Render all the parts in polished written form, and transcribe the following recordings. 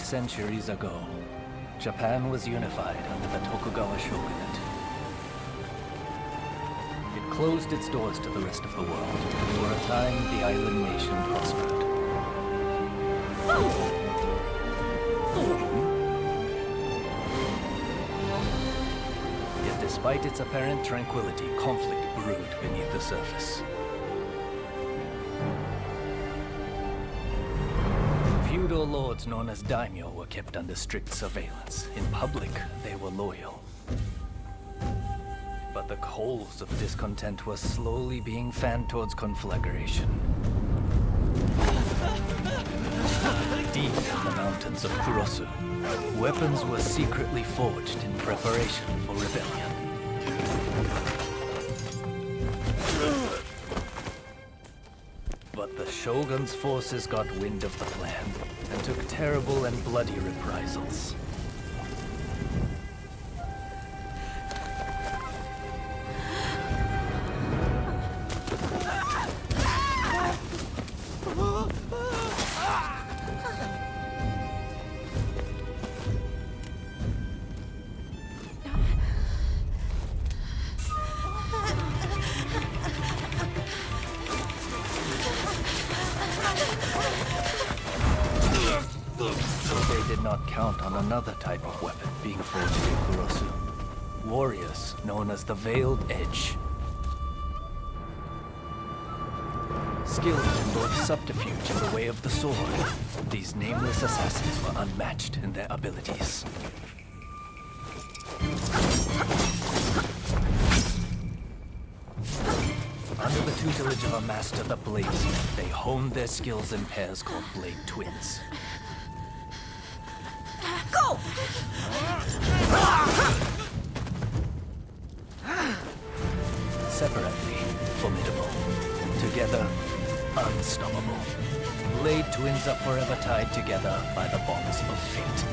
centuries ago, Japan was unified under the Tokugawa shogunate. It closed its doors to the rest of the world. For a time, the island nation prospered. Yet despite its apparent tranquility, conflict brewed beneath the surface. Feudal lords known as daimyo were kept under strict surveillance. In public, they were loyal. But the coals of discontent were slowly being fanned towards conflagration. Deep in the mountains of Kurosu, weapons were secretly forged in preparation for rebellion. But the Shogun's forces got wind of the plan and took terrible and bloody reprisals. They did not count on another type of weapon being forged in Kurosu. Warriors known as the Veiled Edge. Skilled in both subterfuge and the way of the sword, these nameless assassins were unmatched in their abilities. Under the tutelage of a master, the Bladesmith, they honed their skills in pairs called Blade Twins. Go! Separately, formidable. Together, unstoppable. Blade Twins are forever tied together by the bonds of fate.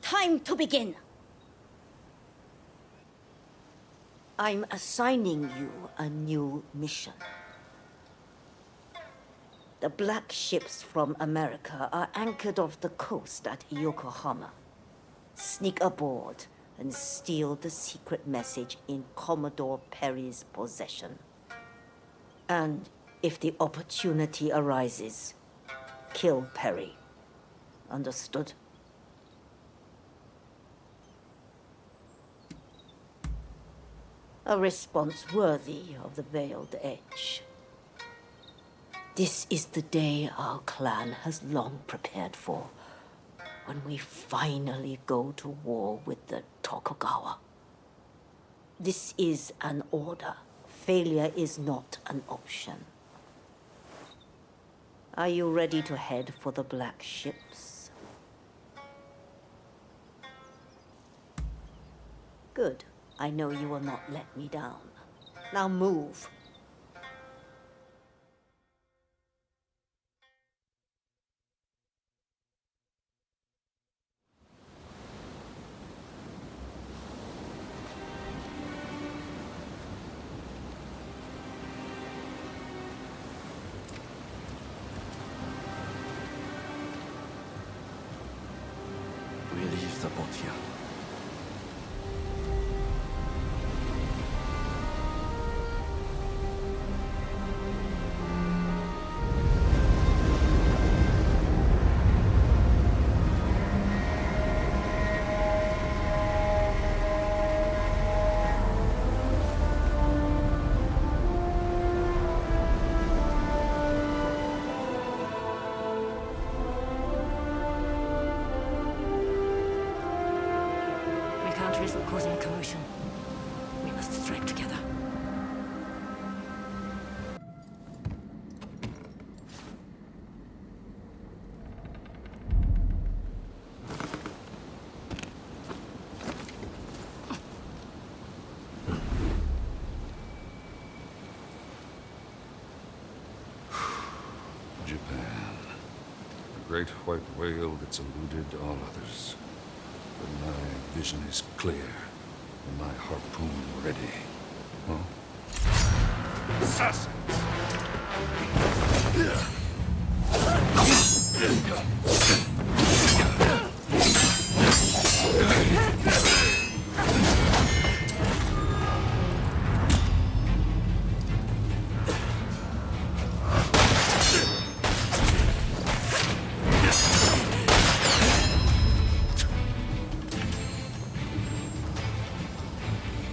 Time to begin. I'm assigning you a new mission. The black ships from America are anchored off the coast at Yokohama. Sneak aboard and steal the secret message in Commodore Perry's possession. And if the opportunity arises, kill Perry. Understood? A response worthy of the Veiled Edge. This is the day our clan has long prepared for, when we finally go to war with the Tokugawa. This is an order. Failure is not an option. Are you ready to head for the black ships? Good. I know you will not let me down. Now move. We leave the boat here. Risk causing a commotion. We must strike together. great white whale that's eluded all others. But my vision is clear, and my harpoon ready. Huh? Assassins!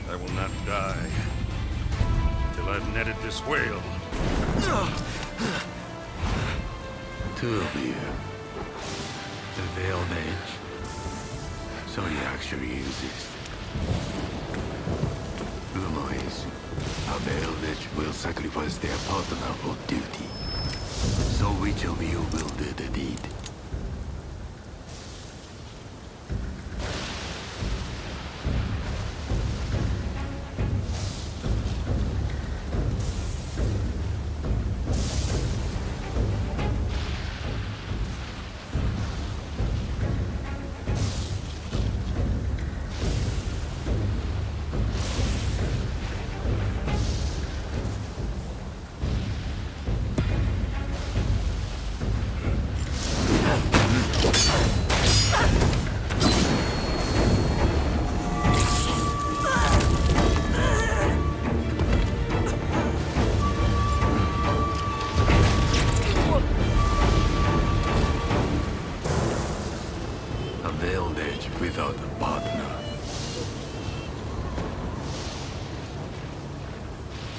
I will not die till I've netted this whale. Two of you. The Veiled Edge. So he actually exists. Rumor is, a Veiled Edge will sacrifice their partner for duty. So which of you will do the deed? A Veiled Edge without a partner.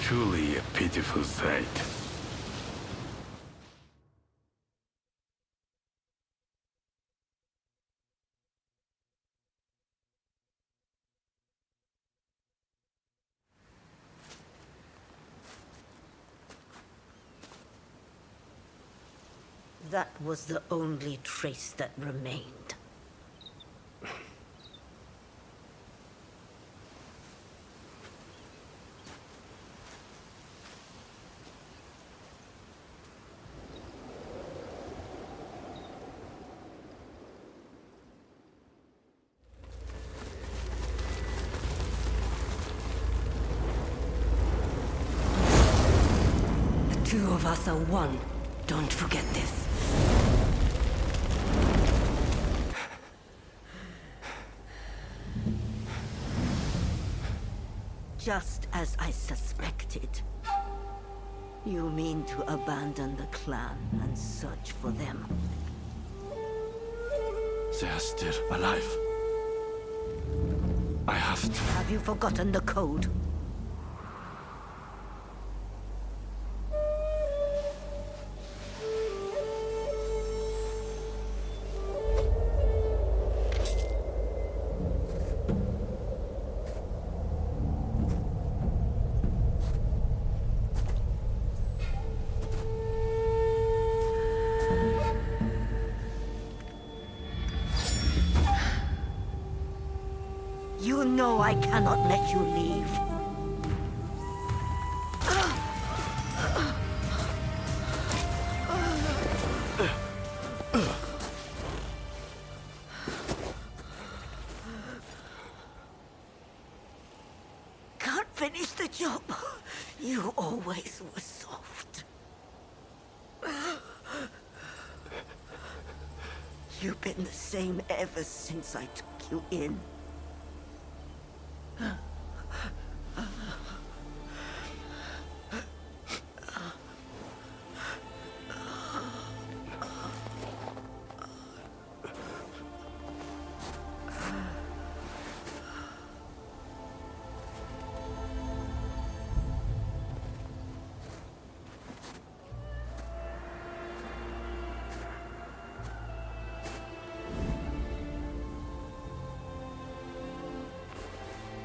Truly a pitiful sight. That was the only trace that remained. The two of us are one. Don't forget this. Just as I suspected. You mean to abandon the clan and search for them? They are still alive. I have to. Have you forgotten the code? You know I cannot let you leave. Can't finish the job. You always were soft. You've been the same ever since I took you in.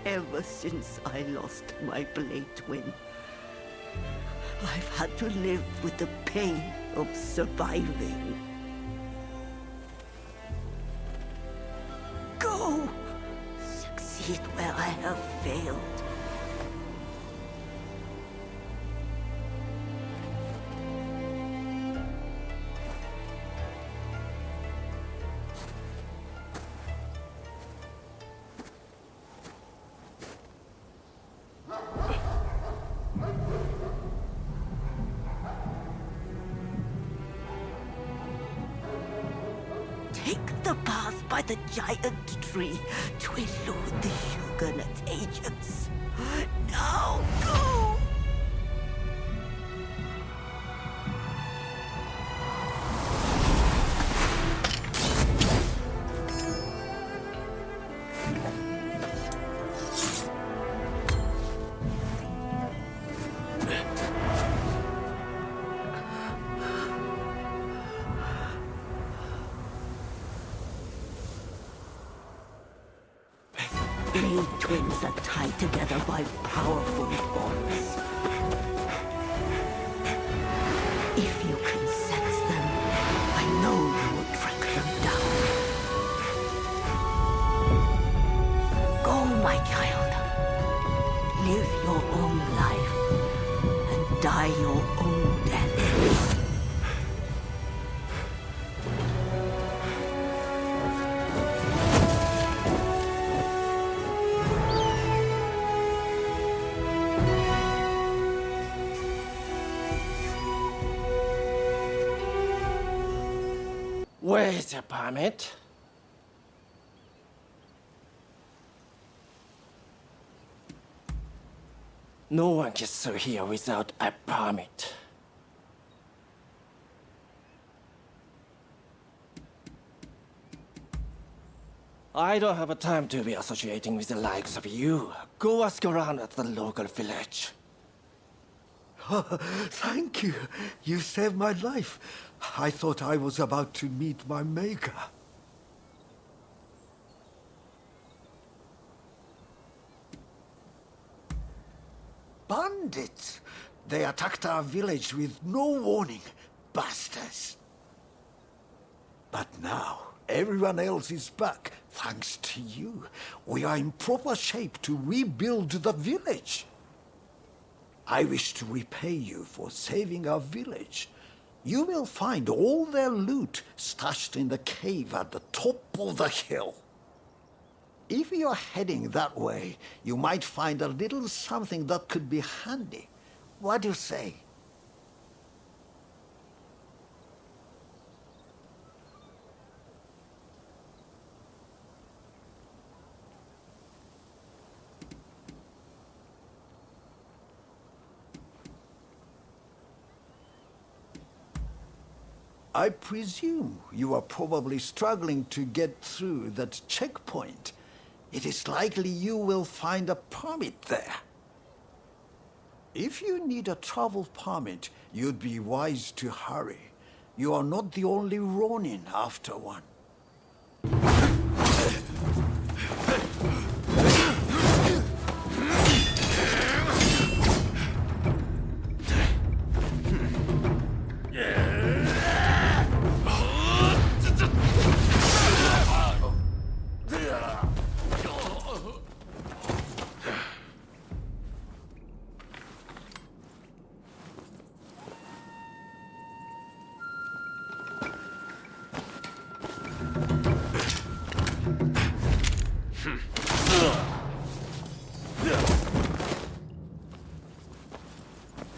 Ever since I lost my blade twin, I've had to live with the pain of surviving. Go! Succeed where I have failed. the path by the giant tree to elude the Huguenot agents. Now go! Blade twins are tied together by powerful bonds. If you can sense them, I know you will track them down. Go, my child. Live your own life and die your own death. Where is the permit? No one gets through here without a permit. I don't have a time to be associating with the likes of you. Go ask around at the local village. Thank you. You saved my life. I thought I was about to meet my maker. Bandits! They attacked our village with no warning. Bastards! But now, everyone else is back, thanks to you. We are in proper shape to rebuild the village. I wish to repay you for saving our village. You will find all their loot stashed in the cave at the top of the hill. If you're heading that way, you might find a little something that could be handy. What do you say? I presume you are probably struggling to get through that checkpoint. It is likely you will find a permit there. If you need a travel permit, you'd be wise to hurry. You are not the only Ronin after one.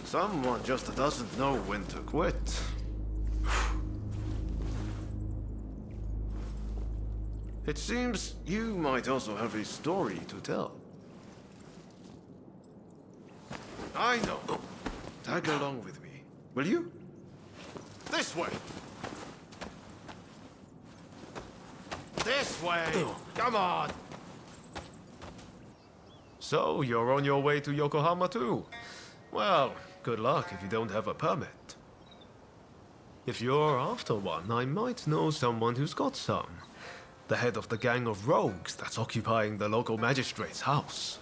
Someone just doesn't know when to quit. It seems you might also have a story to tell. I know. Tag along with me, will you? This way! This way! Come on! So, you're on your way to Yokohama too? Well, good luck if you don't have a permit. If you're after one, I might know someone who's got some. The head of the gang of rogues that's occupying the local magistrate's house.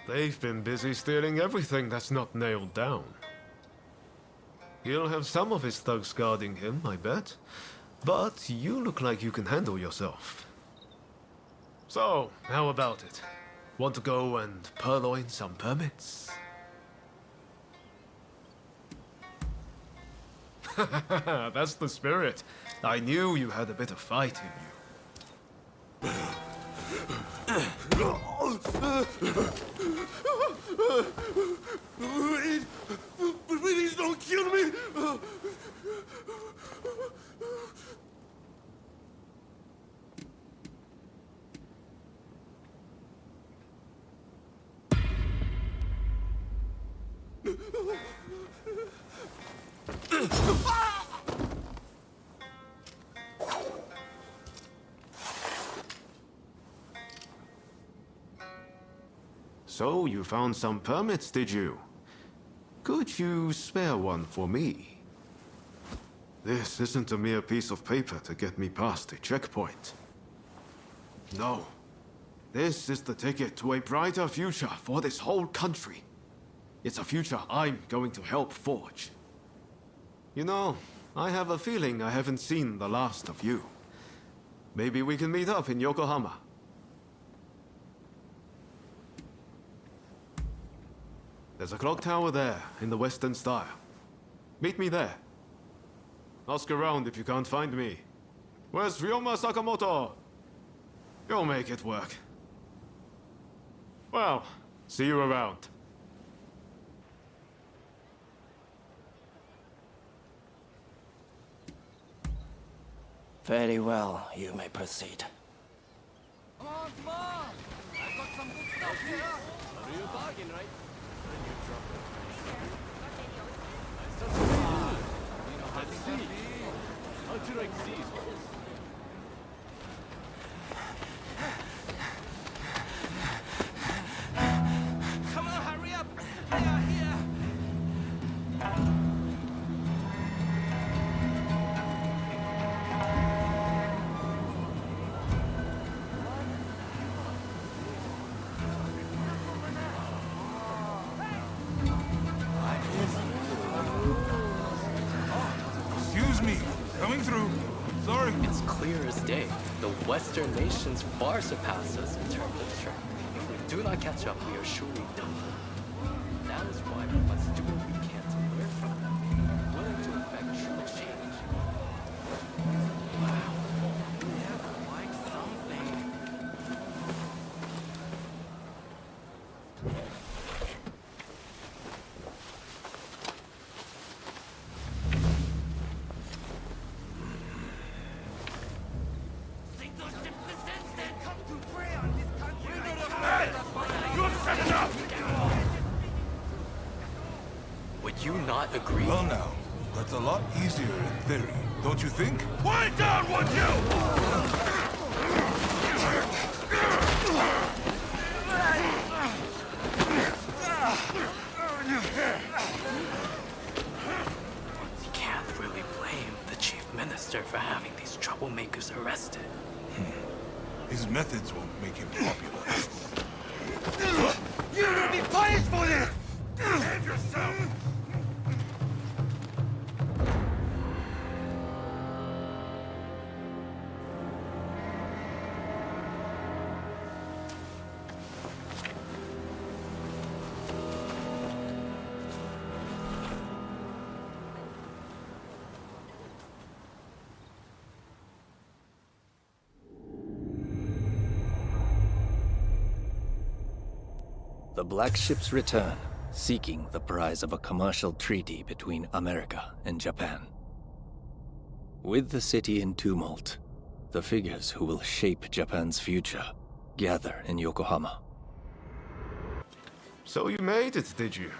They've been busy stealing everything that's not nailed down. He'll have some of his thugs guarding him, I bet. But you look like you can handle yourself. So, how about it? Want to go and purloin some permits? That's the spirit. I knew you had a bit of fight in you. Please don't kill me! So, you found some permits, did you? Could you spare one for me? This isn't a mere piece of paper to get me past a checkpoint. No. This is the ticket to a brighter future for this whole country. It's a future I'm going to help forge. You know, I have a feeling I haven't seen the last of you. Maybe we can meet up in Yokohama. There's a clock tower there, in the Western style. Meet me there. Ask around if you can't find me. Where's Ryoma Sakamoto? You'll make it work. Well, see you around. Very well, you may proceed. Come on, come on! I've got some good stuff here! A real bargain, right? How'd you like these? Come on, hurry up! They are here! Excuse me, coming through. Sorry. It's clear as day. The Western nations far surpass us in terms of strength. If we do not catch up, we are surely done. That is why we must do what we can to learn from them, willing to effect true change. Wow. Yeah, like something. Would you not agree? Well now, that's a lot easier in theory, don't you think? Quiet down, would you? You can't really blame the chief minister for having these troublemakers arrested. His methods won't make him popular. You will be punished for this! Behave yourself! The Black Ships return, seeking the prize of a commercial treaty between America and Japan. With the city in tumult, the figures who will shape Japan's future gather in Yokohama. So you made it, did you?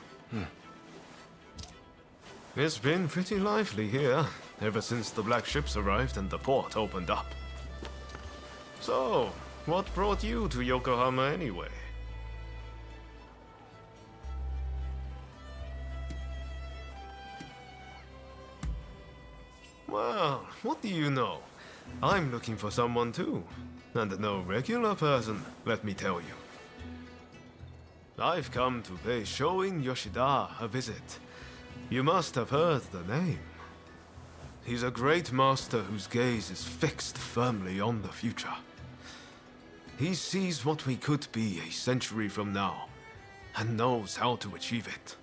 It's been pretty lively here, ever since the Black Ships arrived and the port opened up. So, what brought you to Yokohama anyway? Well, what do you know? I'm looking for someone too. And no regular person, let me tell you. I've come to pay Shoin Yoshida a visit. You must have heard the name. He's a great master whose gaze is fixed firmly on the future. He sees what we could be a century from now, and knows how to achieve it.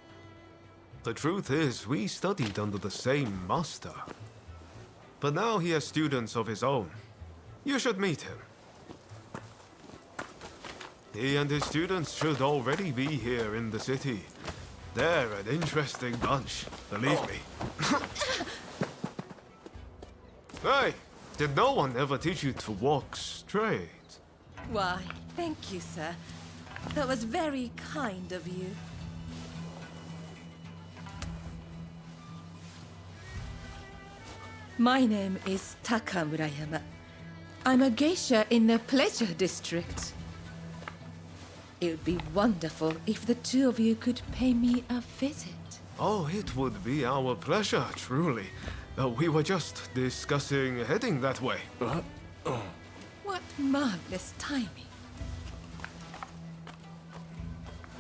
The truth is, we studied under the same master. But now he has students of his own. You should meet him. He and his students should already be here in the city. They're an interesting bunch, believe me. Hey, did no one ever teach you to walk straight? Why, thank you, sir. That was very kind of you. My name is Taka Murayama. I'm a geisha in the Pleasure District. It would be wonderful if the two of you could pay me a visit. Oh, it would be our pleasure, truly. We were just discussing heading that way. What marvelous timing.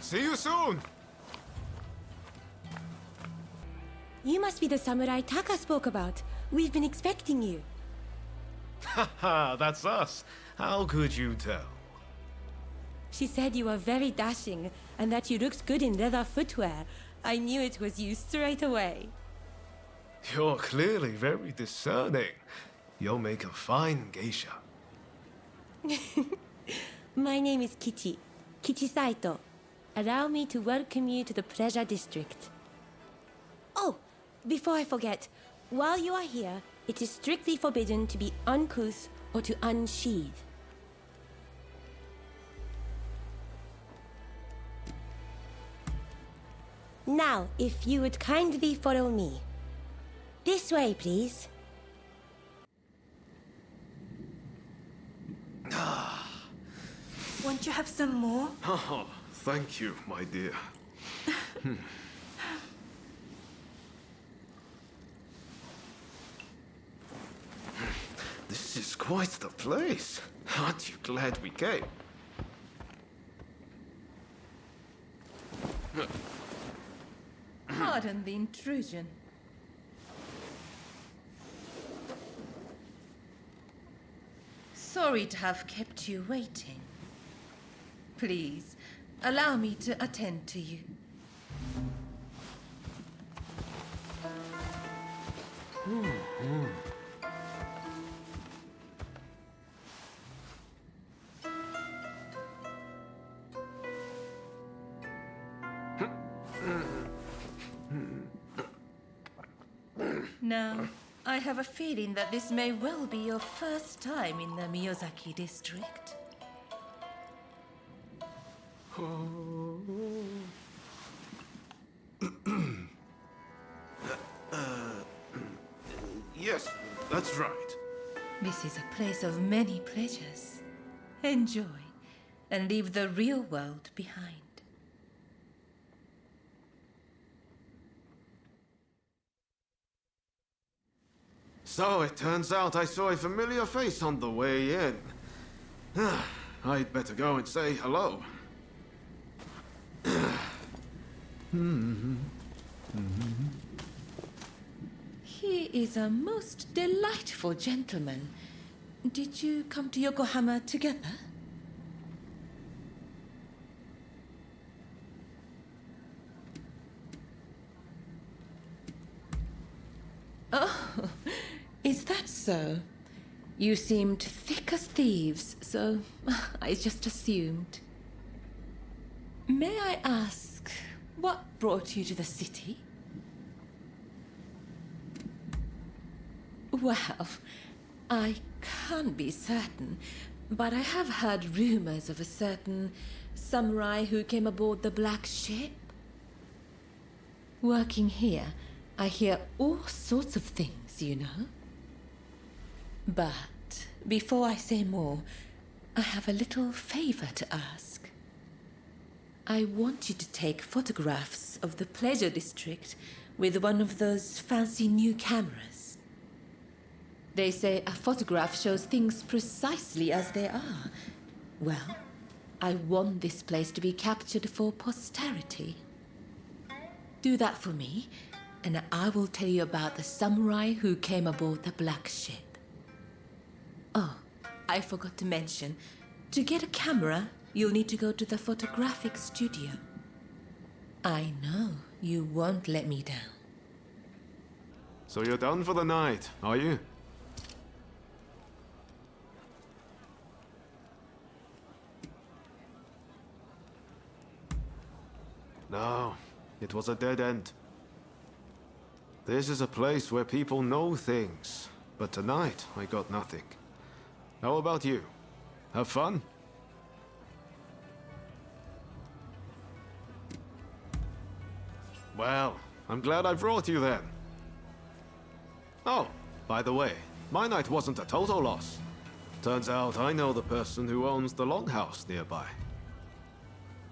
See you soon! You must be the samurai Taka spoke about. We've been expecting you. Haha, that's us. How could you tell? She said you were very dashing and that you looked good in leather footwear. I knew it was you straight away. You're clearly very discerning. You'll make a fine geisha. My name is Kichi. Kichi Saito. Allow me to welcome you to the Pleasure District. Oh, before I forget, while you are here, it is strictly forbidden to be uncouth or to unsheathe. Now, if you would kindly follow me. This way, please. Won't you have some more? Oh, thank you, my dear. This is quite the place. Aren't you glad we came? Pardon the intrusion. Sorry to have kept you waiting. Please, allow me to attend to you. Now, I have a feeling that this may well be your first time in the Miyazaki district. Yes, that's right. This is a place of many pleasures. Enjoy, and leave the real world behind. So it turns out I saw a familiar face on the way in. I'd better go and say hello. He is a most delightful gentleman. Did you come to Yokohama together? Oh, is that so? You seemed thick as thieves, so I just assumed. May I ask, what brought you to the city? Well, I can't be certain, but I have heard rumors of a certain samurai who came aboard the black ship. Working here, I hear all sorts of things, you know. But before I say more, I have a little favor to ask. I want you to take photographs of the Pleasure District with one of those fancy new cameras. They say a photograph shows things precisely as they are. Well, I want this place to be captured for posterity. Do that for me, and I will tell you about the samurai who came aboard the black ship. Oh, I forgot to mention, to get a camera, you'll need to go to the photographic studio. I know you won't let me down. So you're done for the night, are you? No, it was a dead end. This is a place where people know things, but tonight I got nothing. How about you? Have fun? Well, I'm glad I brought you then. Oh, By the way, my night wasn't a total loss. Turns out I know the person who owns the longhouse nearby.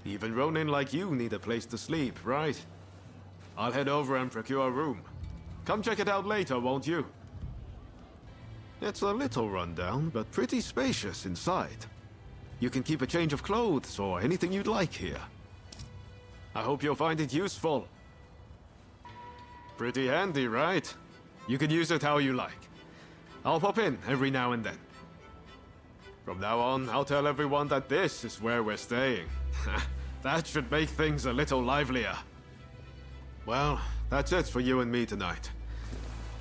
Even Ronin like you need a place to sleep, right? I'll head over and procure a room. Come check it out later, won't you? It's a little rundown, but pretty spacious inside. You can keep a change of clothes or anything you'd like here. I hope you'll find it useful. Pretty handy, right? You can use it how you like. I'll pop in every now and then. From now on, I'll tell everyone that this is where we're staying. That should make things a little livelier. Well, that's it for you and me tonight.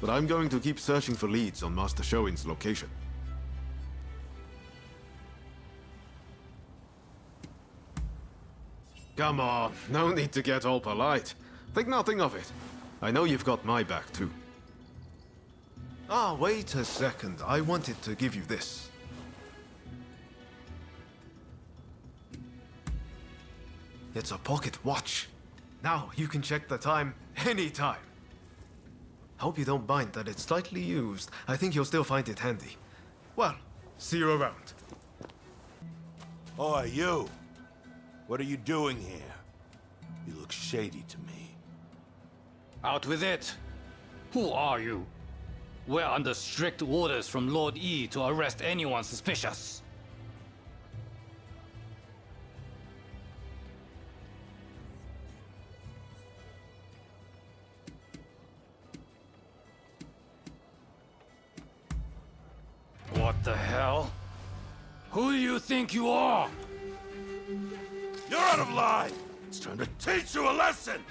But I'm going to keep searching for leads on Master Shoin's location. Come on, no need to get all polite. Think nothing of it. I know you've got my back too. Ah, wait a second. I wanted to give you this. It's a pocket watch. Now you can check the time anytime. Hope you don't mind that it's slightly used. I think you'll still find it handy. Well, see you around. Oi, you! What are you doing here? You look shady to me. Out with it! Who are you? We're under strict orders from Lord E to arrest anyone suspicious. What the hell? Who do you think you are? You're out of line! It's time to teach you a lesson!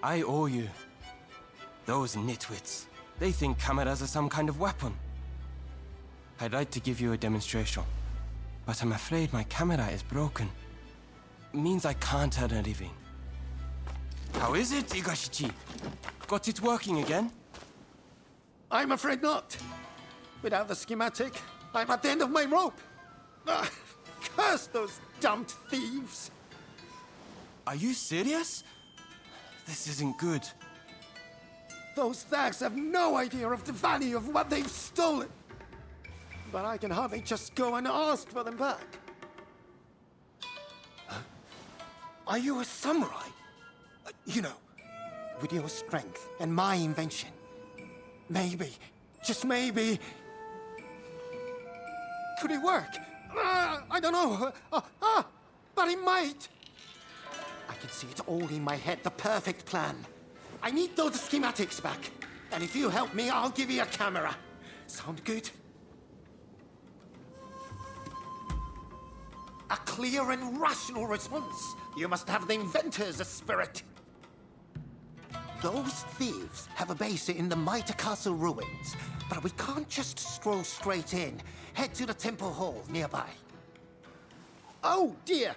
I owe you. Those nitwits. They think cameras are some kind of weapon. I'd like to give you a demonstration, but I'm afraid my camera is broken. Means I can't earn a living. How is it, Igashichi? Got it working again? I'm afraid not. Without the schematic, I'm at the end of my rope. Curse those damned thieves! Are you serious? This isn't good. Those thugs have no idea of the value of what they've stolen. But I can hardly just go and ask for them back. Huh? Are you a samurai? You know, with your strength and my invention. Maybe, just maybe... Could it work? I don't know. But it might. I can see it all in my head, the perfect plan. I need those schematics back. And if you help me, I'll give you a camera. Sound good? A clear and rational response. You must have the inventor's spirit. Those thieves have a base in the Mitre Castle ruins, but we can't just stroll straight in. Head to the temple hall nearby. Oh dear!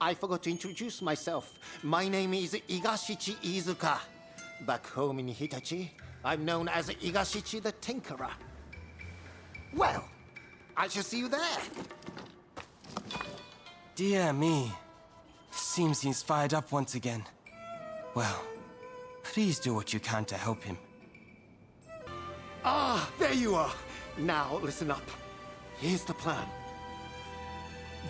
I forgot to introduce myself. My name is Igashichi Iizuka. Back home in Hitachi, I'm known as Igashichi the Tinkerer. Well, I shall see you there. Dear me. Seems he's fired up once again. Well, please do what you can to help him. Ah, there you are. Now, listen up. Here's the plan.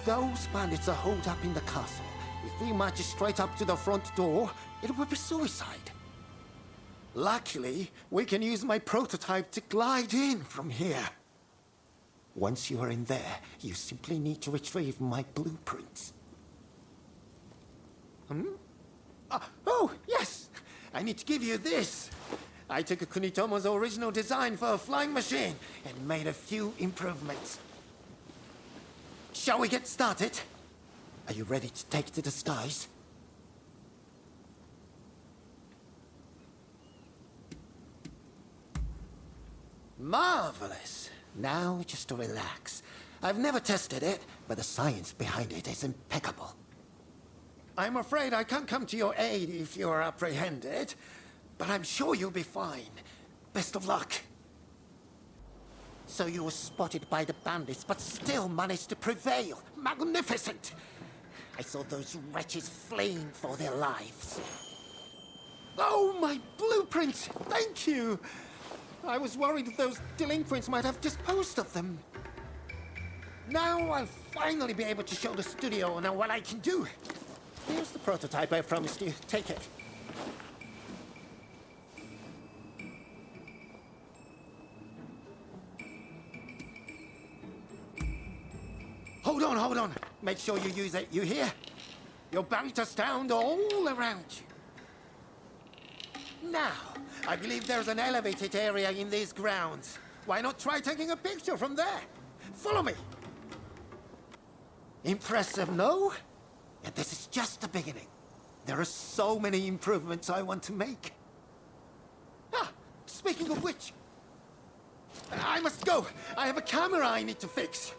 Those bandits are holed up in the castle. If we march straight up to the front door, it will be suicide. Luckily, we can use my prototype to glide in from here. Once you are in there, you simply need to retrieve my blueprints. Oh, yes! I need to give you this. I took Kunitomo's original design for a flying machine and made a few improvements. Shall we get started? Are you ready to take to the skies? Marvelous. Now just to relax. I've never tested it, but the science behind it is impeccable. I'm afraid I can't come to your aid if you're apprehended, but I'm sure you'll be fine. Best of luck. So you were spotted by the bandits, but still managed to prevail. Magnificent! I saw those wretches fleeing for their lives. Oh, my blueprints! Thank you! I was worried those delinquents might have disposed of them. Now I'll finally be able to show the studio now what I can do. Here's the prototype I promised you. Take it. Hold on. Make sure you use it, you hear? You're bound to sound all around you. Now, I believe there's an elevated area in these grounds. Why not try taking a picture from there? Follow me. Impressive, no? Yet this is just the beginning. There are so many improvements I want to make. Ah, speaking of which, I must go. I have a camera I need to fix.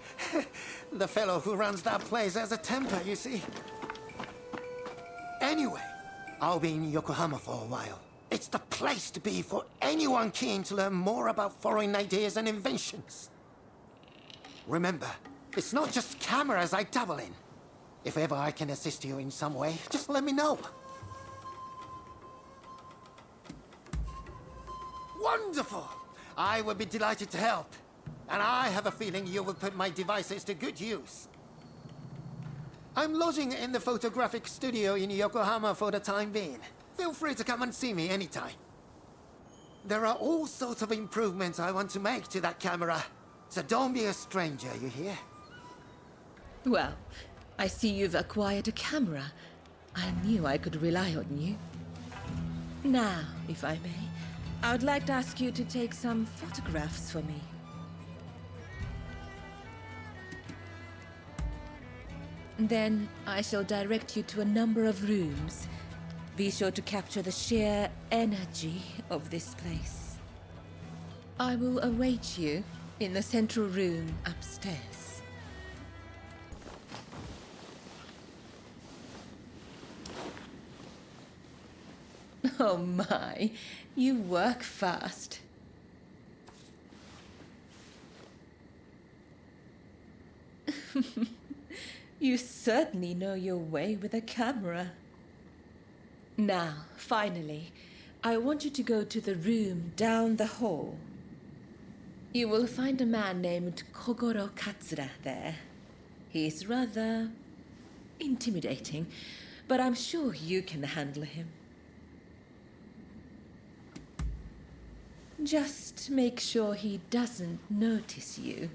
The fellow who runs that place has a temper, you see. Anyway, I'll be in Yokohama for a while. It's the place to be for anyone keen to learn more about foreign ideas and inventions. Remember, it's not just cameras I dabble in. If ever I can assist you in some way, just let me know. Wonderful! I would be delighted to help. And I have a feeling you will put my devices to good use. I'm lodging in the photographic studio in Yokohama for the time being. Feel free to come and see me anytime. There are all sorts of improvements I want to make to that camera. So don't be a stranger, you hear? Well, I see you've acquired a camera. I knew I could rely on you. Now, if I may, I would like to ask you to take some photographs for me. Then I shall direct you to a number of rooms. Be sure to capture the sheer energy of this place. I will await you in the central room upstairs. Oh my, you work fast. You certainly know your way with a camera. Now, finally, I want you to go to the room down the hall. You will find a man named Kogoro Katsura there. He's rather intimidating, but I'm sure you can handle him. Just make sure he doesn't notice you.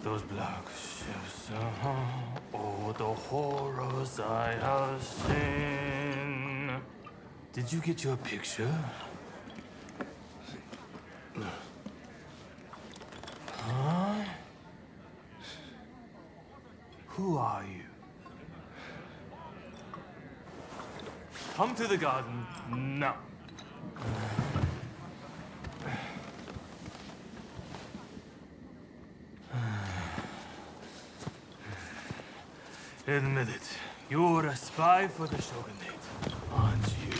Those black ships, oh, the horrors I have seen. Did you get your picture? Huh? Who are you? Come to the garden now. Admit it, you're a spy for the Shogunate, aren't you?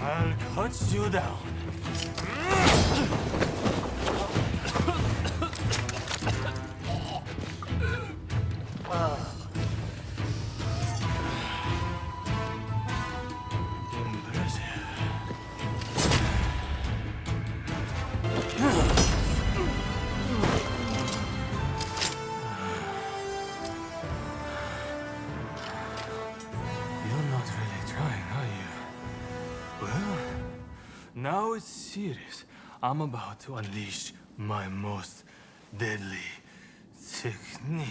I'll cut you down. Now it's serious. I'm about to unleash my most deadly technique.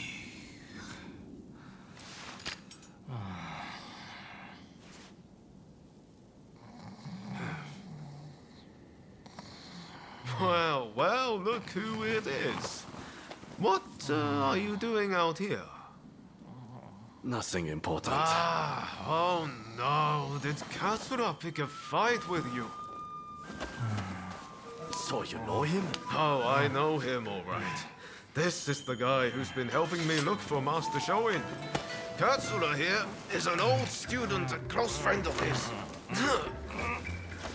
Well, look who it is. What are you doing out here? Nothing important. Oh no, did Katsura pick a fight with you? So you know him? Oh, I know him all right. This is the guy who's been helping me look for Master Shoin. Katsura here is an old student and close friend of his.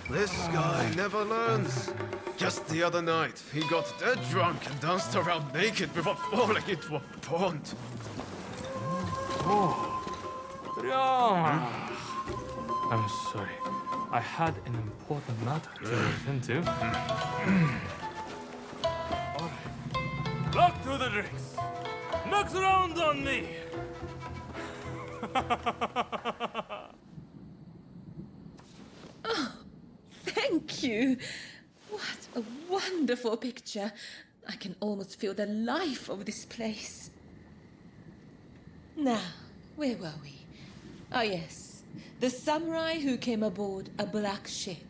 This guy never learns. Just the other night, he got dead drunk and danced around naked before falling into a pond. I'm sorry. I had an important matter to attend to. Alright. Look to the drinks. Next round on me. Oh, thank you. What a wonderful picture. I can almost feel the life of this place. Now, where were we? Oh, yes. The samurai who came aboard a black ship.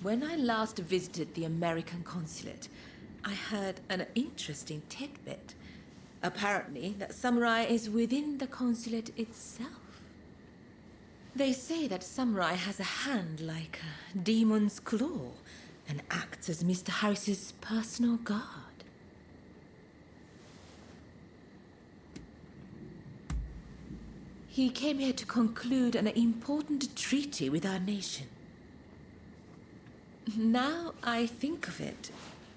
When I last visited the American consulate, I heard an interesting tidbit. Apparently, that samurai is within the consulate itself. They say that samurai has a hand like a demon's claw and acts as Mr. Harris's personal guard. He came here to conclude an important treaty with our nation. Now I think of it,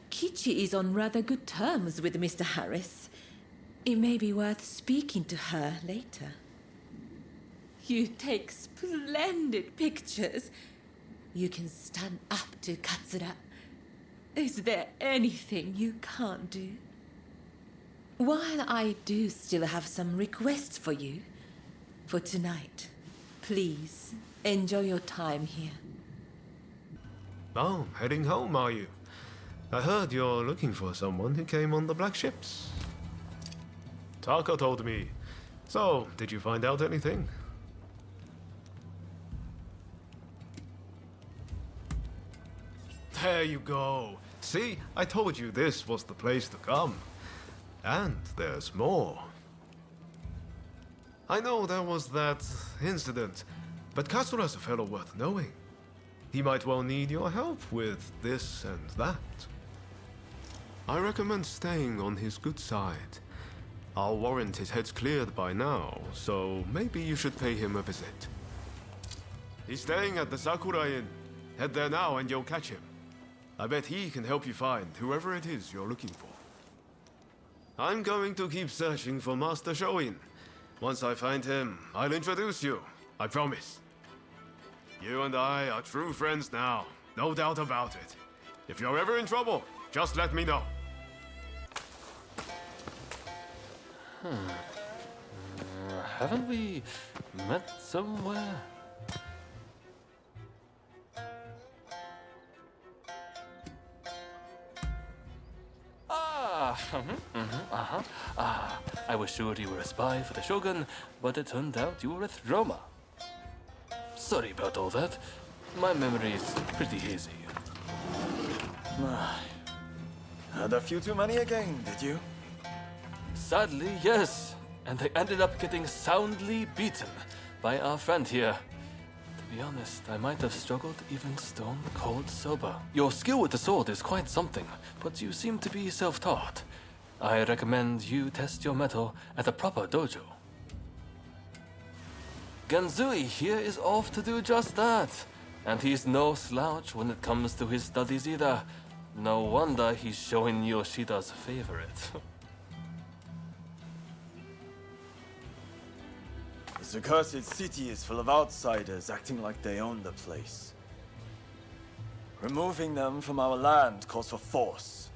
Kichi is on rather good terms with Mr. Harris. It may be worth speaking to her later. You take splendid pictures. You can stand up to Katsura. Is there anything you can't do? While I do still have some requests for you, for tonight, please enjoy your time here. Oh, heading home, are you? I heard you're looking for someone who came on the black ships. Taka told me. So, did you find out anything? There you go. See, I told you this was the place to come. And there's more. I know there was that incident, but Katsura's a fellow worth knowing. He might well need your help with this and that. I recommend staying on his good side. I'll warrant his head's cleared by now, so maybe you should pay him a visit. He's staying at the Sakura Inn. Head there now and you'll catch him. I bet he can help you find whoever it is you're looking for. I'm going to keep searching for Master Shoin. Once I find him, I'll introduce you. I promise. You and I are true friends now. No doubt about it. If you're ever in trouble, just let me know. Haven't we met somewhere? I was sure you were a spy for the Shogun, but it turned out you were with Roma. Sorry about all that. My memory is pretty hazy. Had a few too many again, did you? Sadly, yes. And I ended up getting soundly beaten by our friend here. To be honest, I might have struggled even stone cold sober. Your skill with the sword is quite something, but you seem to be self-taught. I recommend you test your mettle at a proper dojo. Genzui here is off to do just that. And he's no slouch when it comes to his studies either. No wonder he's showing Yoshida's favorite. This accursed city is full of outsiders acting like they own the place. Removing them from our land calls for force,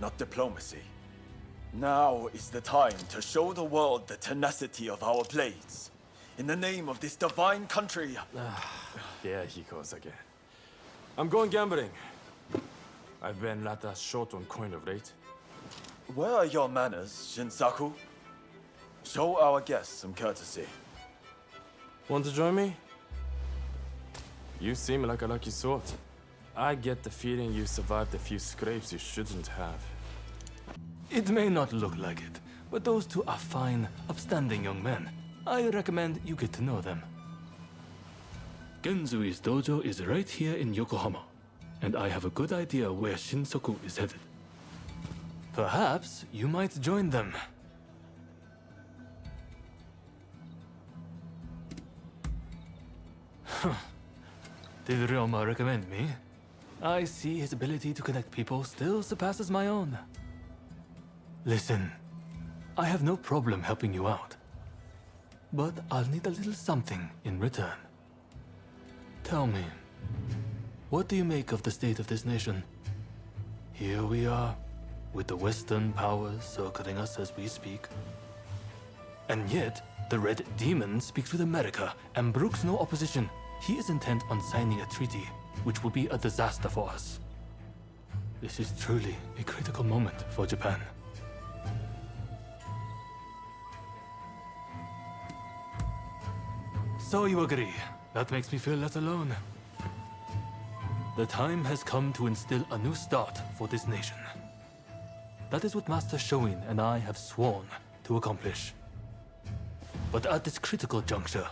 not diplomacy. Now is the time to show the world the tenacity of our blades. In the name of this divine country. There he goes again. I'm going gambling. I've been rather short on coin of late. Where are your manners, Shinsaku? Show our guests some courtesy. Want to join me? You seem like a lucky sort. I get the feeling you survived a few scrapes you shouldn't have. It may not look like it, but those two are fine, upstanding young men. I recommend you get to know them. Genzui's dojo is right here in Yokohama, and I have a good idea where Shinsaku is headed. Perhaps you might join them. Did Ryoma recommend me? I see his ability to connect people still surpasses my own. Listen, I have no problem helping you out. But I'll need a little something in return. Tell me, what do you make of the state of this nation? Here we are, with the Western powers circling us as we speak. And yet, the Red Demon speaks with America and brooks no opposition. He is intent on signing a treaty, which will be a disaster for us. This is truly a critical moment for Japan. So you agree. That makes me feel less alone. The time has come to instill a new start for this nation. That is what Master Shoin and I have sworn to accomplish. But at this critical juncture,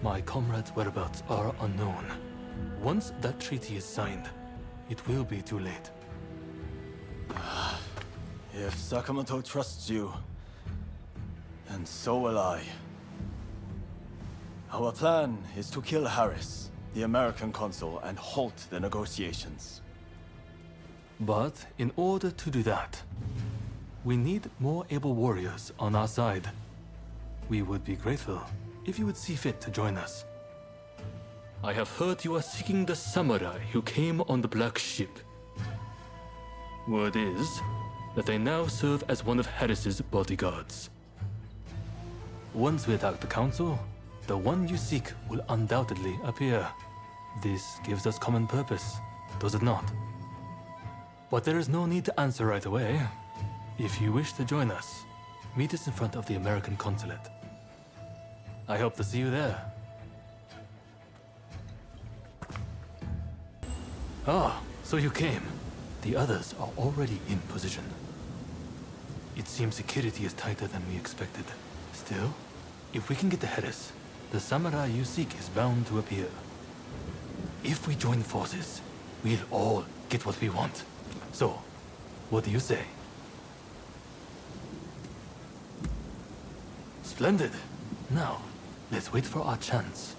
my comrades' whereabouts are unknown. Once that treaty is signed, it will be too late. If Sakamoto trusts you, then so will I. Our plan is to kill Harris, the American consul, and halt the negotiations. But in order to do that, we need more able warriors on our side. We would be grateful if you would see fit to join us. I have heard you are seeking the samurai who came on the Black Ship. Word is that they now serve as one of Harris's bodyguards. Once we attack the council, the one you seek will undoubtedly appear. This gives us common purpose, does it not? But there is no need to answer right away. If you wish to join us, meet us in front of the American consulate. I hope to see you there. Ah, so you came. The others are already in position. It seems security is tighter than we expected. Still, if we can get to Harris, the samurai you seek is bound to appear. If we join forces, we'll all get what we want. So, what do you say? Splendid. Now, let's wait for our chance.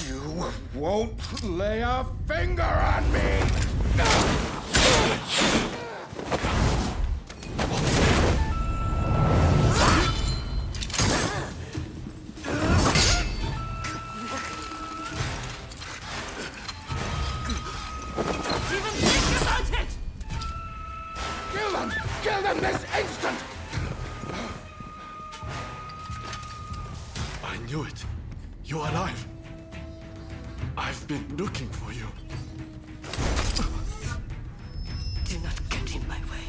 You won't lay a finger on me! Kill them this instant! I knew it. You're alive. I've been looking for you. Do not get in my way.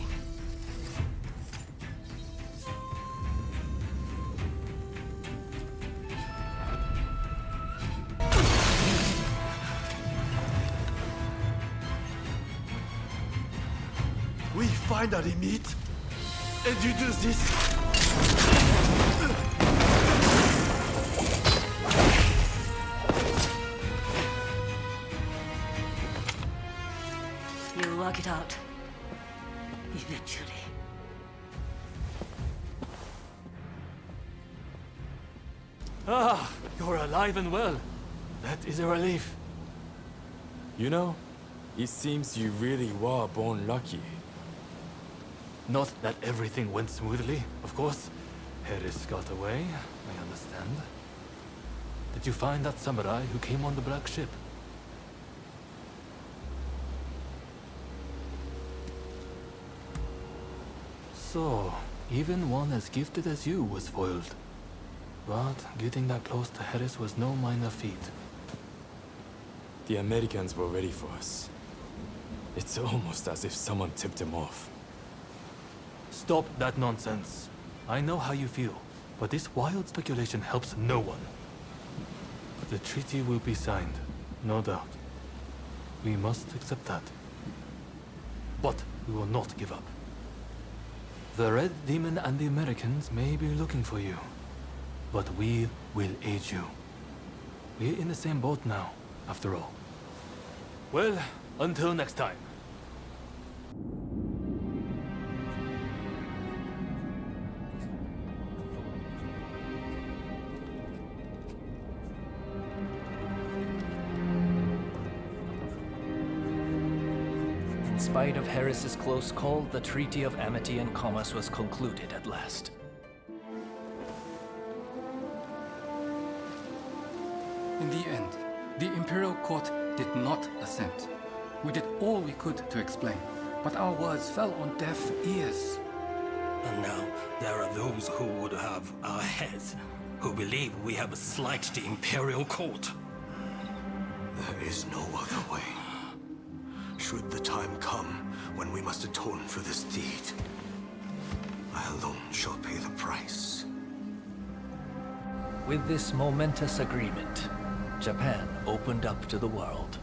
We finally meet, and you do this. You'll work it out. Eventually. Ah, you're alive and well. That is a relief. You know, it seems you really were born lucky. Not that everything went smoothly, of course. Harris got away, I understand. Did you find that samurai who came on the Black Ship? So, even one as gifted as you was foiled. But getting that close to Harris was no minor feat. The Americans were ready for us. It's almost as if someone tipped them off. Stop that nonsense. I know how you feel, but this wild speculation helps no one. The treaty will be signed, no doubt. We must accept that. But we will not give up. The Red Demon and the Americans may be looking for you, but we will aid you. We're in the same boat now, after all. Well, until next time. In spite of Harris's close call, the Treaty of Amity and Commerce was concluded at last. In the end, the Imperial Court did not assent. We did all we could to explain, but our words fell on deaf ears. And now there are those who would have our heads, who believe we have slighted the Imperial Court. There is no other way. Should the time come when we must atone for this deed, I alone shall pay the price. With this momentous agreement, Japan opened up to the world.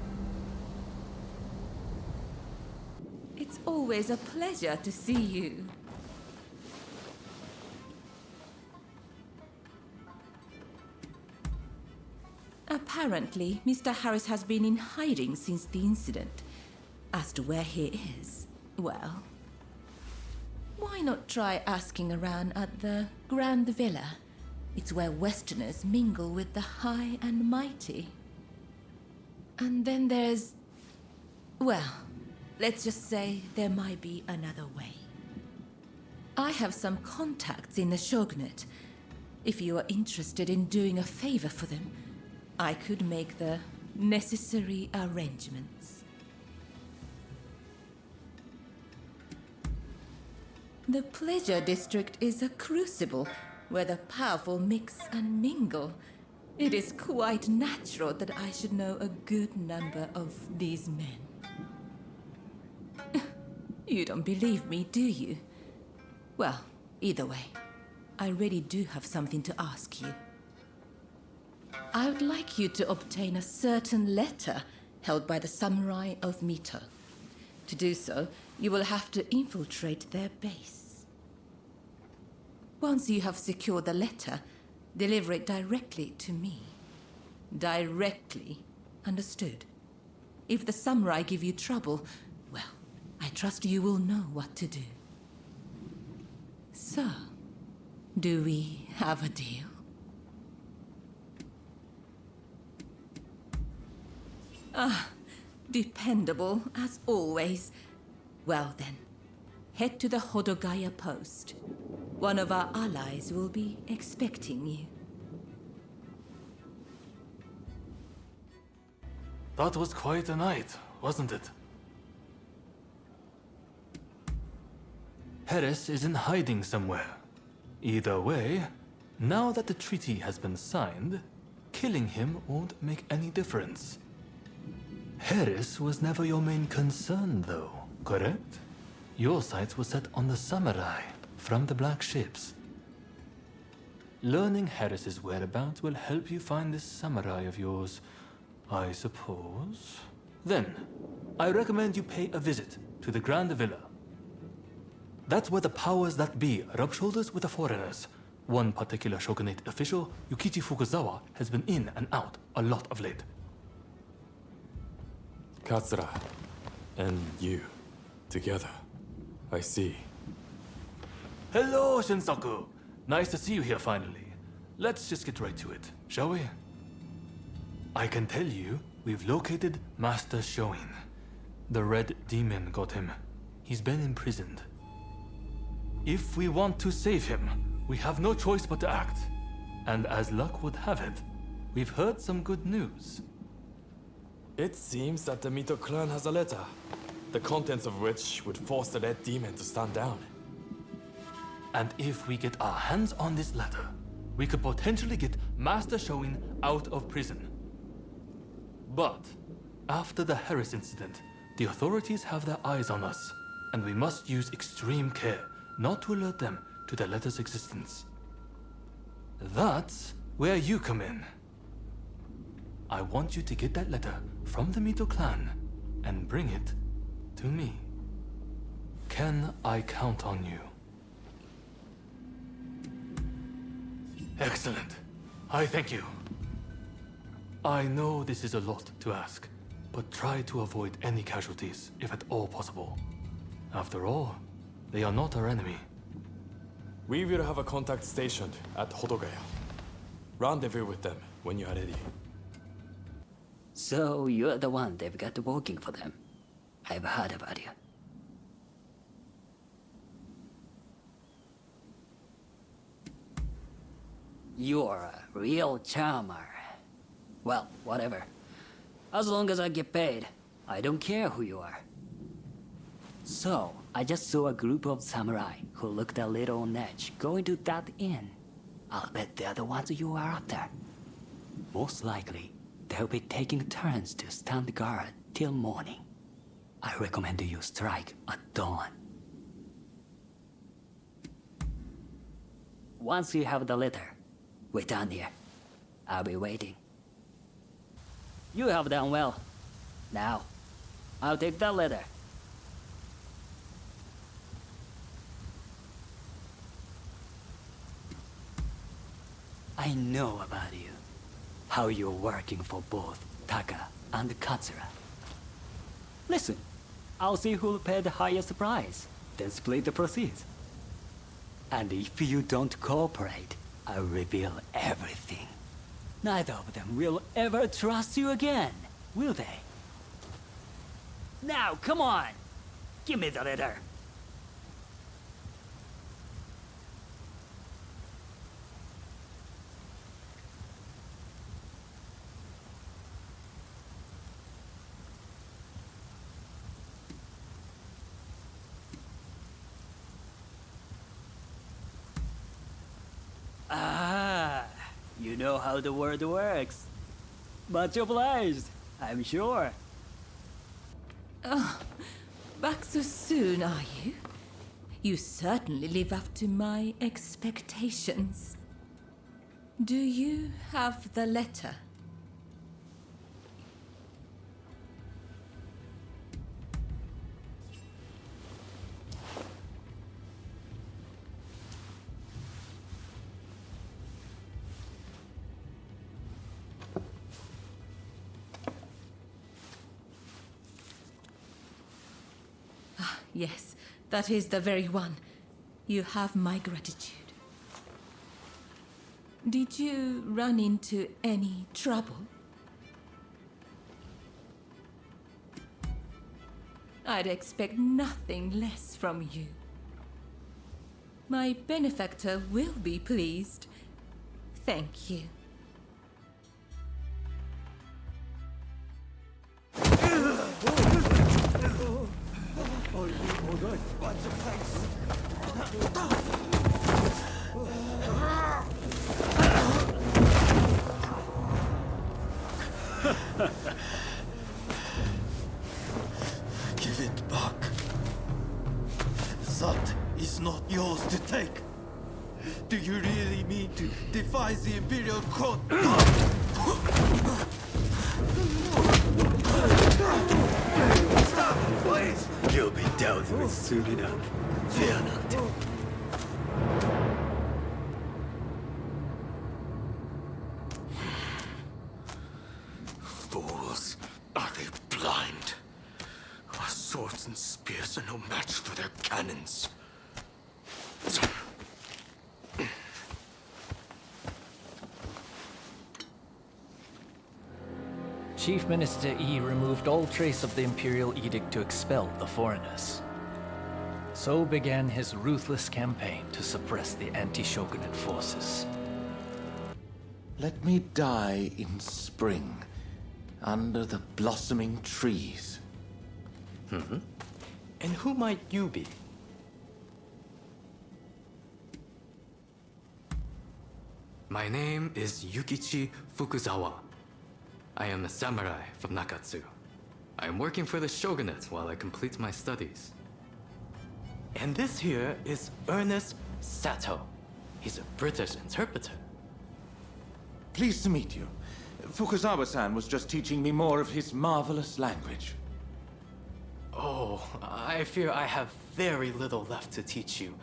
It's always a pleasure to see you. Apparently, Mr. Harris has been in hiding since the incident. As to where he is, well, why not try asking around at the Grand Villa? It's where Westerners mingle with the high and mighty. And then there's... well, let's just say there might be another way. I have some contacts in the Shogunate. If you are interested in doing a favor for them, I could make the necessary arrangements. The Pleasure District is a crucible where the powerful mix and mingle. It is quite natural that I should know a good number of these men. You don't believe me, do you? Well, either way, I really do have something to ask you. I would like you to obtain a certain letter held by the samurai of Mito. To do so, you will have to infiltrate their base. Once you have secured the letter, deliver it directly to me. Directly, understood? If the samurai give you trouble, well, I trust you will know what to do. So, do we have a deal? Ah, dependable as always. Well then, head to the Hodogaya post. One of our allies will be expecting you. That was quite a night, wasn't it? Harris is in hiding somewhere. Either way, now that the treaty has been signed, killing him won't make any difference. Harris was never your main concern, though, correct? Your sights were set on the samurai from the Black Ships. Learning Harris's whereabouts will help you find this samurai of yours, I suppose. Then, I recommend you pay a visit to the Grand Villa. That's where the powers that be rub shoulders with the foreigners. One particular shogunate official, Yukichi Fukuzawa, has been in and out a lot of late. Katsura and you together. I see. Hello, Shinsaku. Nice to see you here finally. Let's just get right to it, shall we? I can tell you, we've located Master Shoin. The Red Demon got him. He's been imprisoned. If we want to save him, we have no choice but to act. And as luck would have it, we've heard some good news. It seems that the Mito clan has a letter, the contents of which would force the Red Demon to stand down. And if we get our hands on this letter, we could potentially get Master Shoin out of prison. But after the Harris incident, the authorities have their eyes on us, and we must use extreme care not to alert them to the letter's existence. That's where you come in. I want you to get that letter from the Mito clan and bring it to me. Can I count on you? Excellent. I thank you. I know this is a lot to ask, but try to avoid any casualties if at all possible. After all, they are not our enemy. We will have a contact stationed at Hodogaya. Rendezvous with them when you are ready. So you're the one they've got working for them. I've heard about you. You're a real charmer. Well, whatever. As long as I get paid, I don't care who you are. So, I just saw a group of samurai who looked a little on edge going to that inn. I'll bet they're the ones you are after. Most likely, they'll be taking turns to stand guard till morning. I recommend you strike at dawn. Once you have the letter, wait down here. I'll be waiting. You have done well. Now, I'll take that letter. I know about you. How you're working for both Taka and Katsura. Listen, I'll see who'll pay the highest price, then split the proceeds. And if you don't cooperate, I'll reveal everything. Neither of them will ever trust you again, will they? Now, come on! Give me the letter! Ah, you know how the word works. Much obliged, I'm sure. Oh, back so soon, are you? You certainly live up to my expectations. Do you have the letter? Yes, that is the very one. You have my gratitude. Did you run into any trouble? I'd expect nothing less from you. My benefactor will be pleased. Thank you. Oh, you all right? Bunch of thanks. Give it back. That is not yours to take. Do you really mean to defy the Imperial Court? Stop, please! You'll be dealt with soon enough. Fear not. Fools. Are they blind? Our swords and spears are no match for their cannons. Chief Minister Yi removed all trace of the Imperial Edict to expel the foreigners. So began his ruthless campaign to suppress the anti-shogunate forces. Let me die in spring, under the blossoming trees. And who might you be? My name is Yukichi Fukuzawa. I am a samurai from Nakatsu. I am working for the shogunate while I complete my studies. And this here is Ernest Sato. He's a British interpreter. Pleased to meet you. Fukuzawa-san was just teaching me more of his marvelous language. Oh, I fear I have very little left to teach you.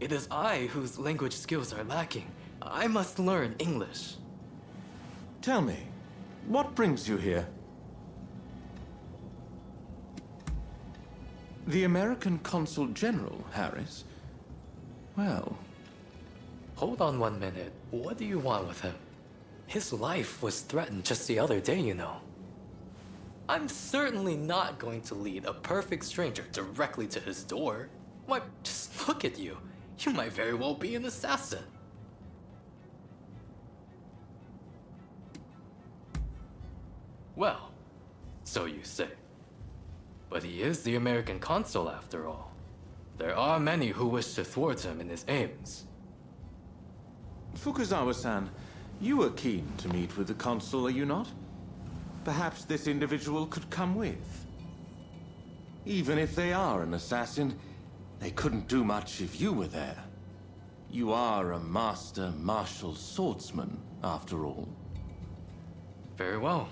It is I whose language skills are lacking. I must learn English. Tell me, what brings you here? The American Consul General, Harris? Well... Hold on 1 minute. What do you want with him? His life was threatened just the other day, you know. I'm certainly not going to lead a perfect stranger directly to his door. Why, just look at you. You might very well be an assassin. Well, so you say. But he is the American consul after all. There are many who wish to thwart him in his aims. Fukuzawa-san, you were keen to meet with the consul, are you not? Perhaps this individual could come with. Even if they are an assassin, they couldn't do much if you were there. You are a master martial swordsman, after all. Very well.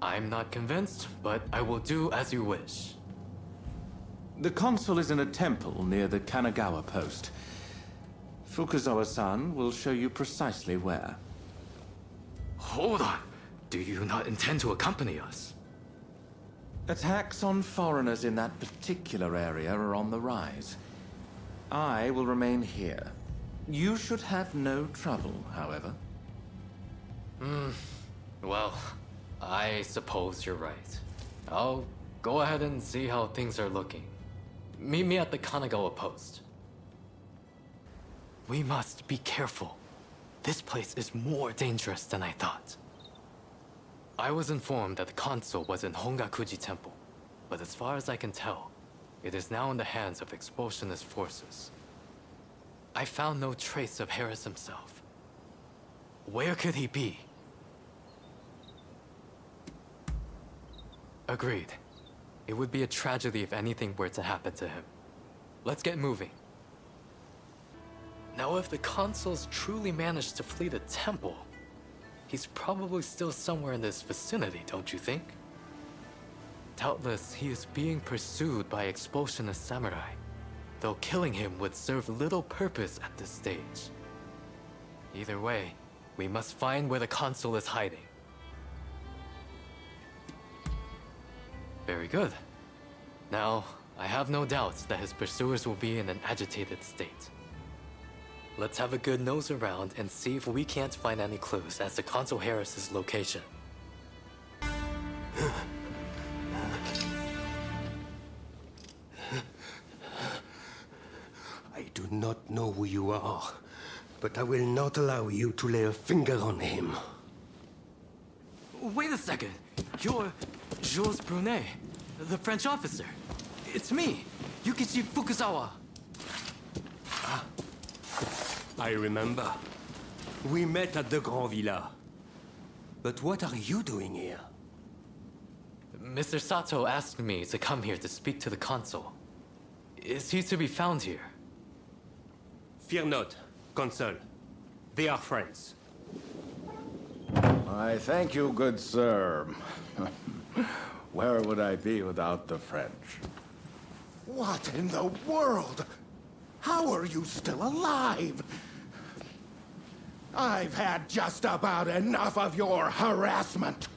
I'm not convinced, but I will do as you wish. The consul is in a temple near the Kanagawa post. Fukuzawa-san will show you precisely where. Hold on. Do you not intend to accompany us? Attacks on foreigners in that particular area are on the rise. I will remain here. You should have no trouble, however. Well, I suppose you're right. I'll go ahead and see how things are looking. Meet me at the Kanagawa post. We must be careful. This place is more dangerous than I thought. I was informed that the consul was in Hongakuji Temple, but as far as I can tell, it is now in the hands of expulsionist forces. I found no trace of Harris himself. Where could he be? Agreed. It would be a tragedy if anything were to happen to him. Let's get moving. Now, if the consul's truly managed to flee the temple, he's probably still somewhere in this vicinity, don't you think? Doubtless, he is being pursued by expulsionist samurai, though killing him would serve little purpose at this stage. Either way, we must find where the consul is hiding. Very good. Now, I have no doubts that his pursuers will be in an agitated state. Let's have a good nose around and see if we can't find any clues as to Consul Harris's location. I do not know who you are, but I will not allow you to lay a finger on him. Wait a second! You're Jules Brunet, the French officer. It's me, Yukichi Fukuzawa. I remember. We met at the Grand Villa. But what are you doing here? Mr. Sato asked me to come here to speak to the consul. Is he to be found here? Fear not, Consul. They are friends. I thank you, good sir. Where would I be without the French? What in the world? How are you still alive? I've had just about enough of your harassment.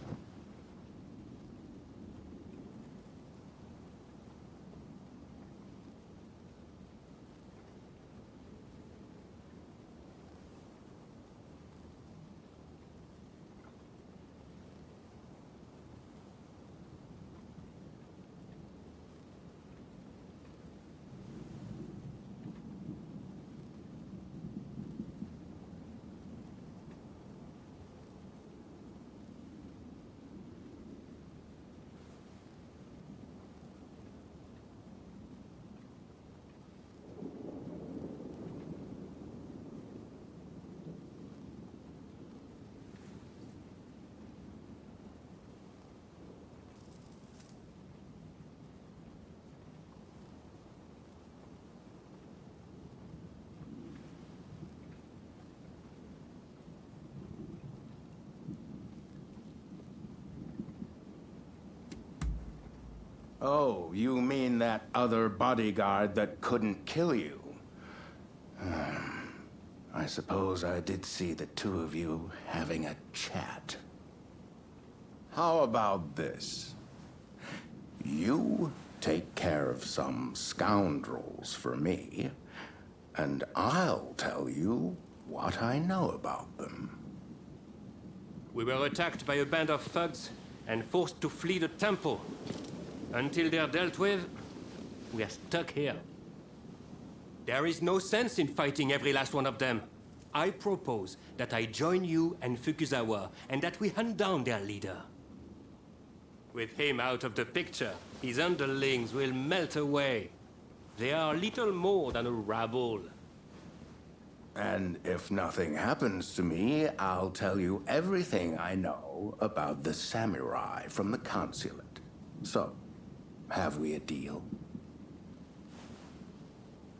Oh, you mean that other bodyguard that couldn't kill you? I suppose I did see the two of you having a chat. How about this? You take care of some scoundrels for me, and I'll tell you what I know about them. We were attacked by a band of thugs. and forced to flee the temple. Until they're dealt with, we are stuck here. There is no sense in fighting every last one of them. I propose that I join you and Fukuzawa, and that we hunt down their leader. With him out of the picture, his underlings will melt away. They are little more than a rabble. And if nothing happens to me, I'll tell you everything I know about the samurai from the consulate. So, have we a deal?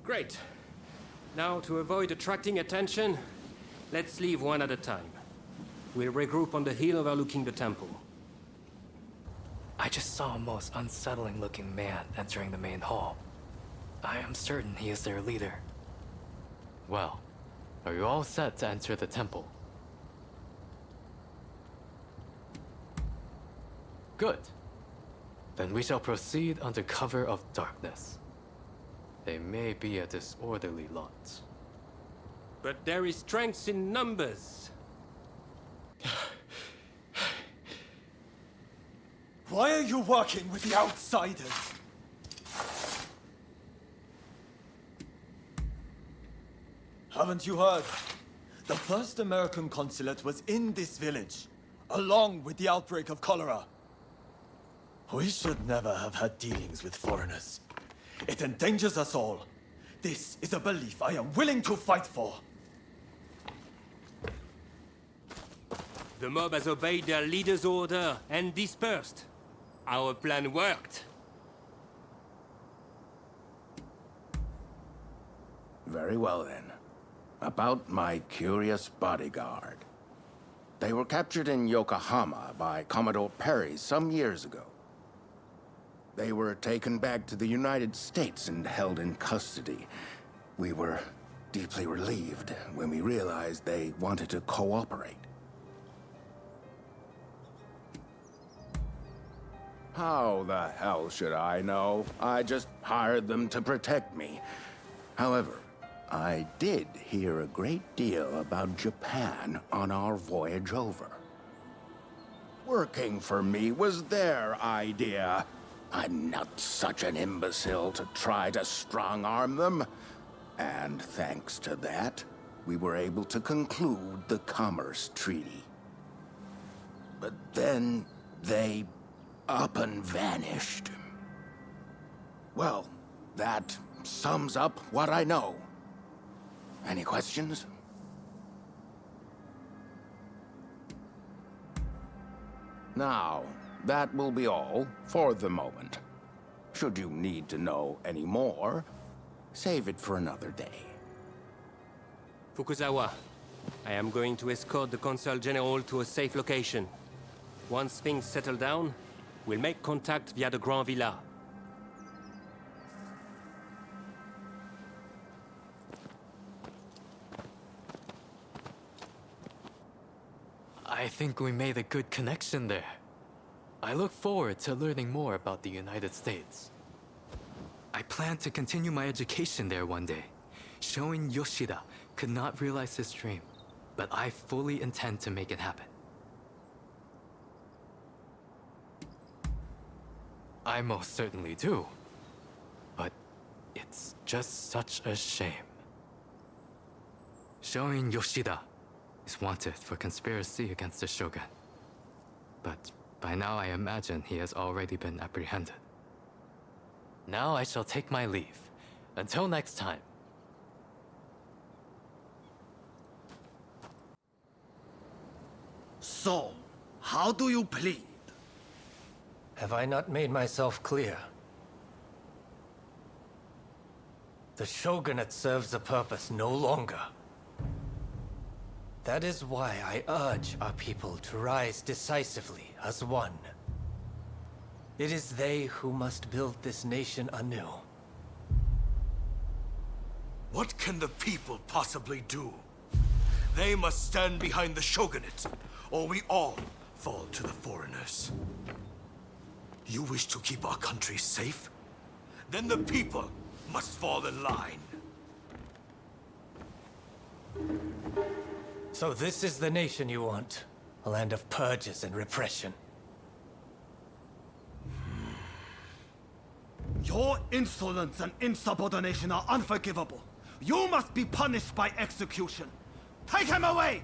Great. Now, to avoid attracting attention, let's leave one at a time. We'll regroup on the hill overlooking the temple. I just saw a most unsettling-looking man entering the main hall. I am certain he is their leader. Well, are you all set to enter the temple? Good. Then we shall proceed under cover of darkness. They may be a disorderly lot. But there is strength in numbers. Why are you working with the outsiders? Haven't you heard? The first American consulate was in this village, along with the outbreak of cholera. We should never have had dealings with foreigners. It endangers us all. This is a belief I am willing to fight for. The mob has obeyed their leader's order and dispersed. Our plan worked. Very well then. About my curious bodyguard. They were captured in Yokohama by Commodore Perry some years ago. They were taken back to the United States and held in custody. We were deeply relieved when we realized they wanted to cooperate. How the hell should I know? I just hired them to protect me. However, I did hear a great deal about Japan on our voyage over. Working for me was their idea. I'm not such an imbecile to try to strong-arm them. And thanks to that, we were able to conclude the Commerce Treaty. But then they up and vanished. Well, that sums up what I know. Any questions? Now, that will be all for the moment. Should you need to know any more, save it for another day. Fukuzawa, I am going to escort the Consul General to a safe location. Once things settle down, we'll make contact via the Grand Villa. I think we made a good connection there. I look forward to learning more about the United States. I plan to continue my education there one day. Showing Yoshida could not realize his dream, but I fully intend to make it happen. I most certainly do. But it's just such a shame. Showing Yoshida is wanted for conspiracy against the Shogun. But by now I imagine he has already been apprehended. Now I shall take my leave. Until next time. So, how do you plead? Have I not made myself clear? The Shogunate serves a purpose no longer. That is why I urge our people to rise decisively as one. It is they who must build this nation anew. What can the people possibly do? They must stand behind the Shogunate, or we all fall to the foreigners. You wish to keep our country safe? Then the people must fall in line. So this is the nation you want? A land of purges and repression. Your insolence and insubordination are unforgivable. You must be punished by execution. Take him away!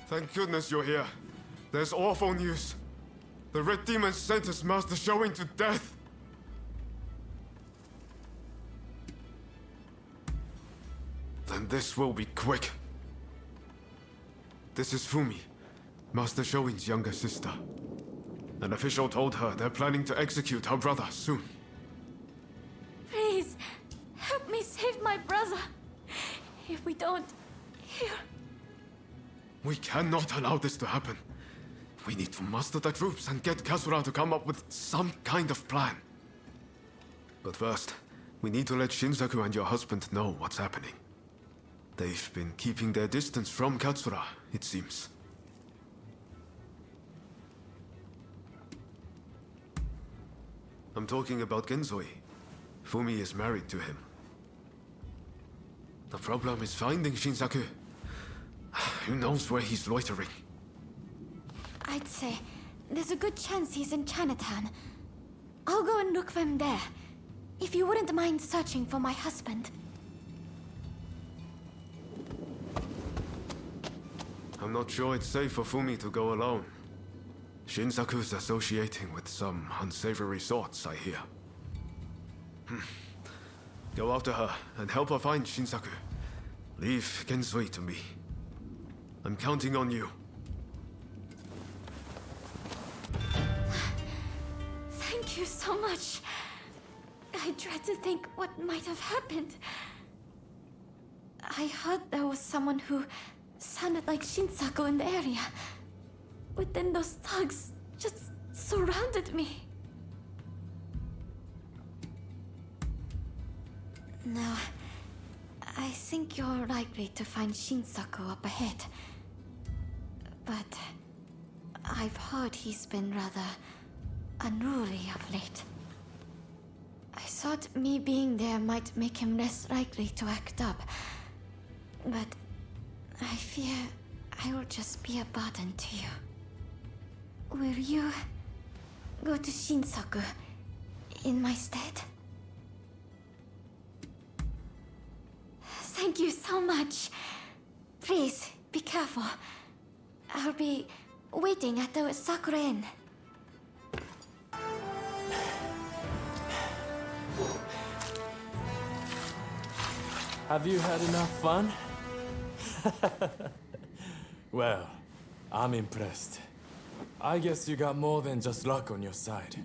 Thank goodness you're here. There's awful news. The Red Demon sentenced Master Showing to death. Then this will be quick. This is Fumi, Master Showing's younger sister. An official told her they're planning to execute her brother soon. Please, help me save my brother. If we don't, here. We cannot allow this to happen. We need to muster the troops and get Katsura to come up with some kind of plan. But first, we need to let Shinsaku and your husband know what's happening. They've been keeping their distance from Katsura, it seems. I'm talking about Genzoi. Fumi is married to him. The problem is finding Shinsaku. Who knows where he's loitering? I'd say there's a good chance he's in Chinatown. I'll go and look for him there. If you wouldn't mind searching for my husband. I'm not sure it's safe for Fumi to go alone. Shinsaku's associating with some unsavory sorts, I hear. Go after her and help her find Shinsaku. Leave Genzoi to me. I'm counting on you. Thank you so much. I dread to think what might have happened. I heard there was someone who sounded like Shinsaku in the area. But then those thugs just surrounded me. No, I think you're likely to find Shinsaku up ahead. But I've heard he's been rather unruly of late. I thought me being there might make him less likely to act up. But I fear I will just be a burden to you. Will you go to Shinsaku in my stead? Thank you so much. Please, be careful. I'll be waiting at the Sakura Inn. Have you had enough fun? Well, I'm impressed. I guess you got more than just luck on your side.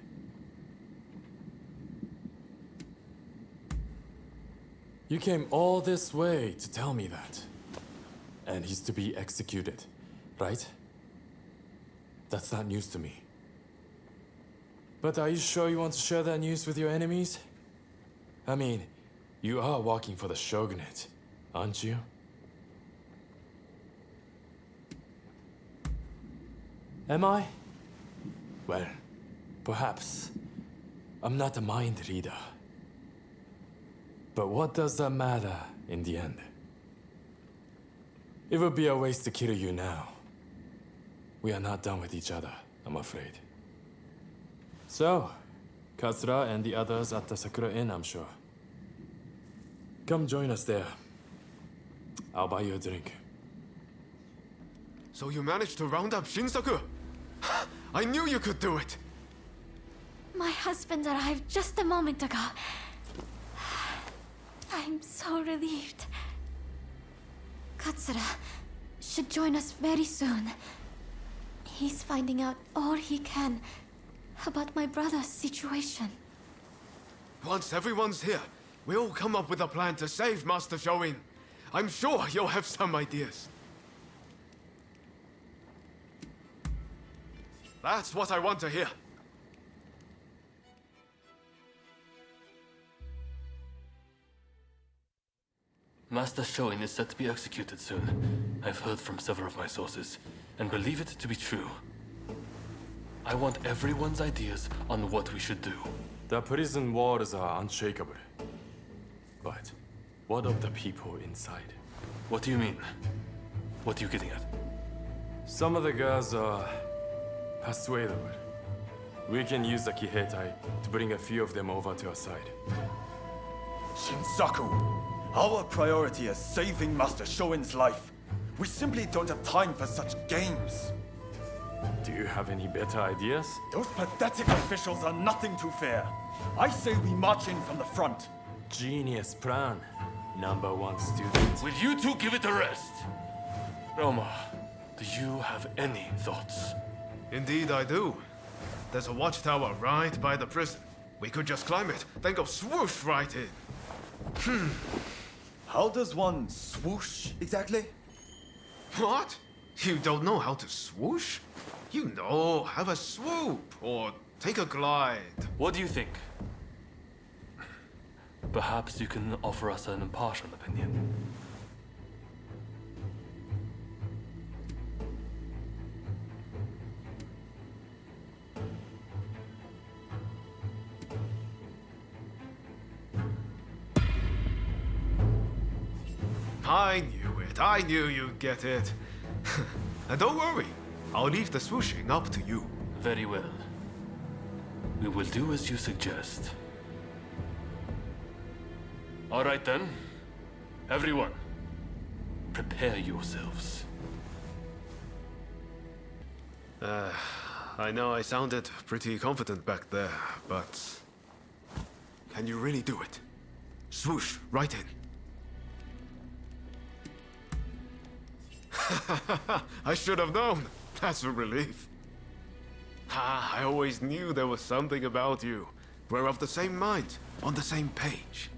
You came all this way to tell me that. And he's to be executed, right? That's not news to me. But are you sure you want to share that news with your enemies? I mean, you are working for the shogunate, aren't you? Am I? Well, perhaps. I'm not a mind reader. But what does that matter in the end? It would be a waste to kill you now. We are not done with each other, I'm afraid. So, Katsura and the others at the Sakura Inn, I'm sure. Come join us there. I'll buy you a drink. So you managed to round up Shinsaku? I knew you could do it! My husband arrived just a moment ago. I'm so relieved. Katsura should join us very soon. He's finding out all he can about my brother's situation. Once everyone's here, we'll come up with a plan to save Master Showin. I'm sure you'll have some ideas. That's what I want to hear. Master Showin is set to be executed soon. I've heard from several of my sources, and believe it to be true. I want everyone's ideas on what we should do. The prison walls are unshakable. But What of the people inside? What do you mean? What are you getting at? Some of the girls are persuadable. We can use the Kihetai to bring a few of them over to our side. Shinsaku, our priority is saving Master Shoin's life. We simply don't have time for such games. Do you have any better ideas? Those pathetic officials are nothing to fear. I say we march in from the front. Genius plan. Number 1 student. Will you two give it a rest? Roma, do you have any thoughts? Indeed I do. There's a watchtower right by the prison. We could just climb it, then go swoosh right in. How does one swoosh exactly? What? You don't know how to swoosh? You know, have a swoop or take a glide. What do you think? Perhaps you can offer us an impartial opinion. I knew it. I knew you'd get it. And don't worry. I'll leave the swooshing up to you. Very well. We will do as you suggest. All right then. Everyone, prepare yourselves. I know I sounded pretty confident back there, but... Can you really do it? Swoosh, right in. I should have known. That's a relief. I always knew there was something about you. We're of the same mind, on the same page.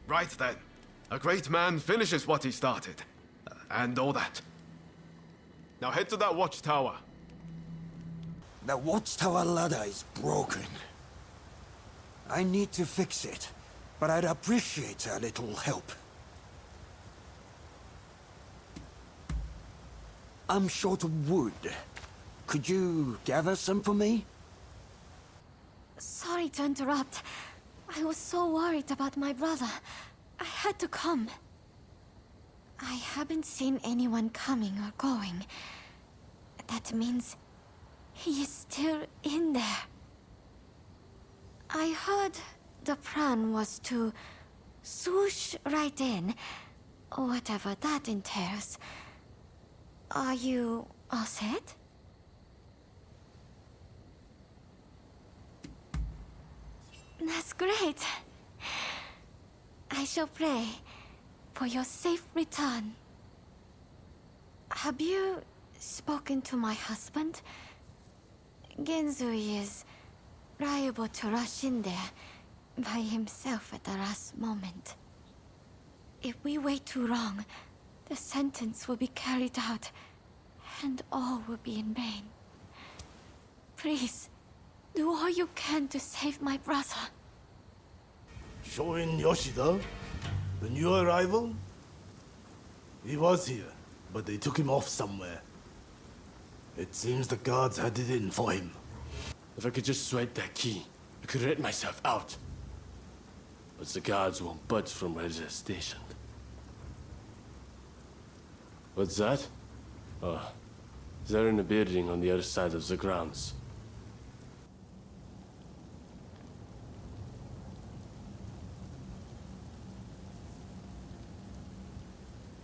Right then. A great man finishes what he started. And all that. Now head to that watchtower. The watchtower ladder is broken. I need to fix it, but I'd appreciate a little help. I'm short of wood. Could you gather some for me? Sorry to interrupt. I was so worried about my brother. I had to come. I haven't seen anyone coming or going. That means he is still in there. I heard the plan was to swoosh right in, whatever that entails. Are you all set? That's great. I shall pray for your safe return. Have you spoken to my husband? Genzui is liable to rush in there by himself at the last moment. If we wait too long, the sentence will be carried out, and all will be in vain. Please, do all you can to save my brother. Shoin Yoshida? The new arrival? He was here, but they took him off somewhere. It seems the guards had it in for him. If I could just swipe that key, I could let myself out. But the guards won't budge from where they're stationed. What's that? Oh, they're in a building on the other side of the grounds.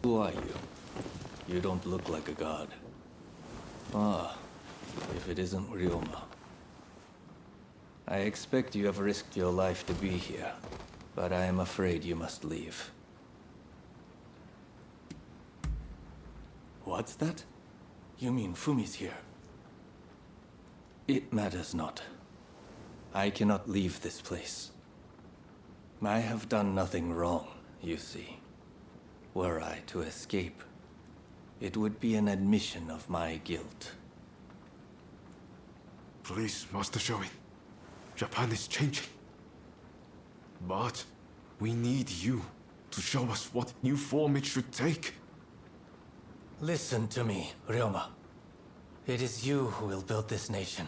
Who are you? You don't look like a god. Ah, if it isn't Ryoma. I expect you have risked your life to be here, but I am afraid you must leave. What's that? You mean Fumi's here? It matters not. I cannot leave this place. I have done nothing wrong, you see. Were I to escape, it would be an admission of my guilt. Please, Master Shoin. Japan is changing. But we need you to show us what new form it should take. Listen to me, Ryoma. It is you who will build this nation,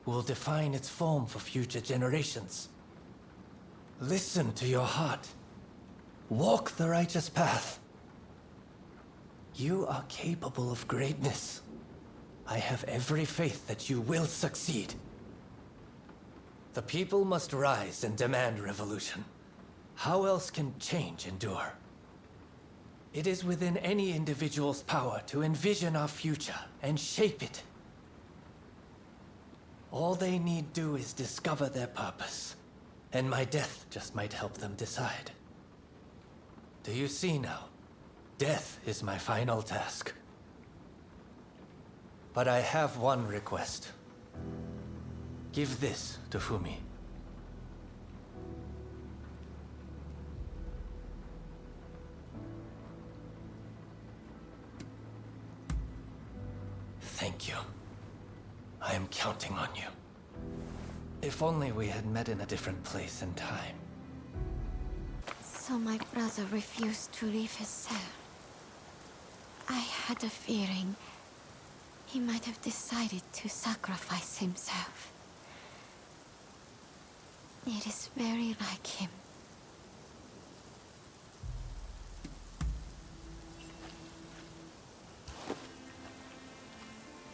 who will define its form for future generations. Listen to your heart. Walk the righteous path. You are capable of greatness. I have every faith that you will succeed. The people must rise and demand revolution. How else can change endure? It is within any individual's power to envision our future and shape it. All they need do is discover their purpose, and my death just might help them decide. Do you see now? Death is my final task. But I have one request. Give this to Fumi. Thank you. I am counting on you. If only we had met in a different place and time. So my brother refused to leave his cell. I had a feeling he might have decided to sacrifice himself. It is very like him.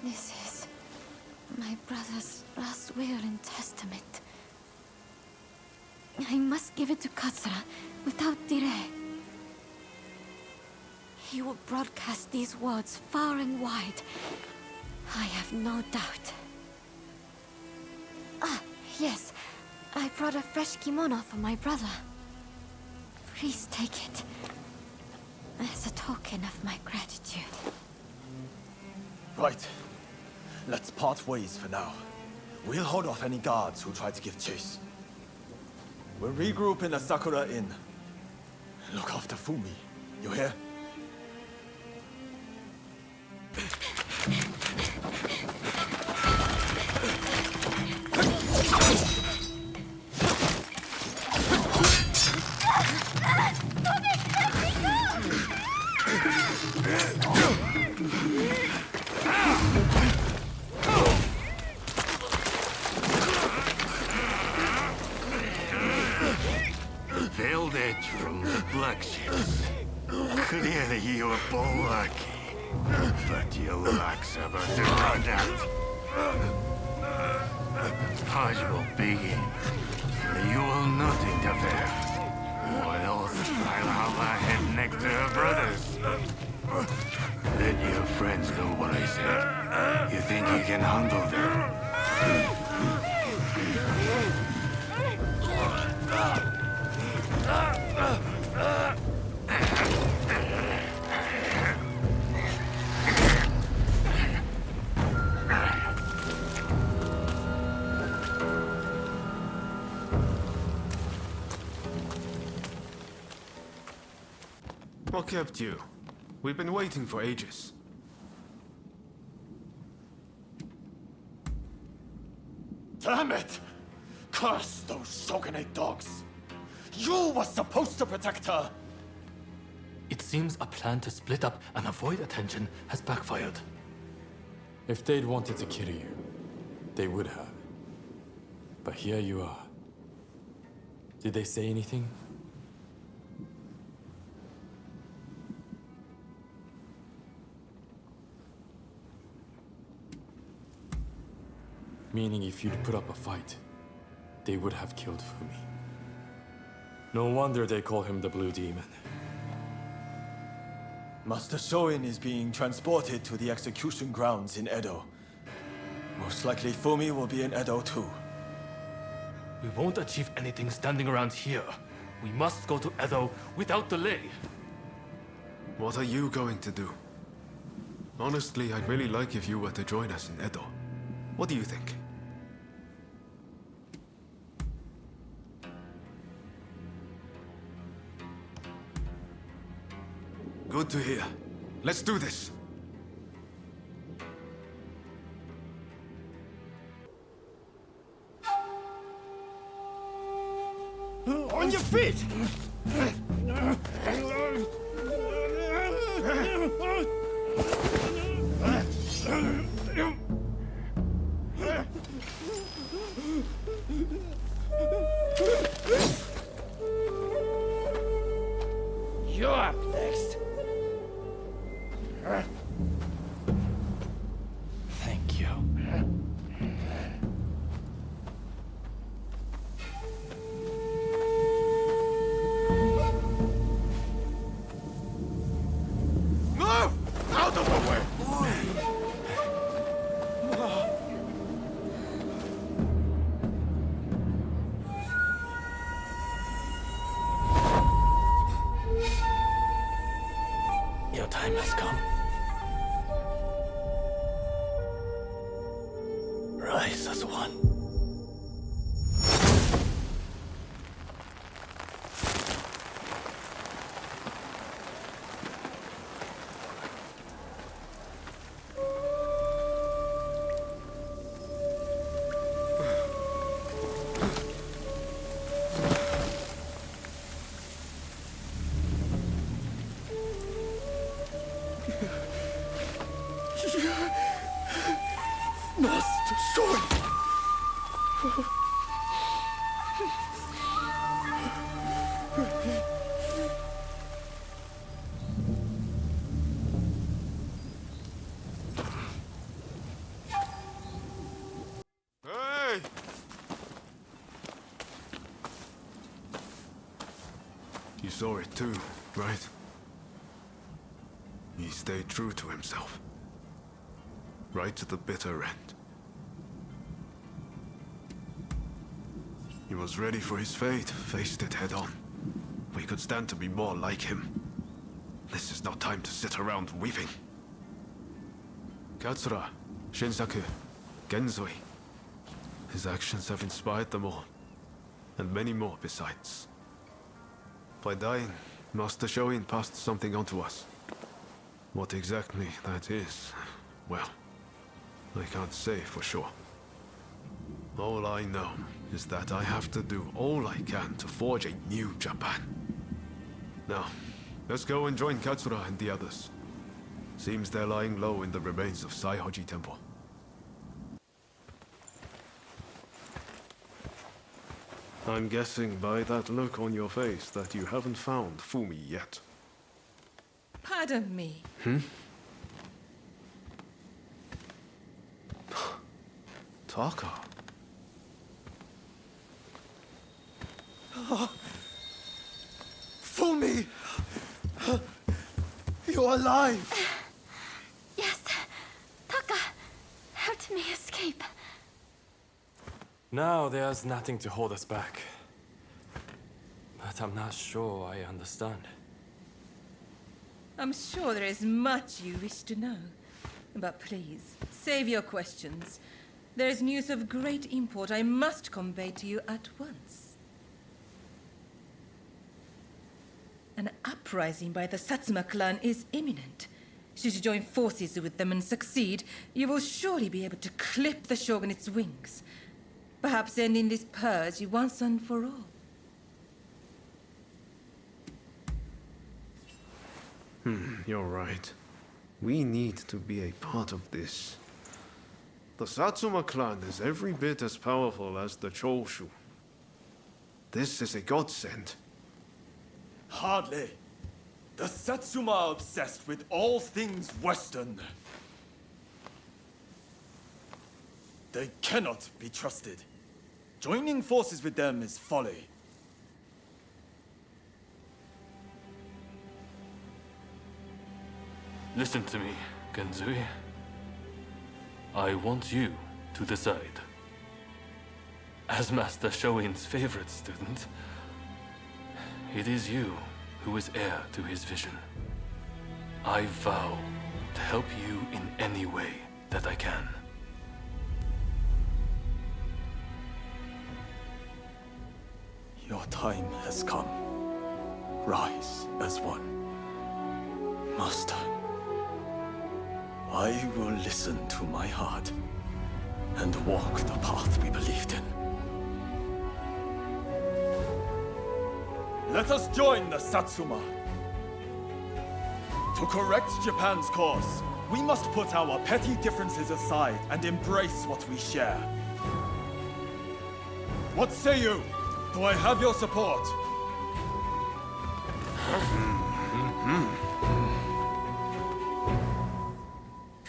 This is my brother's last will and testament. I must give it to Katsura without delay. He will broadcast these words far and wide. I have no doubt. Ah, yes. I brought a fresh kimono for my brother. Please take it as a token of my gratitude. Right. Let's part ways for now. We'll hold off any guards who try to give chase. We'll regroup in the Sakura Inn. Look after Fumi. You hear? Veiled edge from the black ships. Clearly you are bulwarky, but your luck's about to run out. Purge will begin. You will not interfere. Or else I'll have her head next to her brothers. Let your friends know what I said. You think you can handle them? What kept you? We've been waiting for ages. Damn it! Curse those shogunate dogs! You were supposed to protect her! It seems a plan to split up and avoid attention has backfired. If they'd wanted to kill you, they would have. But here you are. Did they say anything? Meaning if you'd put up a fight, they would have killed Fumi. No wonder they call him the Blue Demon. Master Shoin is being transported to the execution grounds in Edo. Most likely Fumi will be in Edo too. We won't achieve anything standing around here. We must go to Edo without delay. What are you going to do? Honestly, I'd really like if you were to join us in Edo. What do you think? Good to hear. Let's do this. On your feet! Thank you. Move! Out of the way! Your time has come. Rise as one. Master Sword! Hey! You saw it too, right? He stayed true to himself. Right to the bitter end. He was ready for his fate, faced it head on. We could stand to be more like him. This is not time to sit around weeping. Katsura, Shinsaku, Genzui. His actions have inspired them all, and many more besides. By dying, Master Shoin passed something on to us. What exactly that is, well, I can't say for sure. All I know is that I have to do all I can to forge a new Japan. Now, let's go and join Katsura and the others. Seems they're lying low in the remains of Saihoji Temple. I'm guessing by that look on your face that you haven't found Fumi yet. Pardon me. Taka. Fumi! You're alive! Yes. Taka helped me escape. Now there's nothing to hold us back. But I'm not sure I understand. I'm sure there is much you wish to know. But please, save your questions. There is news of great import I must convey to you at once. An uprising by the Satsuma clan is imminent. Should you join forces with them and succeed, you will surely be able to clip the shogunate's wings. Perhaps ending this purge once and for all. You're right. We need to be a part of this. The Satsuma clan is every bit as powerful as the Choshu. This is a godsend. Hardly. The Satsuma are obsessed with all things Western. They cannot be trusted. Joining forces with them is folly. Listen to me, Genzui. I want you to decide. As Master Shoin's favorite student, it is you who is heir to his vision. I vow to help you in any way that I can. Your time has come. Rise as one. Master, I will listen to my heart and walk the path we believed in. Let us join the Satsuma. To correct Japan's course, we must put our petty differences aside and embrace what we share. What say you? Do I have your support?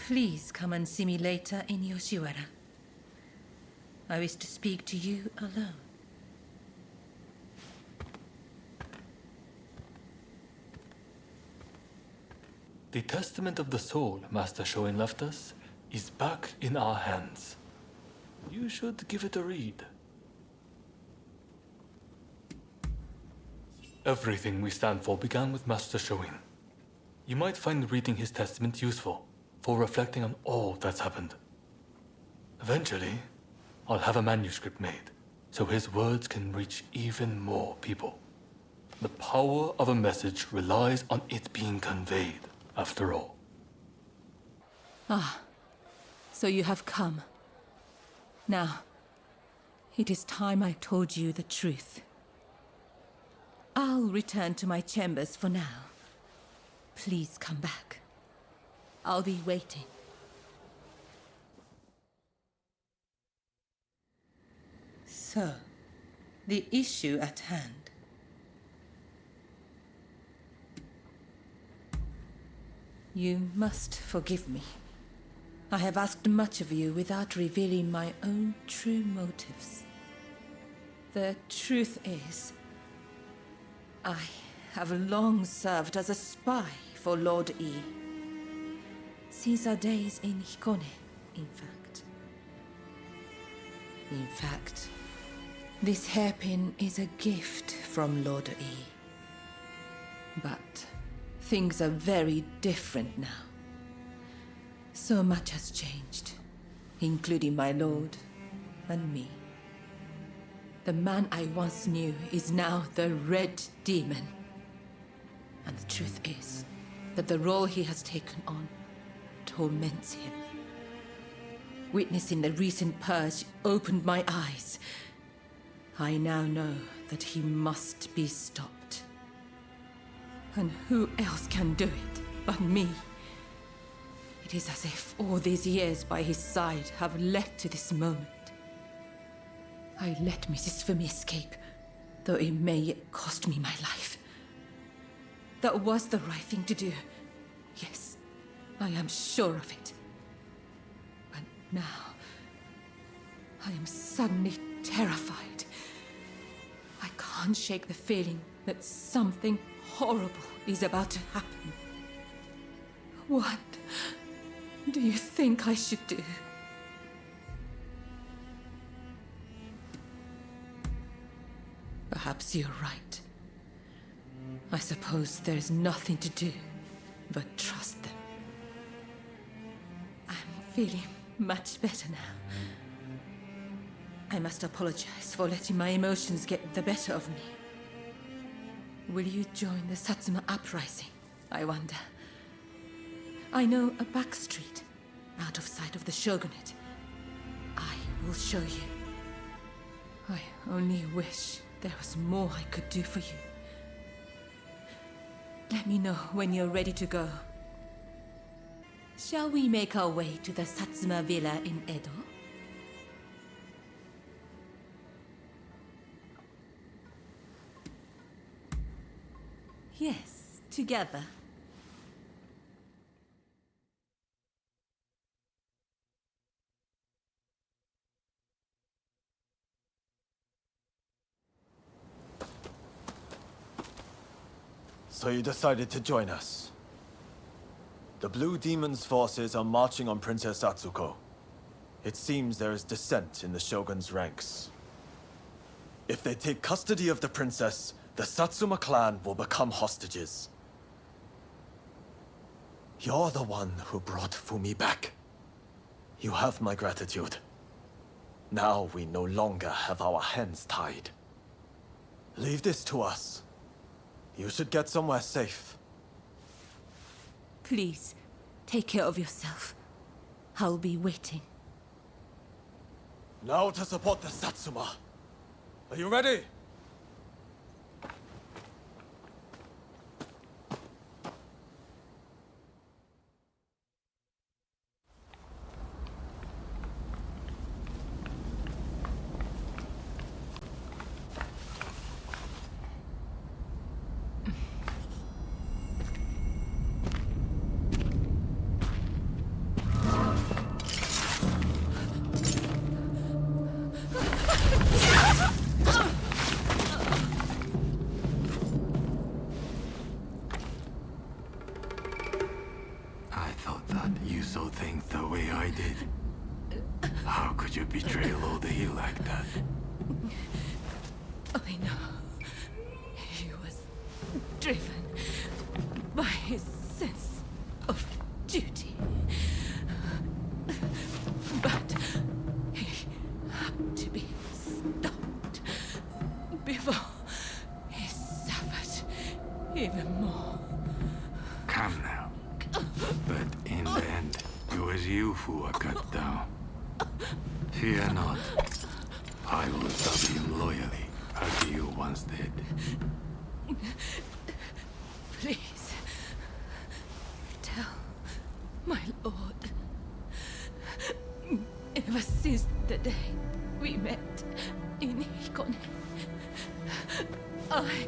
Please come and see me later in Yoshiwara. I wish to speak to you alone. The testament of the soul Master Shoin left us is back in our hands. You should give it a read. Everything we stand for began with Master Shoin. You might find reading his testament useful for reflecting on all that's happened. Eventually, I'll have a manuscript made so his words can reach even more people. The power of a message relies on it being conveyed, after all. Ah, so you have come. Now, it is time I told you the truth. I'll return to my chambers for now. Please come back. I'll be waiting. So, the issue at hand. You must forgive me. I have asked much of you without revealing my own true motives. The truth is, I have long served as a spy for Lord E. Since our days in Hikone, in fact. In fact, this hairpin is a gift from Lord E. But things are very different now. So much has changed, including my lord and me. The man I once knew is now the Red Demon. And the truth is that the role he has taken on torments him. Witnessing the recent purge opened my eyes. I now know that he must be stopped. And who else can do it but me? It is as if all these years by his side have led to this moment. I let Mrs. Fumi escape, though it may yet cost me my life. That was the right thing to do. Yes, I am sure of it. But now, I am suddenly terrified. I can't shake the feeling that something horrible is about to happen. What do you think I should do? Perhaps you're right. I suppose there's nothing to do but trust them. I'm feeling much better now. I must apologize for letting my emotions get the better of me. Will you join the Satsuma uprising, I wonder? I know a back street, out of sight of the shogunate. I will show you. I only wish there was more I could do for you. Let me know when you're ready to go. Shall we make our way to the Satsuma villa in Edo? Yes, together. So you decided to join us. The Blue Demon's forces are marching on Princess Atsuko. It seems there is dissent in the Shogun's ranks. If they take custody of the princess, the Satsuma clan will become hostages. You're the one who brought Fumi back. You have my gratitude. Now we no longer have our hands tied. Leave this to us. You should get somewhere safe. Please, take care of yourself. I'll be waiting. Now to support the Satsuma. Are you ready? thought that you saw things the way I did. How could you betray Lord Hill like that? I know. He was driven by his sense of duty. But he had to be stopped before he suffered even more. Come now. But in the end, it was you who were cut down. Fear not. I will serve him loyally, as you once did. Please, tell my lord. Ever since the day we met in Hikone, I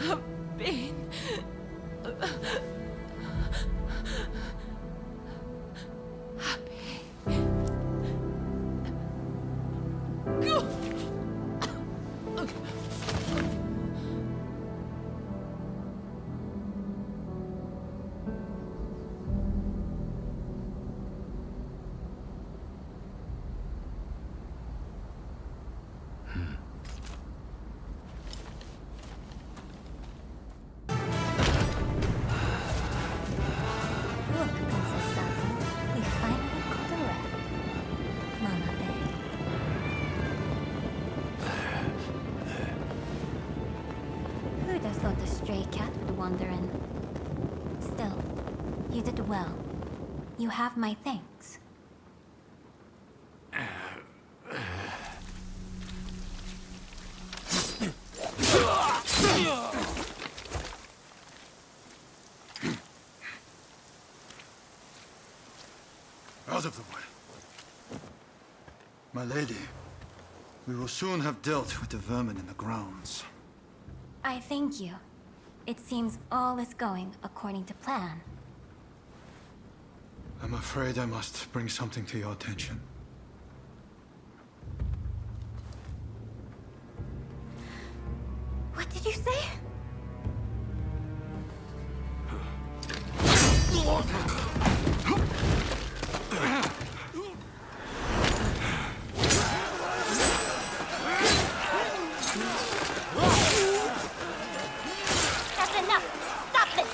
have been happy. Look, Princess Sato, we finally caught a rat. Mama Bear. Who'd have thought a stray cat would wander in? Still, you did well. You have my thanks. Out of the way. My lady, we will soon have dealt with the vermin in the grounds. I thank you. It seems all is going according to plan. I'm afraid I must bring something to your attention. What did you say? That's enough! Stop this!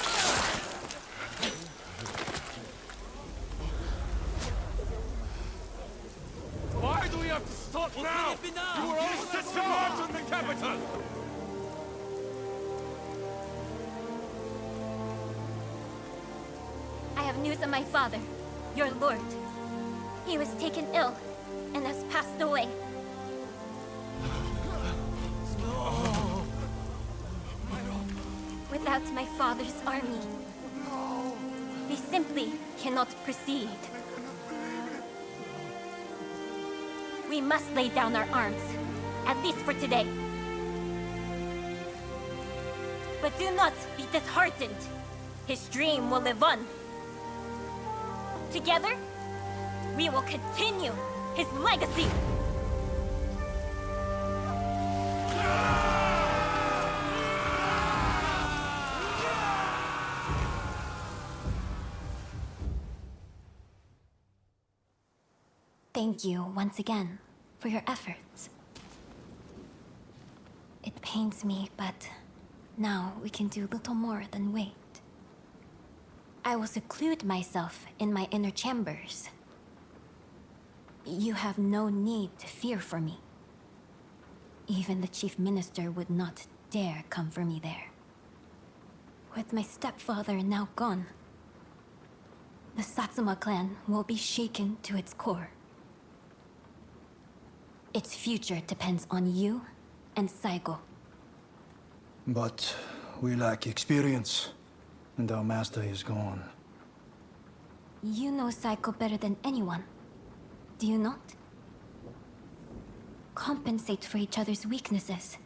Why do we have to stop now? You were all set to march on the capital! I have news of my father, your lord. He was taken ill and has passed away. Without my father's army, we simply cannot proceed. We must lay down our arms, at least for today. But do not be disheartened. His dream will live on. Together, we will continue his legacy. Thank you once again for your efforts. It pains me, but now we can do little more than wait. I will seclude myself in my inner chambers. You have no need to fear for me. Even the chief minister would not dare come for me there. With my stepfather now gone, the Satsuma clan will be shaken to its core. Its future depends on you and Saigo. But we lack experience, and our master is gone. You know Saigo better than anyone, do you not? Compensate for each other's weaknesses,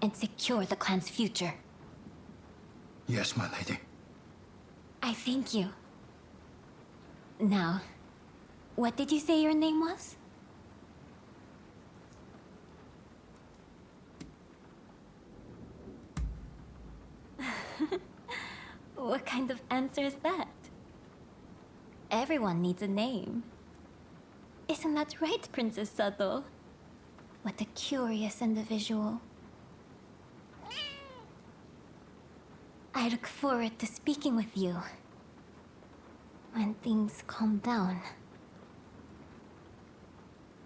and secure the clan's future. Yes, my lady. I thank you. Now, what did you say your name was? What kind of answer is that? Everyone needs a name. Isn't that right, Princess Sato? What a curious individual. I look forward to speaking with you when things calm down.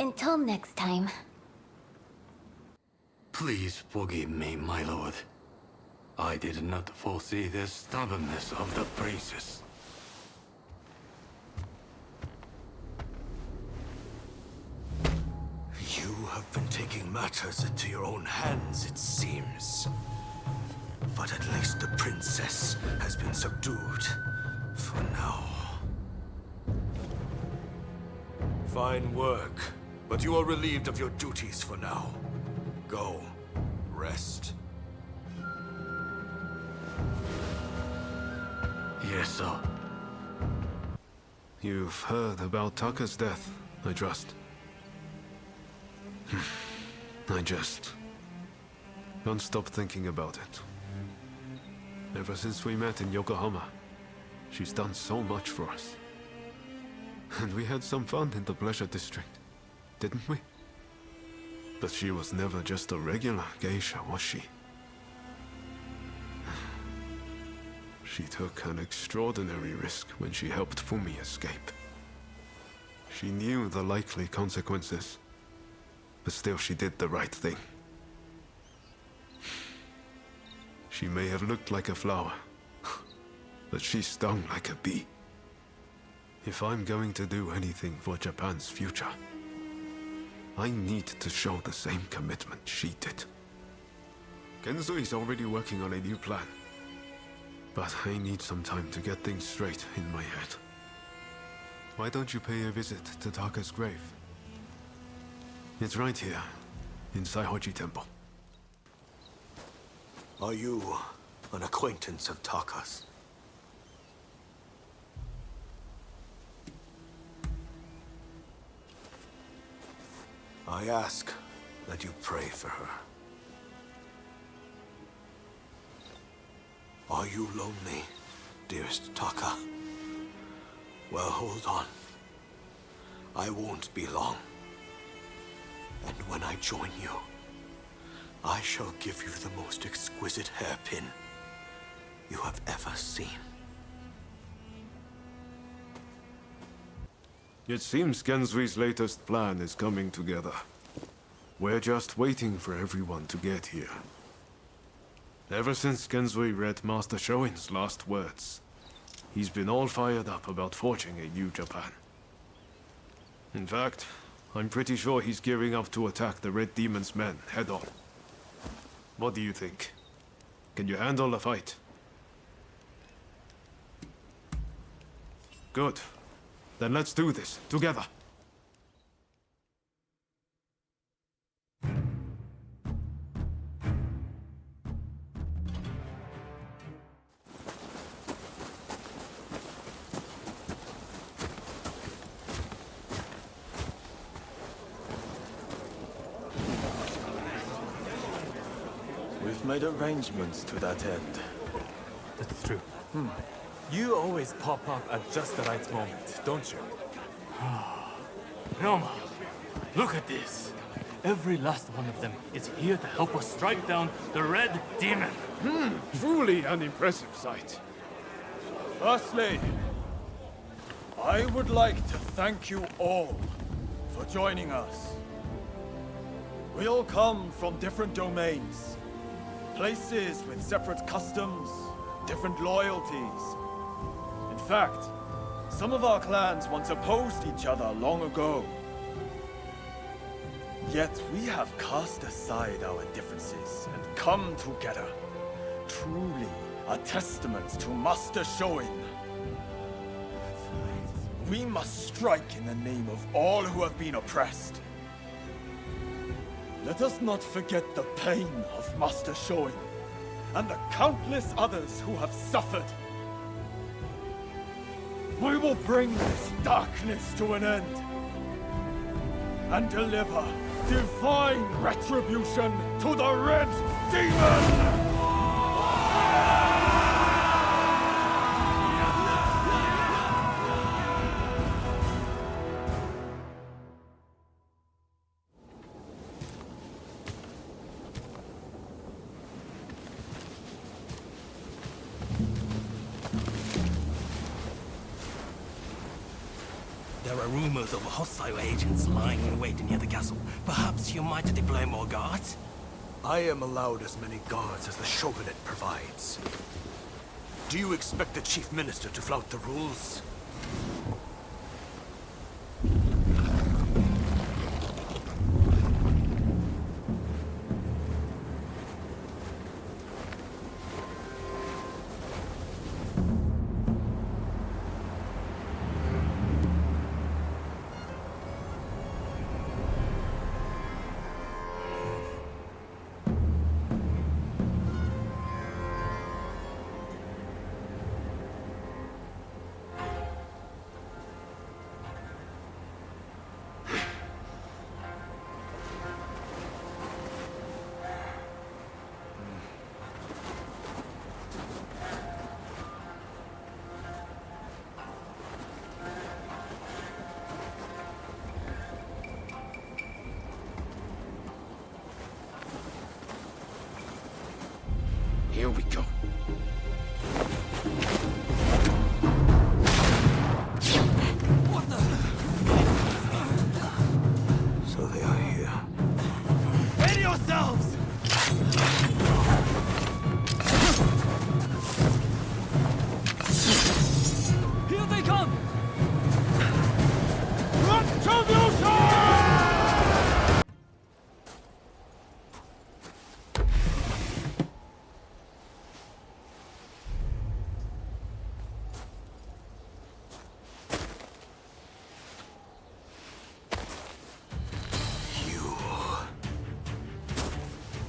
Until next time. Please forgive me, my lord. I did not foresee the stubbornness of the princess. You have been taking matters into your own hands, it seems. But at least the princess has been subdued. For now. Fine work. But you are relieved of your duties for now. Go. Rest. Yes, sir. You've heard about Taka's death, I trust. I just can't stop thinking about it. Ever since we met in Yokohama, she's done so much for us. And we had some fun in the Pleasure District, didn't we? But she was never just a regular geisha, was she? She took an extraordinary risk when she helped Fumi escape. She knew the likely consequences, but still she did the right thing. She may have looked like a flower, but she stung like a bee. If I'm going to do anything for Japan's future, I need to show the same commitment she did. Kenzui is already working on a new plan, but I need some time to get things straight in my head. Why don't you pay a visit to Taka's grave? It's right here, in Saihoji Temple. Are you an acquaintance of Taka's? I ask that you pray for her. Are you lonely, dearest Taka? Well, hold on. I won't be long. And when I join you, I shall give you the most exquisite hairpin you have ever seen. It seems Genzui's latest plan is coming together. We're just waiting for everyone to get here. Ever since Genzui read Master Shoin's last words, he's been all fired up about forging a new Japan. In fact, I'm pretty sure he's gearing up to attack the Red Demon's men head on. What do you think? Can you handle a fight? Good. Then let's do this, together. We've made arrangements to that end. That's true. You always pop up at just the right moment, don't you? Roma, look at this. Every last one of them is here to help us strike down the Red Demon. Truly an impressive sight. Firstly, I would like to thank you all for joining us. We all come from different domains, places with separate customs, different loyalties. In fact, some of our clans once opposed each other long ago. Yet we have cast aside our differences and come together. Truly a testament to Master Shoin. We must strike in the name of all who have been oppressed. Let us not forget the pain of Master Shoin and the countless others who have suffered. We will bring this darkness to an end and deliver divine retribution to the Red Demon! There are rumors of hostile agents lying in wait near the castle. Perhaps you might deploy more guards? I am allowed as many guards as the Shogunate provides. Do you expect the Chief Minister to flout the rules? Here we go. What the? So they are here. Ready yourselves! Here they come! Retribution!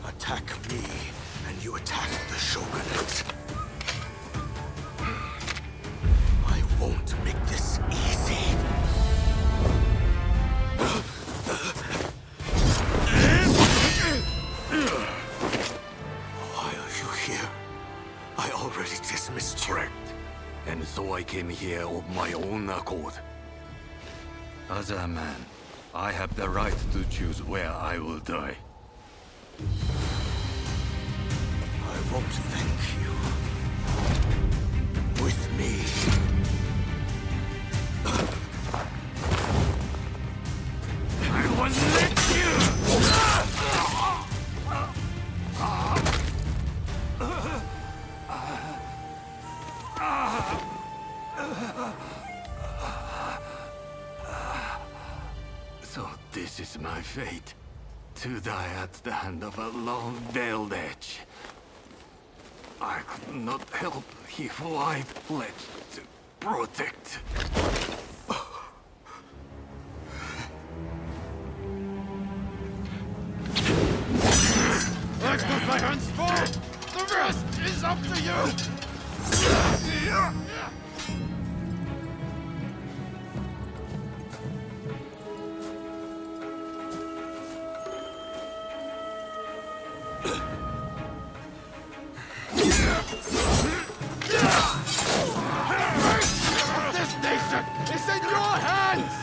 Attack me, and you attack the Shogunate. I won't make this easy. Why are you here? I already dismissed you. Correct. And so I came here of my own accord. As a man, I have the right to choose where I will die. I won't thank you. With me. I will let So this is my fate. To die at the hand of a long-veiled edge. I could not help if I pledged to protect. I've got my hands full! The rest is up to you! This nation is in your hands!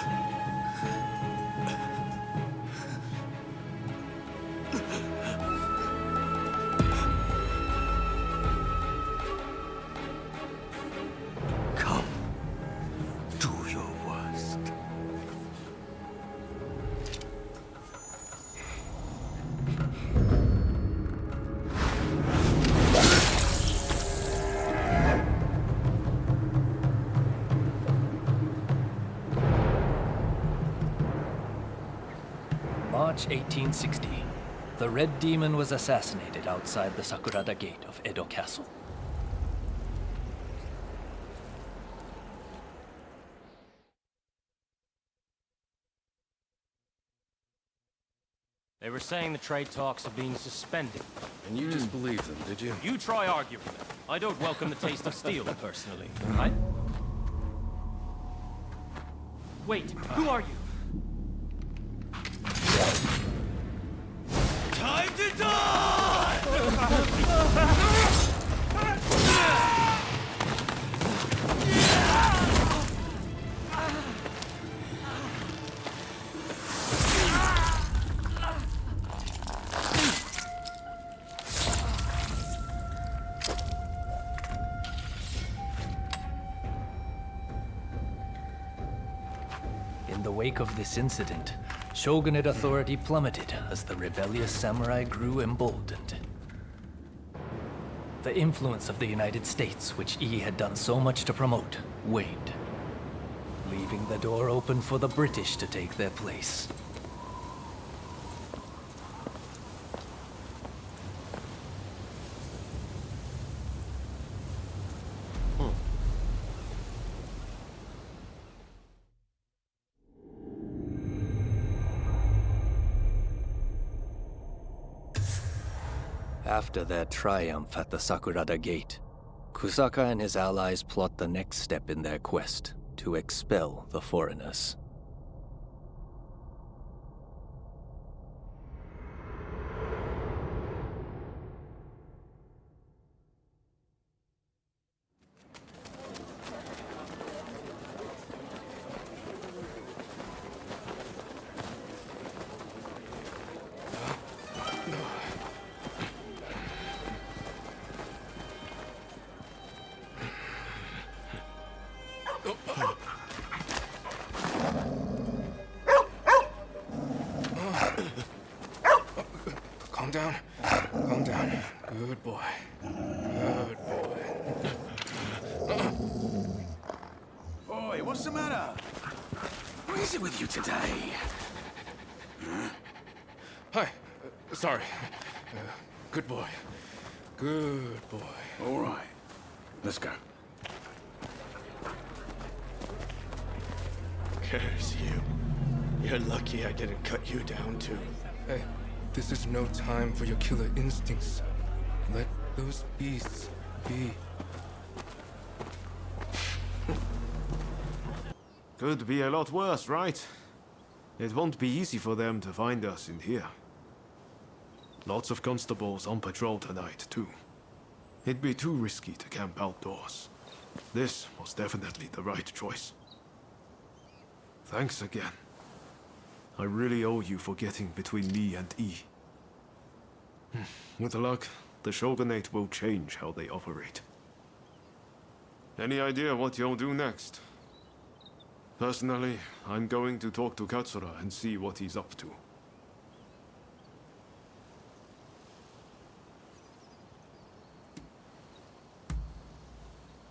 Come. Do your worst. March 1860. The Red Demon was assassinated outside the Sakurada Gate of Edo Castle. They were saying the trade talks are being suspended. And you just believed them, did you? You try arguing them. I don't welcome the taste of steel, personally. Wait, who are you? Time to die! In the wake of this incident, shogunate authority plummeted as the rebellious samurai grew emboldened. The influence of the United States, which Yi had done so much to promote, waned, leaving the door open for the British to take their place. After their triumph at the Sakurada Gate, Kusaka and his allies plot the next step in their quest to expel the foreigners. Calm down. Calm down. Good boy. Good boy. Boy, what's the matter? What is it with you today? Hi. Sorry. Good boy. Good boy. All right. Let's go. Curse you. You're lucky I didn't cut you down too. Hey, this is no time for your killer instincts. Let those beasts be. Could be a lot worse, right? It won't be easy for them to find us in here. Lots of constables on patrol tonight, too. It'd be too risky to camp outdoors. This was definitely the right choice. Thanks again. I really owe you for getting between me and E. With luck, the Shogunate will change how they operate. Any idea what you'll do next? Personally, I'm going to talk to Katsura and see what he's up to.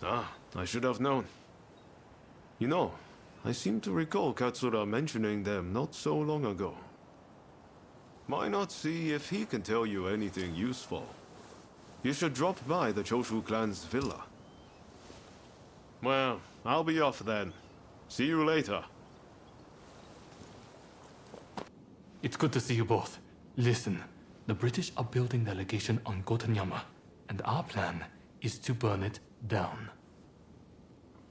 Ah, I should have known. You know, I seem to recall Katsura mentioning them not so long ago. Why not see if he can tell you anything useful? You should drop by the Choshu clan's villa. Well, I'll be off then. See you later. It's good to see you both. Listen, the British are building their legation on Gotenyama, and our plan is to burn it down.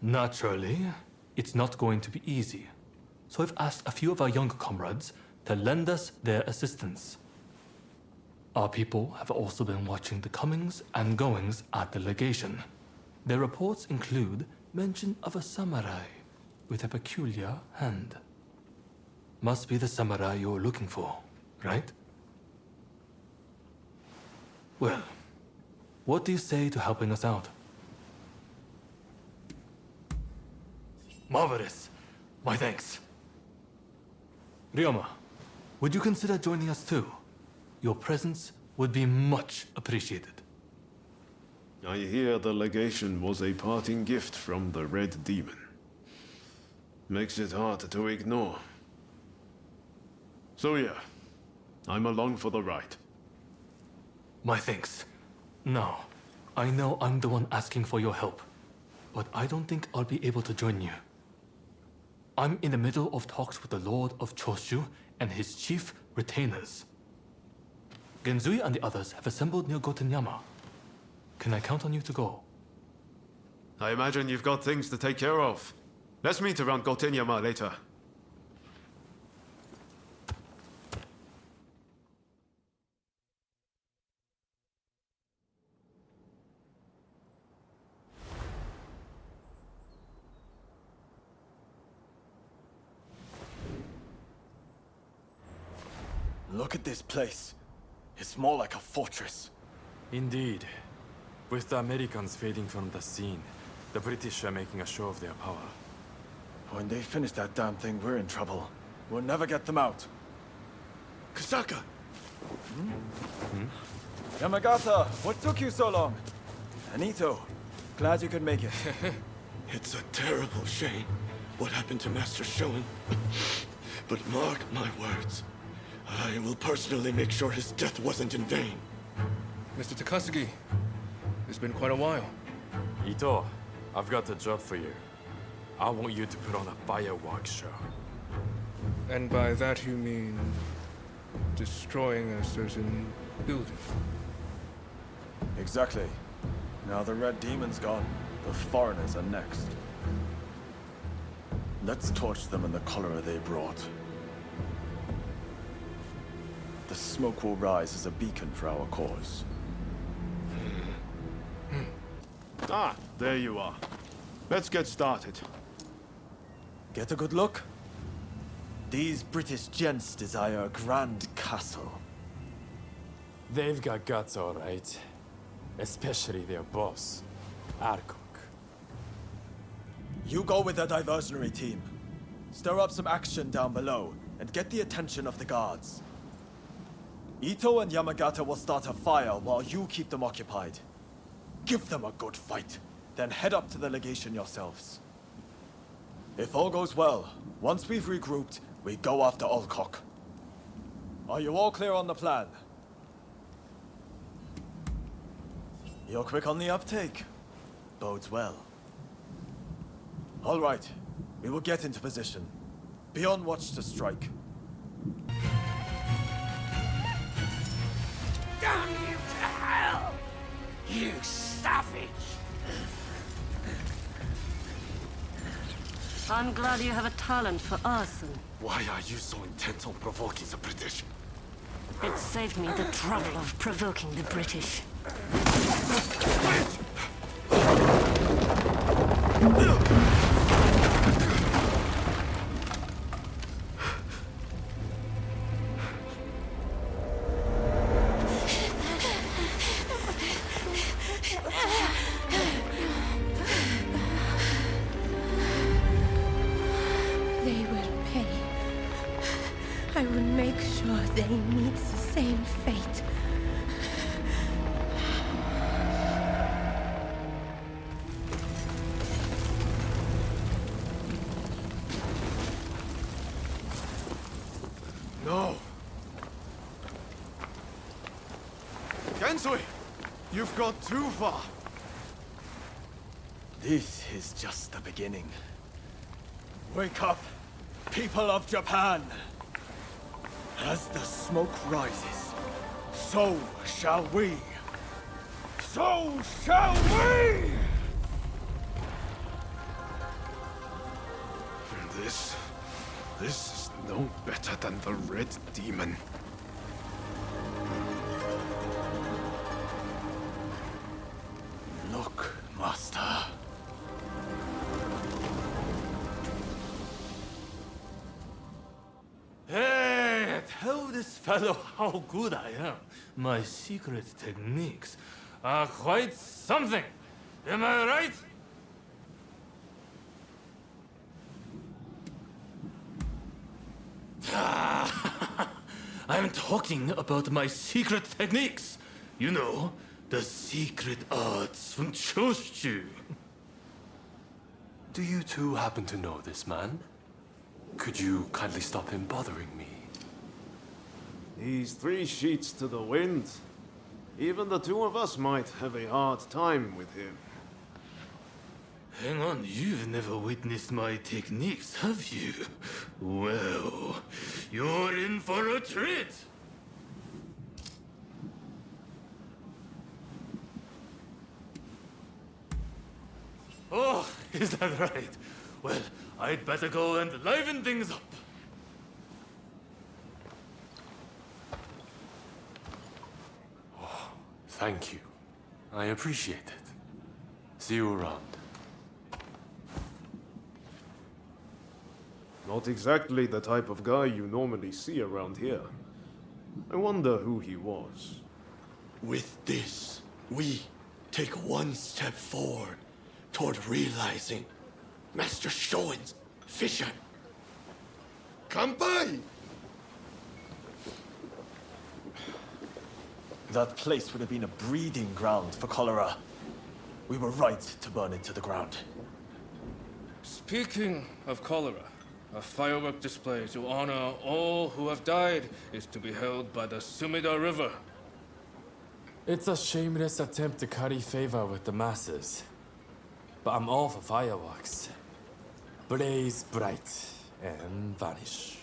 Naturally, it's not going to be easy. So I've asked a few of our younger comrades to lend us their assistance. Our people have also been watching the comings and goings at the legation. Their reports include mention of a samurai with a peculiar hand. Must be the samurai you're looking for, right? Well, what do you say to helping us out? Marvelous. My thanks. Ryoma, would you consider joining us too? Your presence would be much appreciated. I hear the legation was a parting gift from the Red Demon. Makes it hard to ignore. So yeah, I'm along for the ride. My thanks. Now, I know I'm the one asking for your help, but I don't think I'll be able to join you. I'm in the middle of talks with the Lord of Choshu and his chief retainers. Genzui and the others have assembled near Gotenyama. Can I count on you to go? I imagine you've got things to take care of. Let's meet around Gotenyama later. Look at this place. It's more like a fortress. Indeed. With the Americans fading from the scene, the British are making a show of their power. When they finish that damn thing, we're in trouble. We'll never get them out. Kasaka! Yamagata, what took you so long? Anito, glad you could make it. It's a terrible shame what happened to Master Shoin. But mark my words, I will personally make sure his death wasn't in vain. Mr. Takasugi, it's been quite a while. Ito, I've got a job for you. I want you to put on a fireworks show. And by that you mean destroying a certain building? Exactly. Now the Red Demon's gone, the foreigners are next. Let's torch them in the cholera they brought. The smoke will rise as a beacon for our cause. Ah, there you are. Let's get started. Get a good look? These British gents desire a grand castle. They've got guts, all right. Especially their boss, Arkok. You go with the diversionary team. Stir up some action down below, and get the attention of the guards. Ito and Yamagata will start a fire while you keep them occupied. Give them a good fight, then head up to the legation yourselves. If all goes well, once we've regrouped, we go after Alcock. Are you all clear on the plan? You're quick on the uptake. Bodes well. All right, we will get into position. Be on watch to strike. Damn you to hell! You savage! I'm glad you have a talent for arson. Why are you so intent on provoking the British? It saved me the trouble of provoking the British. They will pay. I will make sure they meet the same fate. No. Gensui, you've got too far. This is just the beginning. Wake up, people of Japan! As the smoke rises, so shall we! So shall we! This is no better than the Red Demon. Look, Master. Hey, tell this fellow how good I am. My secret techniques are quite something. Am I right? I'm talking about my secret techniques. You know, the secret arts from Choshu. Do you two happen to know this man? Could you kindly stop him bothering me? He's 3 sheets to the wind. Even the two of us might have a hard time with him. Hang on, you've never witnessed my techniques, have you? Well, you're in for a treat! Oh, is that right? Well, I'd better go and liven things up. Oh, thank you. I appreciate it. See you around. Not exactly the type of guy you normally see around here. I wonder who he was. With this, we take one step forward toward realizing Master Shoin's Vision! Kampai! That place would have been a breeding ground for cholera. We were right to burn it to the ground. Speaking of cholera, a firework display to honor all who have died is to be held by the Sumida River. It's a shameless attempt to curry favor with the masses. But I'm all for fireworks. Blaze bright and vanish.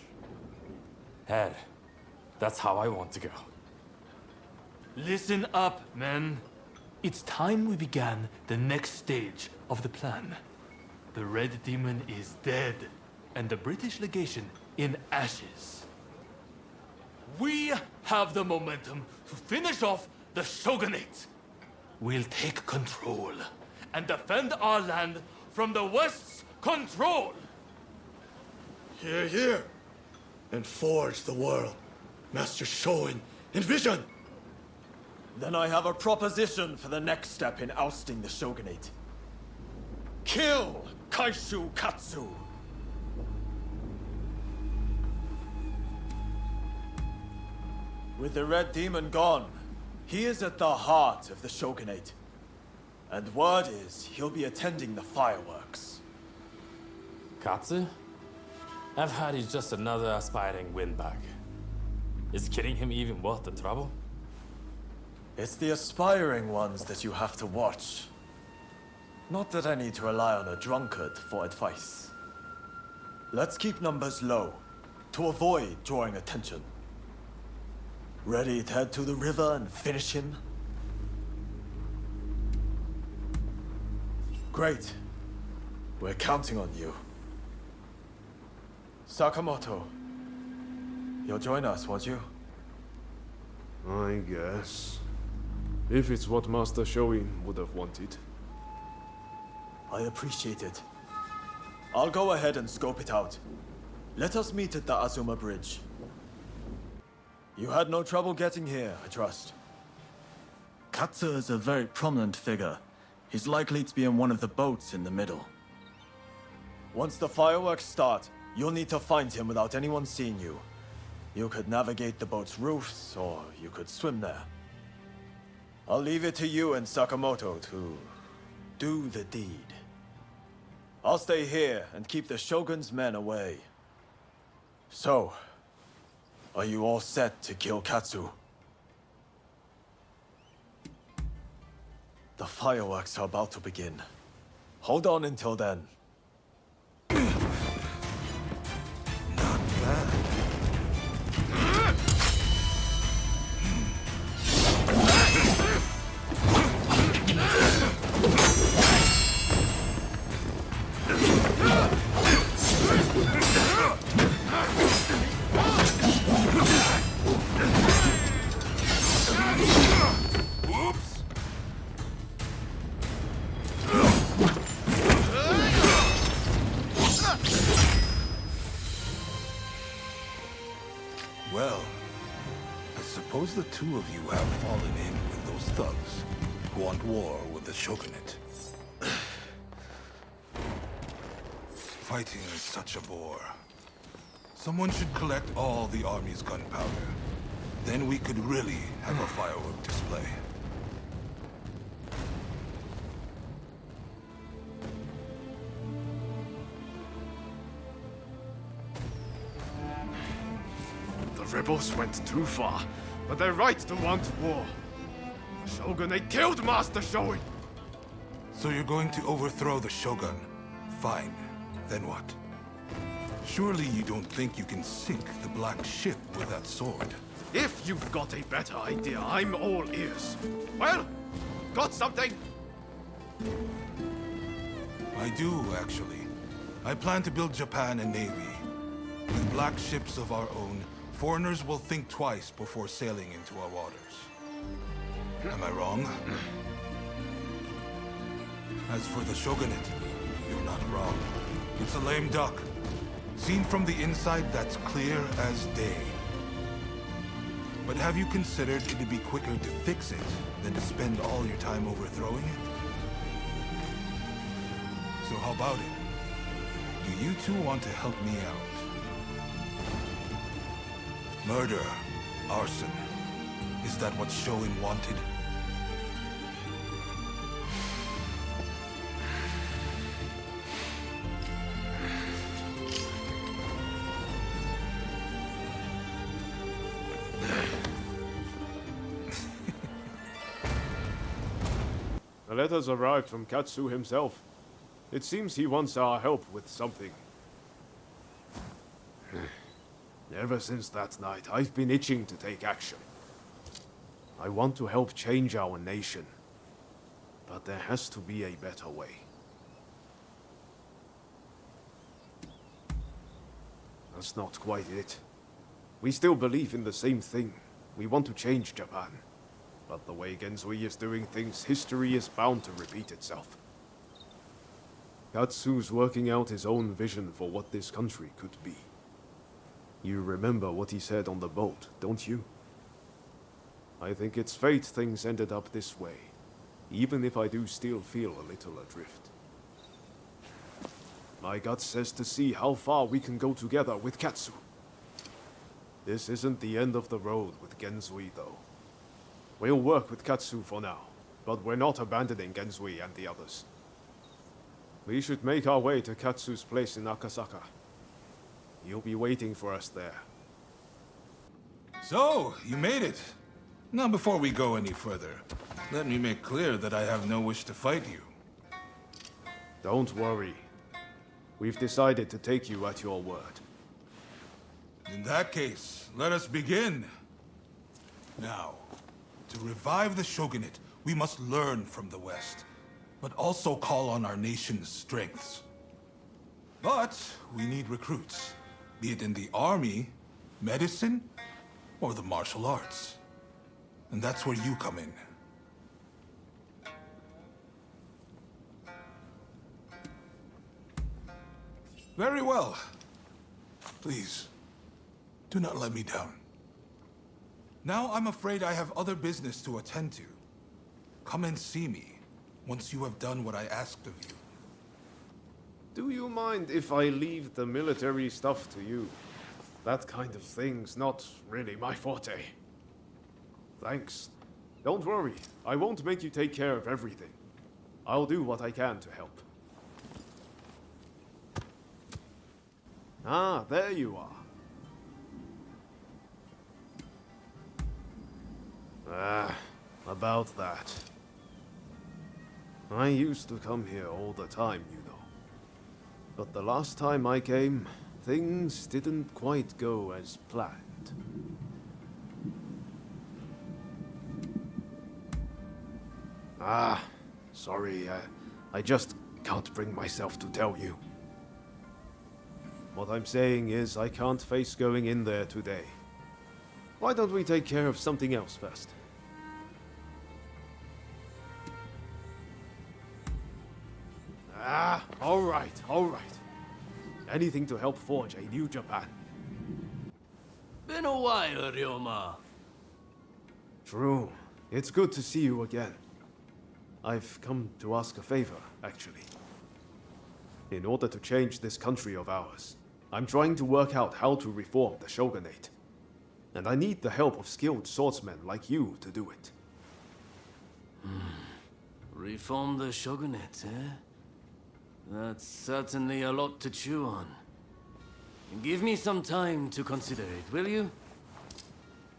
Hell, that's how I want to go. Listen up, men. It's time we began the next stage of the plan. The Red Demon is dead, and the British legation in ashes. We have the momentum to finish off the Shogunate. We'll take control and defend our land from the West's control. Here, here. And forge the world. Master Shoin, envision! Then I have a proposition for the next step in ousting the Shogunate. Kill Kaishu Katsu! With the Red Demon gone, he is at the heart of the Shogunate. And word is he'll be attending the fireworks. Katsu? I've heard he's just another aspiring windbag. Is killing him even worth the trouble? It's the aspiring ones that you have to watch. Not that I need to rely on a drunkard for advice. Let's keep numbers low, to avoid drawing attention. Ready to head to the river and finish him? Great. We're counting on you. Sakamoto, you'll join us, won't you? I guess. If it's what Master Shoin would have wanted. I appreciate it. I'll go ahead and scope it out. Let us meet at the Azuma Bridge. You had no trouble getting here, I trust. Katsu is a very prominent figure. He's likely to be in one of the boats in the middle. Once the fireworks start, you'll need to find him without anyone seeing you. You could navigate the boat's roofs, or you could swim there. I'll leave it to you and Sakamoto to do the deed. I'll stay here and keep the Shogun's men away. So, are you all set to kill Katsu? The fireworks are about to begin. Hold on until then. Well, I suppose the two of you have fallen in with those thugs who want war with the Shogunate. Fighting is such a bore. Someone should collect all the army's gunpowder. Then we could really have a firework display. The rebels went too far, but they're right to want war. The Shogunate killed Master Shoin! So you're going to overthrow the Shogun? Fine. Then what? Surely you don't think you can sink the Black Ship with that sword? If you've got a better idea, I'm all ears. Well, got something? I do, actually. I plan to build Japan a navy. With black ships of our own, foreigners will think twice before sailing into our waters. Am I wrong? As for the Shogunate, you're not wrong. It's a lame duck. Seen from the inside, that's clear as day. But have you considered it'd be quicker to fix it than to spend all your time overthrowing it? So how about it? Do You two want to help me out. Murder, arson. Is that what Shoin wanted? The letters arrived from Katsu himself. It seems he wants our help with something. Ever since that night, I've been itching to take action. I want to help change our nation. But there has to be a better way. That's not quite it. We still believe in the same thing. We want to change Japan. But the way Genzui is doing things, history is bound to repeat itself. Katsu's working out his own vision for what this country could be. You remember what he said on the boat, don't you? I think it's fate things ended up this way, even if I do still feel a little adrift. My gut says to see how far we can go together with Katsu. This isn't the end of the road with Genzui, though. We'll work with Katsu for now, but we're not abandoning Genzui and the others. We should make our way to Katsu's place in Akasaka. He'll be waiting for us there. So, you made it. Now, before we go any further, let me make clear that I have no wish to fight you. Don't worry. We've decided to take you at your word. In that case, let us begin. Now, to revive the shogunate, we must learn from the West, but also call on our nation's strengths. But we need recruits, be it in the army, medicine, or the martial arts. And that's where you come in. Very well. Please, do not let me down. Now I'm afraid I have other business to attend to. Come and see me once you have done what I asked of you. Do you mind if I leave the military stuff to you? That kind of thing's not really my forte. Thanks. Don't worry, I won't make you take care of everything. I'll do what I can to help. Ah, there you are. About that. I used to come here all the time, you know. But the last time I came, things didn't quite go as planned. Sorry, I just can't bring myself to tell you. What I'm saying is I can't face going in there today. Why don't we take care of something else first? All right. Anything to help forge a new Japan. Been a while, Ryoma. True. It's good to see you again. I've come to ask a favor, actually. In order to change this country of ours, I'm trying to work out how to reform the shogunate. And I need the help of skilled swordsmen like you to do it. Reform the shogunate, eh? That's certainly a lot to chew on. Give me some time to consider it, will you?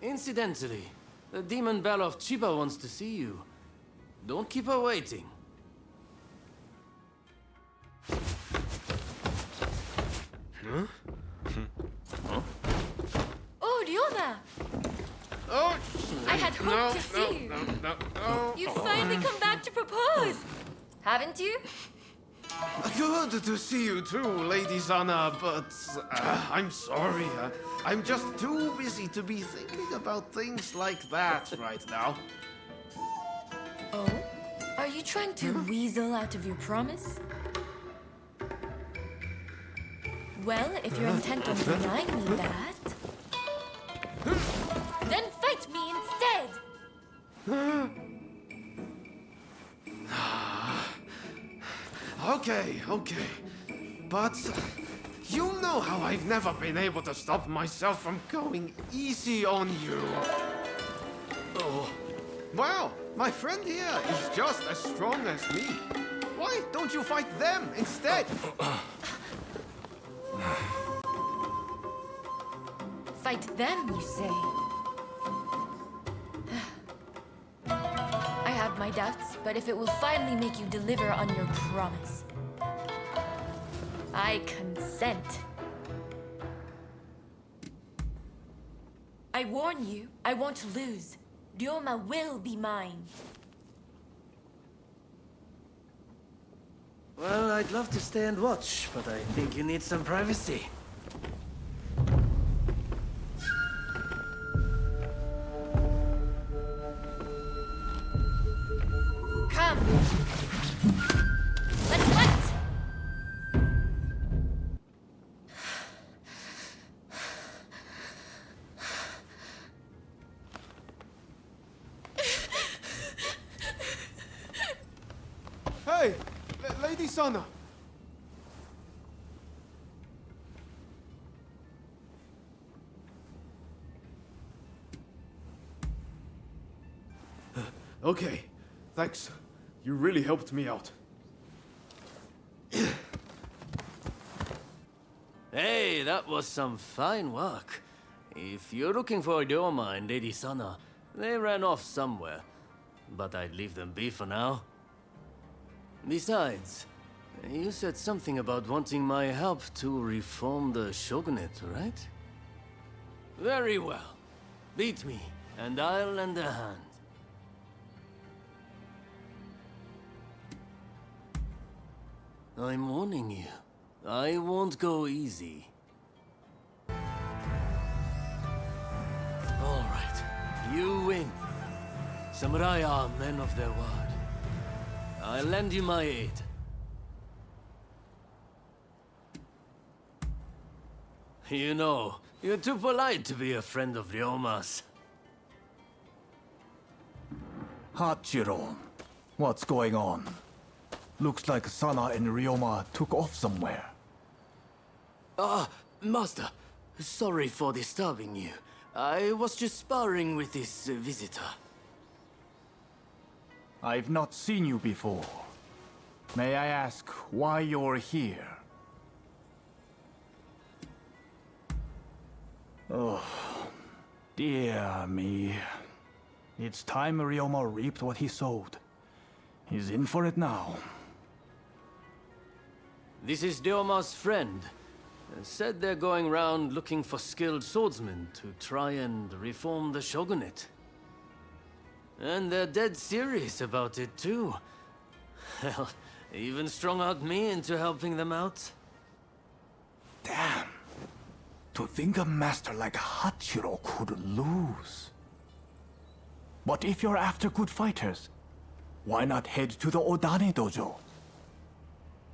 Incidentally, the demon belle of Chiba wants to see you. Don't keep her waiting. Oh, Ryoma! Oh, I had hoped to see you. No. You've finally come back to propose, haven't you? Good to see you too, Lady Sana, but I'm sorry. I'm just too busy to be thinking about things like that right now. Oh? Are you trying to weasel out of your promise? Well, if you're intent on denying me that, then fight me instead! Okay. But You know how I've never been able to stop myself from going easy on you. Oh. Well, my friend here is just as strong as me. Why don't you fight them instead? Fight them, you say? I have my doubts, but if it will finally make you deliver on your promise, I consent. I warn you, I won't lose. Ryoma will be mine. Well, I'd love to stay and watch, but I think you need some privacy. Come! Let's fight! Hey! Lady Sana! Okay, thanks. You really helped me out. Hey, that was some fine work. If you're looking for Ryoma and Lady Sana, they ran off somewhere. But I'd leave them be for now. Besides, you said something about wanting my help to reform the shogunate, right? Very well. Beat me, and I'll lend a hand. I'm warning you. I won't go easy. All right, you win. Samurai are men of their word. I'll lend you my aid. You know, you're too polite to be a friend of Ryoma's. Hachiro, what's going on? Looks like Sana and Ryoma took off somewhere. Master. Sorry for disturbing you. I was just sparring with this visitor. I've not seen you before. May I ask why you're here? Oh, dear me. It's time Ryoma reaped what he sowed. He's in for it now. This is Ryoma's friend. Said they're going around looking for skilled swordsmen to try and reform the shogunate. And they're dead serious about it too. Hell, even strung out me into helping them out. Damn. To think a master like Hachiro could lose. But if you're after good fighters, why not head to the Odani dojo?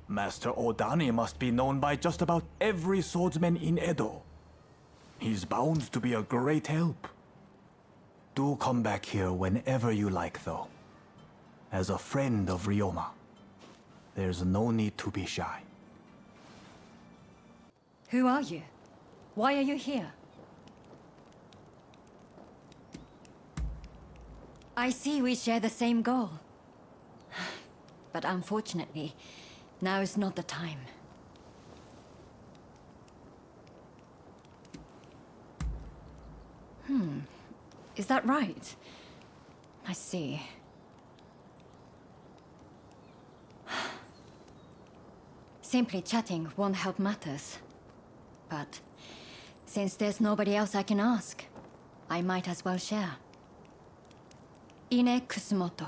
Master Odani must be known by just about every swordsman in Edo. He's bound to be a great help. Do come back here whenever you like, though. As a friend of Ryoma, there's no need to be shy. Who are you? Why are you here? I see we share the same goal. But unfortunately, now is not the time. Is that right? I see. Simply chatting won't help matters. But since there's nobody else I can ask, I might as well share. Ine Kusumoto.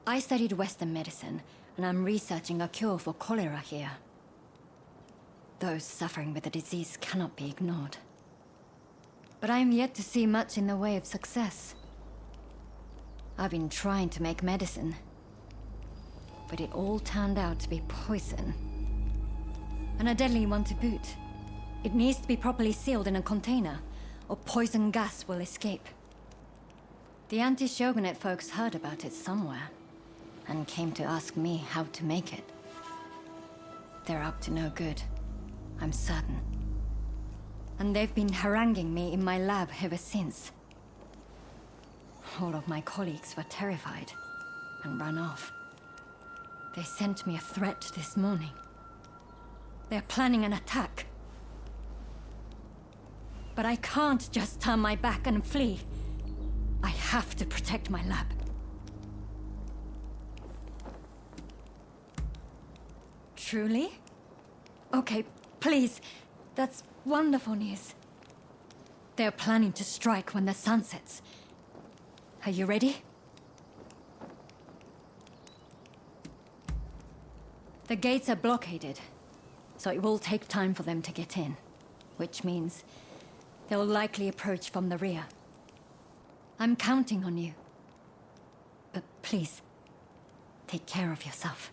I studied Western medicine, and I'm researching a cure for cholera here. Those suffering with the disease cannot be ignored. But I am yet to see much in the way of success. I've been trying to make medicine, but it all turned out to be poison. And a deadly one to boot. It needs to be properly sealed in a container, or poison gas will escape. The anti-shogunate folks heard about it somewhere, and came to ask me how to make it. They're up to no good. I'm certain. And they've been haranguing me in my lab ever since. All of my colleagues were terrified and ran off. They sent me a threat this morning. They're planning an attack. But I can't just turn my back and flee. I have to protect my lab. Truly? Okay, please. That's wonderful news. They're planning to strike when the sun sets. Are you ready? The gates are blockaded, so it will take time for them to get in. Which means they'll likely approach from the rear. I'm counting on you. But please, take care of yourself.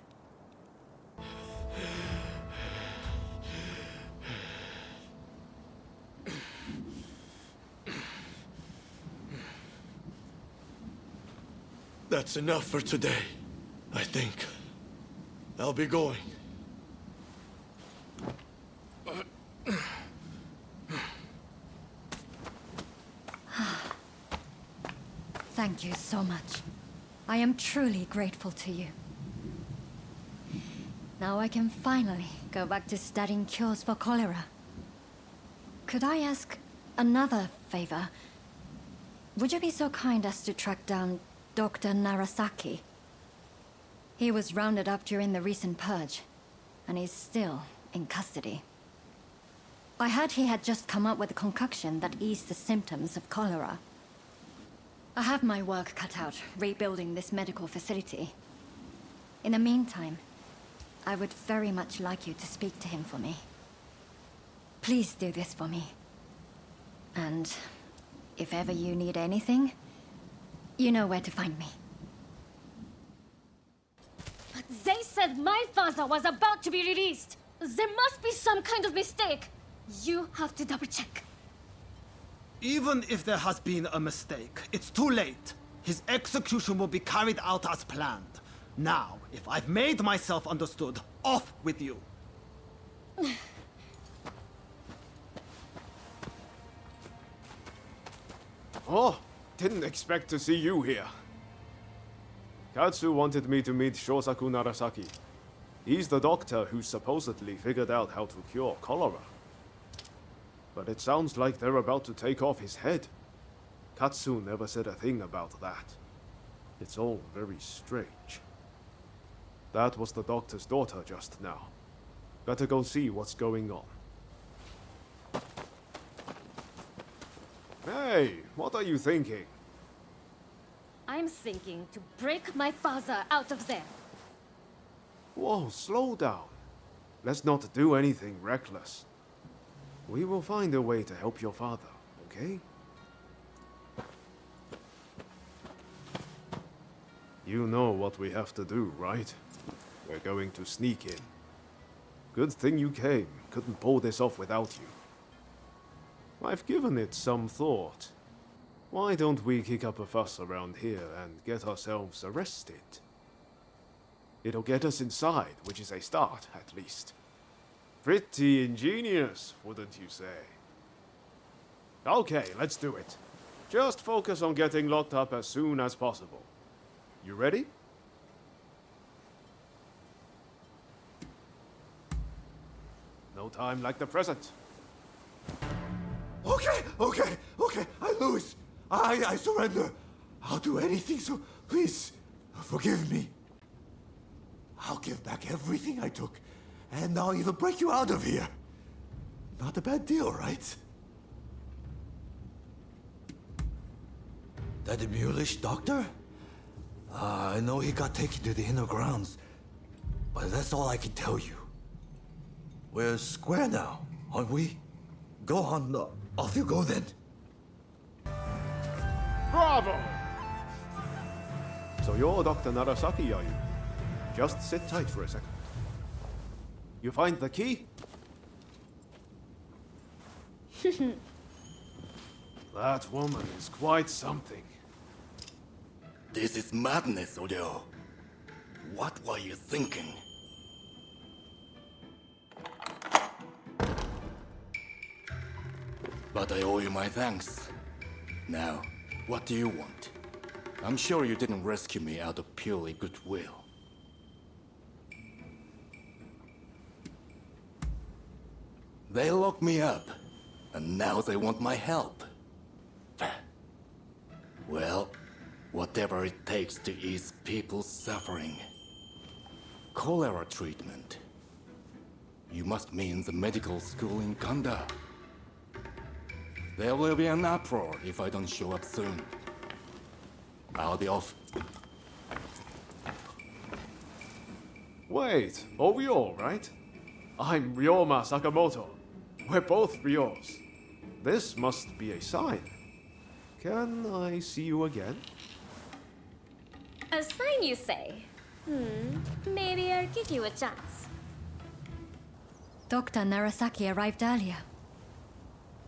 That's enough for today, I think. I'll be going. Thank you so much. I am truly grateful to you. Now I can finally go back to studying cures for cholera. Could I ask another favor? Would you be so kind as to track down Dr. Narasaki? He was rounded up during the recent purge, and he's still in custody. I heard he had just come up with a concoction that eased the symptoms of cholera. I have my work cut out rebuilding this medical facility. In the meantime, I would very much like you to speak to him for me. Please do this for me. And if ever you need anything, you know where to find me. But they said my father was about to be released. There must be some kind of mistake. You have to double check. Even if there has been a mistake, it's too late. His execution will be carried out as planned. Now, if I've made myself understood, off with you. Oh, didn't expect to see you here. Katsu wanted me to meet Shosaku Narasaki. He's the doctor who supposedly figured out how to cure cholera. But it sounds like they're about to take off his head. Katsu never said a thing about that. It's all very strange. That was the doctor's daughter just now. Better go see what's going on. Hey, what are you thinking? I'm thinking to break my father out of there. Whoa, slow down. Let's not do anything reckless. We will find a way to help your father, okay? You know what we have to do, right? We're going to sneak in. Good thing you came. Couldn't pull this off without you. I've given it some thought. Why don't we kick up a fuss around here and get ourselves arrested? It'll get us inside, which is a start, at least. Pretty ingenious, wouldn't you say? Okay, let's do it. Just focus on getting locked up as soon as possible. You ready? No time like the present. Okay, I lose. I surrender. I'll do anything, so please, forgive me. I'll give back everything I took, and I'll even break you out of here. Not a bad deal, right? That mulish doctor? I know he got taken to the inner grounds, but that's all I can tell you. We're square now, aren't we? Go on, off you go then. Bravo! So you're Dr. Narasaki, are you? Just sit tight for a second. You find the key? That woman is quite something. This is madness, Odeo. What were you thinking? But I owe you my thanks. Now, what do you want? I'm sure you didn't rescue me out of purely goodwill. They locked me up, and now they want my help. Well, whatever it takes to ease people's suffering. Cholera treatment. You must mean the medical school in Kanda. There will be an uproar if I don't show up soon. I'll be off. Wait, are we all right? I'm Ryoma Sakamoto. We're both Ryos. This must be a sign. Can I see you again? A sign, you say? Maybe I'll give you a chance. Dr. Narasaki arrived earlier.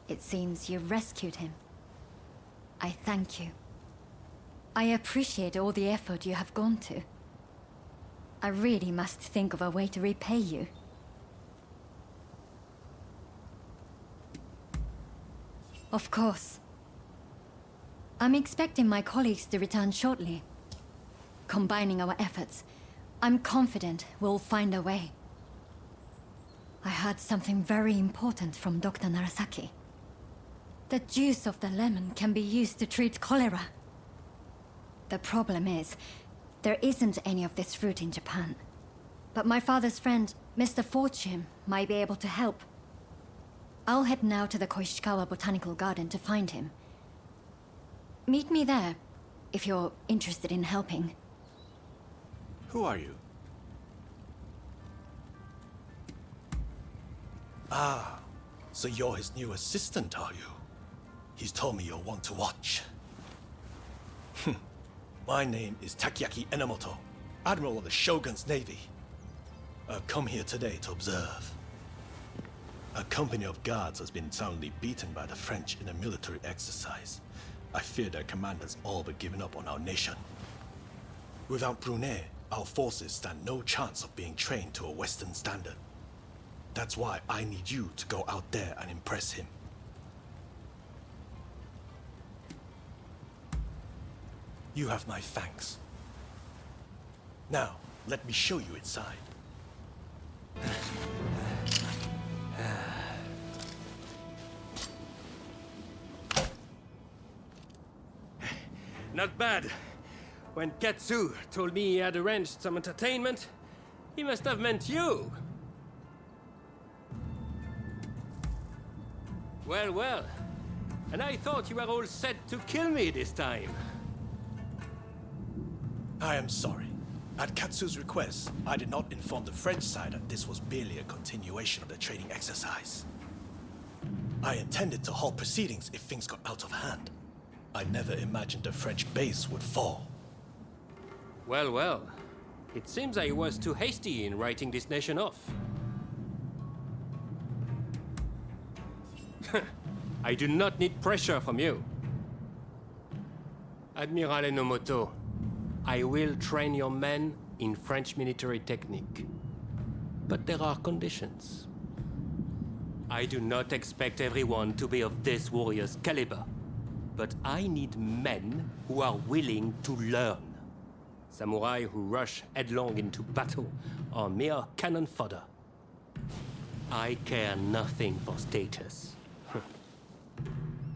It seems you rescued him. I thank you. I appreciate all the effort you have gone to. I really must think of a way to repay you. Of course. I'm expecting my colleagues to return shortly. Combining our efforts, I'm confident we'll find a way. I heard something very important from Dr. Narasaki. The juice of the lemon can be used to treat cholera. The problem is, there isn't any of this fruit in Japan. But my father's friend, Mr. Fortune, might be able to help. I'll head now to the Koishikawa Botanical Garden to find him. Meet me there, if you're interested in helping. Who are you? Ah, so you're his new assistant, are you? He's told me you're one to watch. My name is Takiaki Enomoto, Admiral of the Shogun's Navy. I've come here today to observe. A company of guards has been soundly beaten by the French in a military exercise. I fear their commanders all but given up on our nation. Without Brunei, our forces stand no chance of being trained to a Western standard. That's why I need you to go out there and impress him. You have my thanks. Now, let me show you inside. Not bad. When Katsu told me he had arranged some entertainment, he must have meant you. Well, well. And I thought you were all set to kill me this time. I am sorry. At Katsu's request, I did not inform the French side that this was merely a continuation of the training exercise. I intended to halt proceedings if things got out of hand. I never imagined the French base would fall. Well, well. It seems I was too hasty in writing this nation off. I do not need pressure from you. Admiral Enomoto, I will train your men in French military technique. But there are conditions. I do not expect everyone to be of this warrior's caliber. But I need men who are willing to learn. Samurai who rush headlong into battle are mere cannon fodder. I care nothing for status.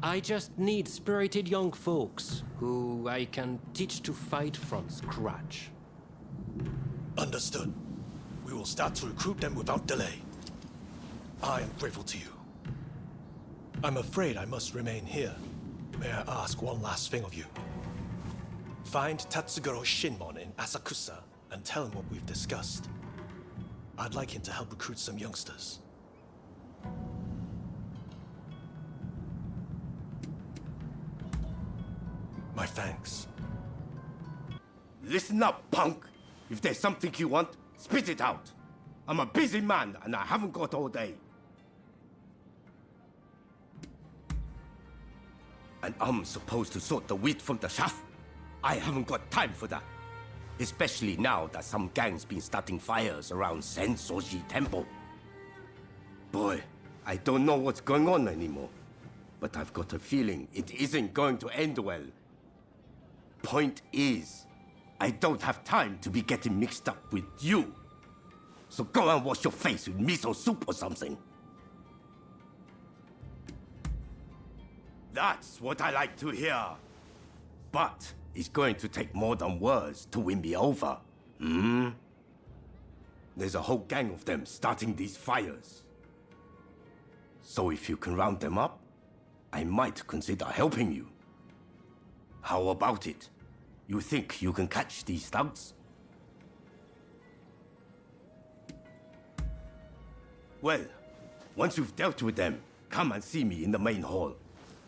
I just need spirited young folks who I can teach to fight from scratch. Understood. We will start to recruit them without delay. I am grateful to you. I'm afraid I must remain here. May I ask one last thing of you? Find Tatsugoro Shinmon in Asakusa and tell him what we've discussed. I'd like him to help recruit some youngsters. My thanks. Listen up, punk. If there's something you want, spit it out. I'm a busy man and I haven't got all day. And I'm supposed to sort the wheat from the chaff? I haven't got time for that. Especially now that some gang's been starting fires around Sensoji Temple. Boy, I don't know what's going on anymore. but I've got a feeling it isn't going to end well. Point is, I don't have time to be getting mixed up with you. So go and wash your face with miso soup or something. That's what I like to hear. But it's going to take more than words to win me over. There's a whole gang of them starting these fires. So if you can round them up, I might consider helping you. How about it? You think you can catch these thugs? Well, once you've dealt with them, come and see me in the main hall.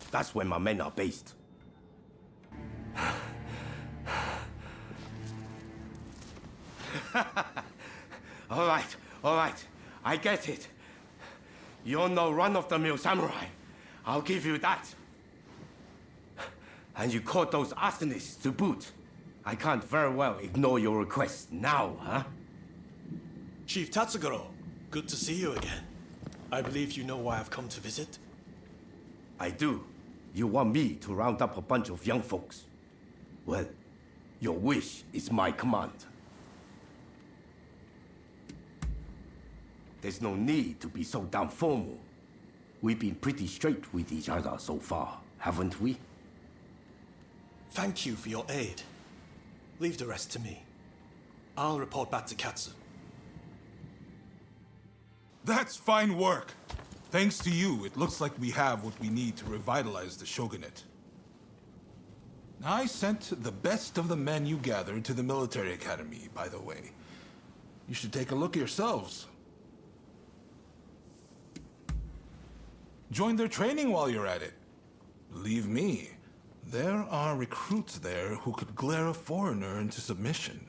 That's where my men are based. All right. I get it. You're no run-of-the-mill samurai. I'll give you that. And you caught those arsonists to boot. I can't very well ignore your request now, huh? Chief Tatsugoro, good to see you again. I believe you know why I've come to visit. I do. You want me to round up a bunch of young folks. Well, your wish is my command. There's no need to be so damn formal. We've been pretty straight with each other so far, haven't we? Thank you for your aid. Leave the rest to me. I'll report back to Katsu. That's fine work. Thanks to you, it looks like we have what we need to revitalize the shogunate. I sent the best of the men you gathered to the military academy, by the way. You should take a look yourselves. Join their training while you're at it. Believe me, there are recruits there who could glare a foreigner into submission.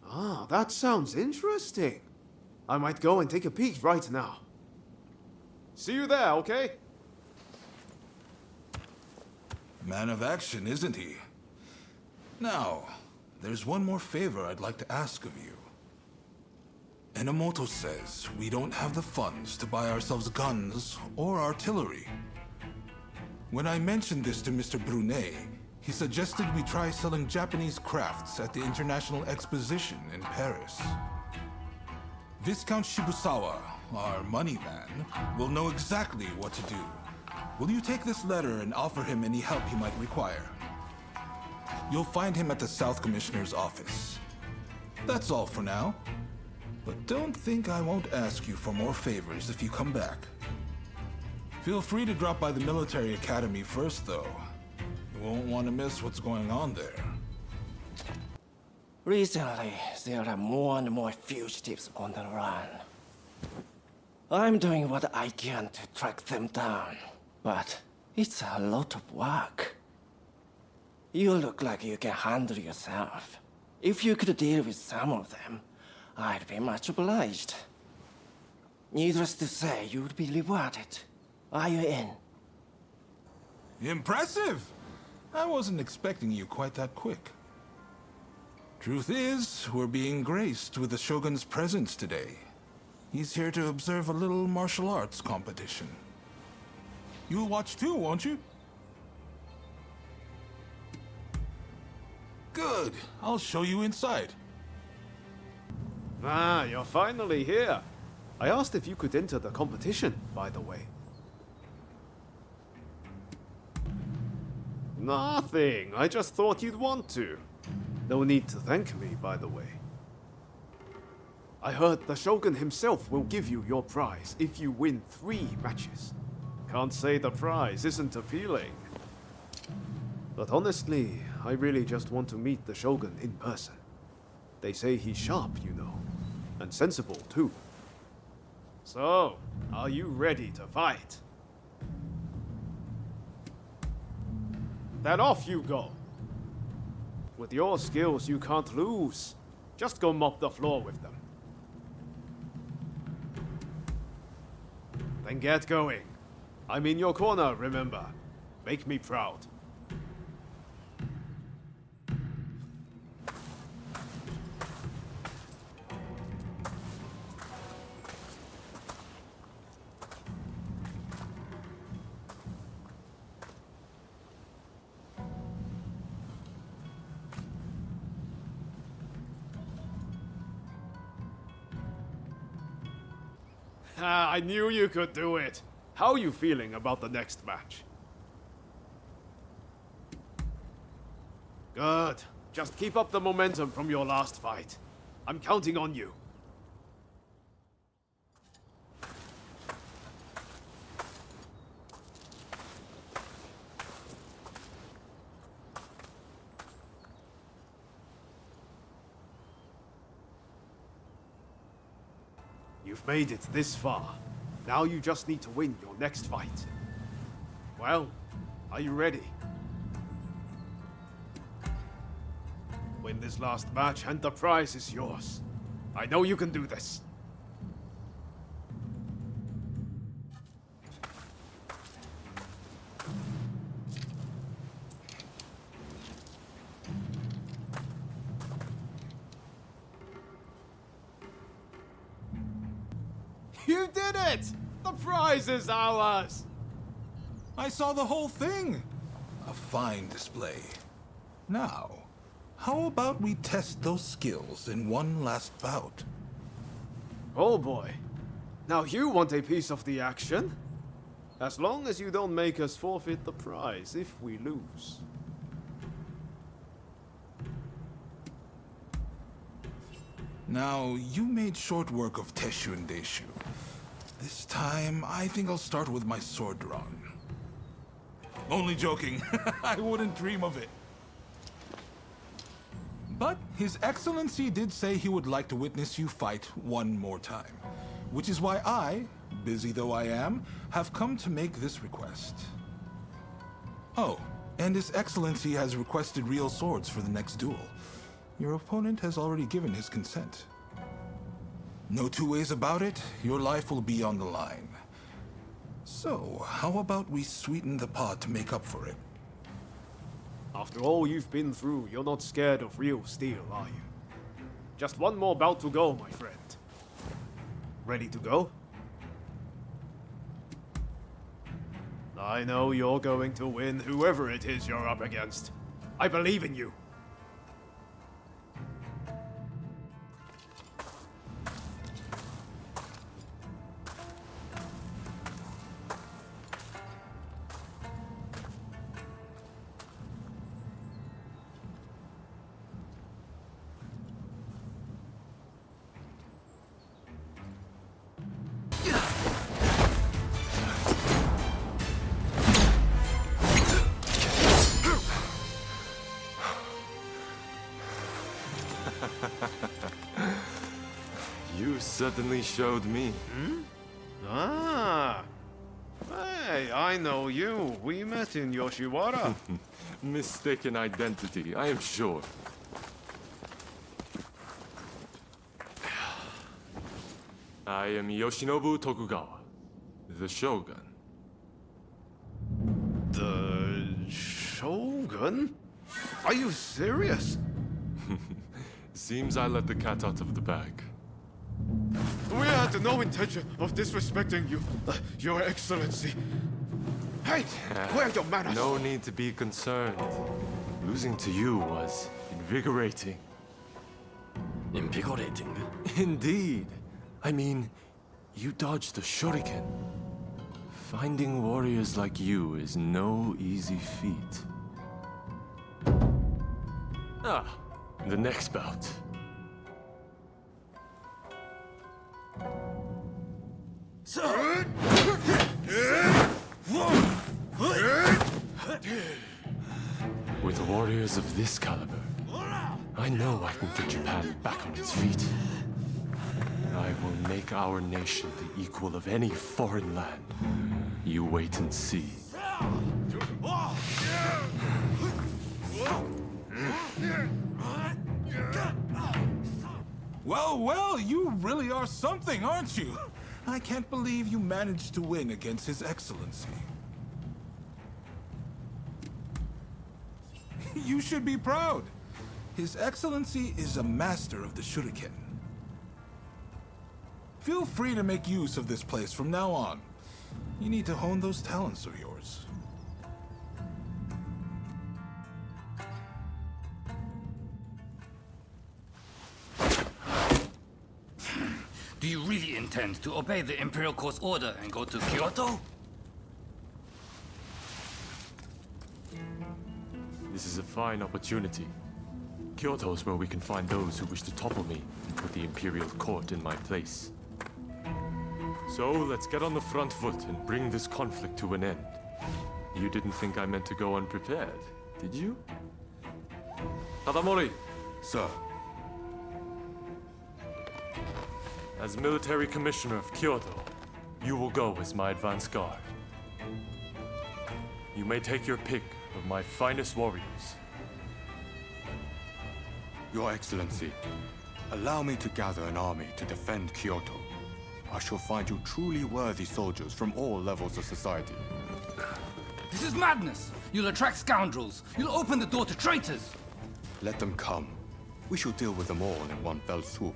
Ah, that sounds interesting. I might go and take a peek right now. See you there, okay? Man of action, isn't he? Now, there's one more favor I'd like to ask of you. Enomoto says we don't have the funds to buy ourselves guns or artillery. When I mentioned this to Mr. Brunet, he suggested we try selling Japanese crafts at the International Exposition in Paris. Viscount Shibusawa, our money man, will know exactly what to do. Will you take this letter and offer him any help he might require? You'll find him at the South Commissioner's office. That's all for now. But don't think I won't ask you for more favors if you come back. Feel free to drop by the military academy first, though. You won't want to miss what's going on there. Recently, there are more and more fugitives on the run. I'm doing what I can to track them down, but it's a lot of work. You look like you can handle yourself. If you could deal with some of them, I'd be much obliged. Needless to say, you would be rewarded. Are you in? Impressive! I wasn't expecting you quite that quick. Truth is, we're being graced with the Shogun's presence today. He's here to observe a little martial arts competition. You'll watch too, won't you? Good. I'll show you inside. Ah, you're finally here. I asked if you could enter the competition, by the way. Nothing. I just thought you'd want to. No need to thank me, by the way. I heard the Shogun himself will give you your prize if you win 3 matches. Can't say the prize isn't appealing. But honestly, I really just want to meet the Shogun in person. They say he's sharp, you know. And sensible, too. So, are you ready to fight? Then off you go. With your skills, you can't lose. Just go mop the floor with them. Then get going. I'm in your corner, remember. Make me proud. I knew you could do it. How are you feeling about the next match? Good. Just keep up the momentum from your last fight. I'm counting on you. You've made it this far. Now you just need to win your next fight. Well, are you ready? Win this last match and the prize is yours. I know you can do this. You did it! The prize is ours! I saw the whole thing. A fine display. Now, how about we test those skills in one last bout? Oh boy. Now you want a piece of the action? As long as you don't make us forfeit the prize if we lose. Now, you made short work of Teshu and Deishu. This time, I think I'll start with my sword drawn. Only joking. I wouldn't dream of it. But His Excellency did say he would like to witness you fight one more time. Which is why I, busy though I am, have come to make this request. Oh, and His Excellency has requested real swords for the next duel. Your opponent has already given his consent. No two ways about it, your life will be on the line. So, how about we sweeten the pot to make up for it? After all you've been through, you're not scared of real steel, are you? Just one more bout to go, my friend. Ready to go? I know you're going to win whoever it is you're up against. I believe in you. You certainly showed me. Ah. Hey, I know you. We met in Yoshiwara. Mistaken identity, I am sure. I am Yoshinobu Tokugawa, the Shogun. The Shogun? Are you serious? Seems I let the cat out of the bag. We had no intention of disrespecting you, Your Excellency. Hey, where are your manners? No need to be concerned. Losing to you was invigorating. Invigorating? Indeed. I mean, you dodged the shuriken. Finding warriors like you is no easy feat. Ah, the next bout. With warriors of this caliber, I know I can get Japan back on its feet. I will make our nation the equal of any foreign land. You wait and see. Well, well, you really are something, aren't you? I can't believe you managed to win against His Excellency. You should be proud. His Excellency is a master of the shuriken. Feel free to make use of this place from now on. You need to hone those talents of yours. Do you really intend to obey the Imperial Court's order and go to Kyoto? This is a fine opportunity. Kyoto is where we can find those who wish to topple me and put the Imperial Court in my place. So let's get on the front foot and bring this conflict to an end. You didn't think I meant to go unprepared, did you? Tadamori! Sir. As military commissioner of Kyoto, you will go as my advance guard. You may take your pick of my finest warriors. Your Excellency, allow me to gather an army to defend Kyoto. I shall find you truly worthy soldiers from all levels of society. This is madness! You'll attract scoundrels! You'll open the door to traitors! Let them come. We shall deal with them all in one fell swoop.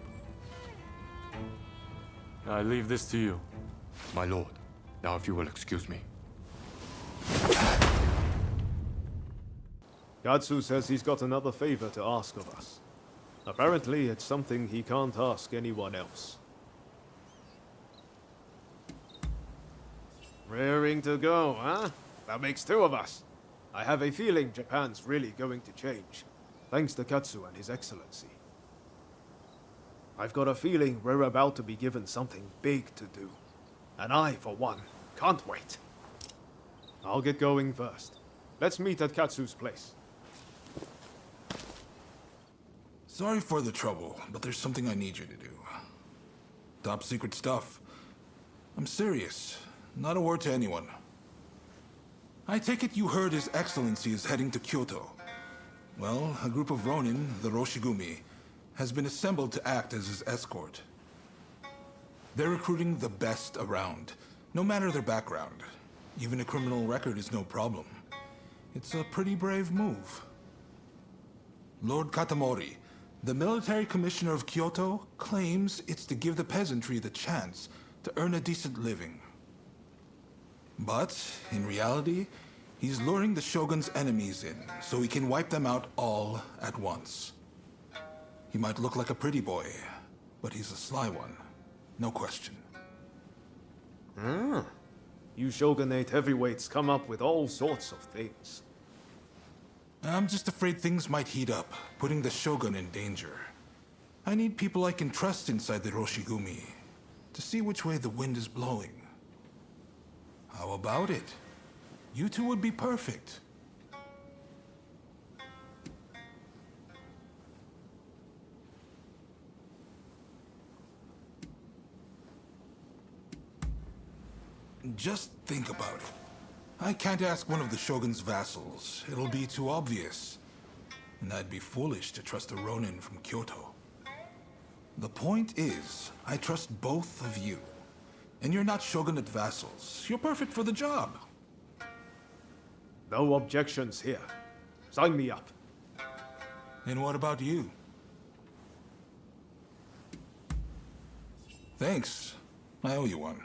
I leave this to you. My lord, now if you will excuse me. Katsu says he's got another favor to ask of us. Apparently, it's something he can't ask anyone else. Raring to go, huh? That makes two of us. I have a feeling Japan's really going to change, thanks to Katsu and His Excellency. I've got a feeling we're about to be given something big to do. And I, for one, can't wait. I'll get going first. Let's meet at Katsu's place. Sorry for the trouble, but there's something I need you to do. Top secret stuff. I'm serious. Not a word to anyone. I take it you heard His Excellency is heading to Kyoto. Well, a group of Ronin, the Roshigumi, has been assembled to act as his escort. They're recruiting the best around, no matter their background. Even a criminal record is no problem. It's a pretty brave move. Lord Katamori, the military commissioner of Kyoto, claims it's to give the peasantry the chance to earn a decent living. But, in reality, he's luring the shogun's enemies in, so he can wipe them out all at once. He might look like a pretty boy, but he's a sly one. No question. Ah. You shogunate heavyweights come up with all sorts of things. I'm just afraid things might heat up, putting the shogun in danger. I need people I can trust inside the Roshigumi, to see which way the wind is blowing. How about it? You two would be perfect. Just think about it. I can't ask one of the Shogun's vassals. It'll be too obvious. And I'd be foolish to trust a Ronin from Kyoto. The point is, I trust both of you. And you're not Shogunate vassals. You're perfect for the job. No objections here. Sign me up. And what about you? Thanks. I owe you one.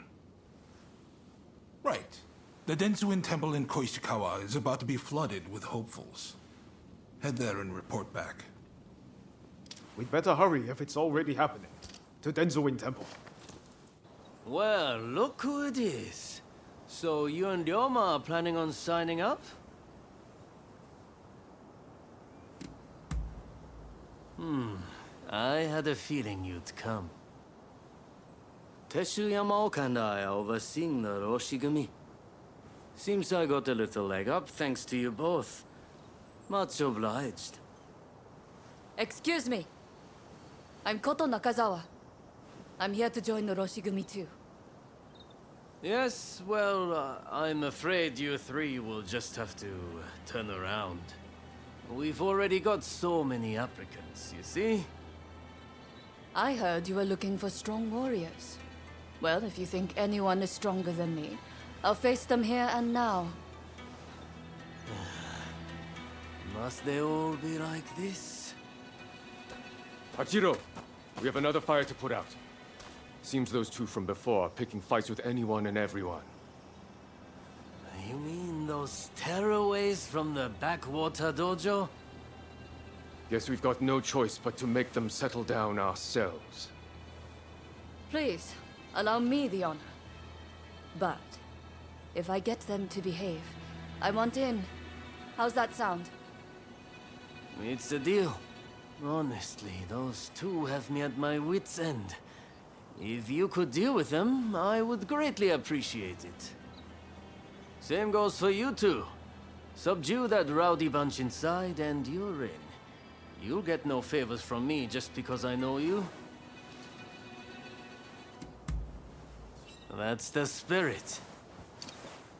Right. The Densuin Temple in Koishikawa is about to be flooded with hopefuls. Head there and report back. We'd better hurry if it's already happening. To Denzuin Temple. Well, look who it is. So you and Ryoma are planning on signing up? I had a feeling you'd come. Teshu Yamaoka and I are overseeing the Roshigumi. Seems I got a little leg up thanks to you both. Much obliged. Excuse me. I'm Koto Nakazawa. I'm here to join the Roshigumi too. Yes, well, I'm afraid you three will just have to turn around. We've already got so many applicants, you see? I heard you were looking for strong warriors. Well, if you think anyone is stronger than me, I'll face them here and now. Must they all be like this? Hachiro, we have another fire to put out. Seems those two from before are picking fights with anyone and everyone. You mean those tearaways from the backwater dojo? Guess we've got no choice but to make them settle down ourselves. Please, allow me the honor. But, if I get them to behave, I want in. How's that sound? It's a deal. Honestly, those two have me at my wit's end. If you could deal with them, I would greatly appreciate it. Same goes for you two. Subdue that rowdy bunch inside and you're in. You'll get no favors from me just because I know you. That's the spirit.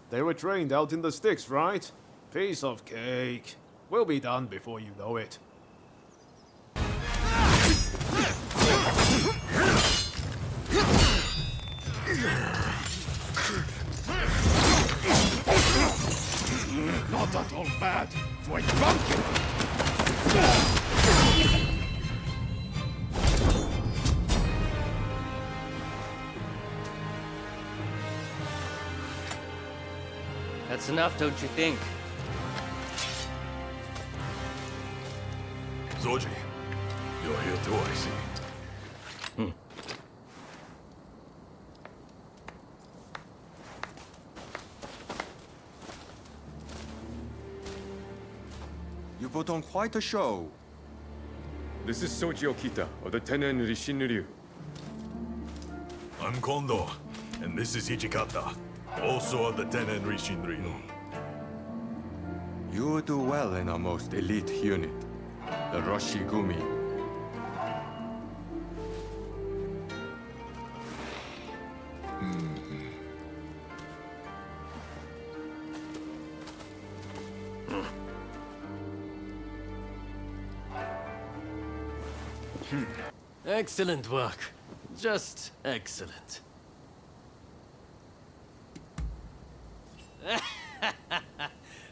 They were trained out in the sticks, right? Piece of cake. We'll be done before you know it. Not at all bad for a drunken. That's enough, don't you think? Zoji, you're here too, I see. You put on quite a show. This is Soji Okita of the Tenen Rishinryu. I'm Kondo, and this is Hijikata, also of the Tenen Rishinryu. You do well in our most elite unit, the Roshigumi. Excellent work. Just excellent.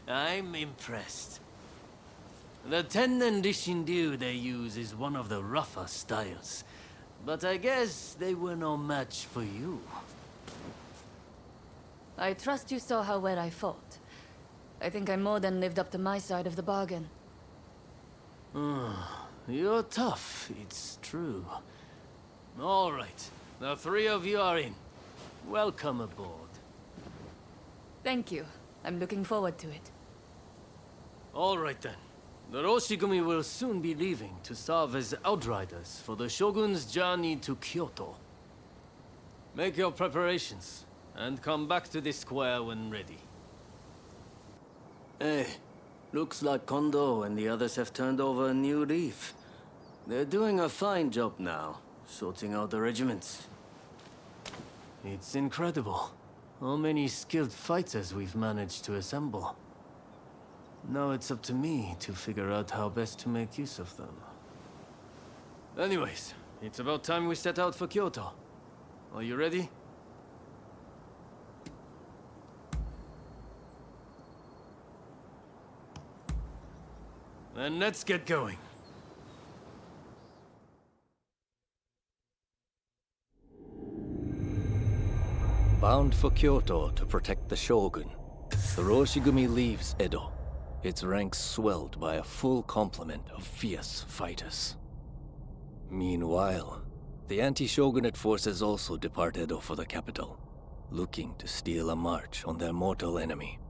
I'm impressed. The Tennen Rishinryu they use is one of the rougher styles. But I guess they were no match for you. I trust you saw how well I fought. I think I more than lived up to my side of the bargain. You're tough, it's true. All right, the three of you are in. Welcome aboard. Thank you. I'm looking forward to it. All right then. The Roshigumi will soon be leaving to serve as outriders for the Shogun's journey to Kyoto. Make your preparations, and come back to this square when ready. Hey, looks like Kondo and the others have turned over a new leaf. They're doing a fine job now, sorting out the regiments. It's incredible how many skilled fighters we've managed to assemble. Now it's up to me to figure out how best to make use of them. Anyways, it's about time we set out for Kyoto. Are you ready? Then let's get going. Bound for Kyoto to protect the Shogun, the Roshigumi leaves Edo, its ranks swelled by a full complement of fierce fighters. Meanwhile, the anti-Shogunate forces also depart Edo for the capital, looking to steal a march on their mortal enemy.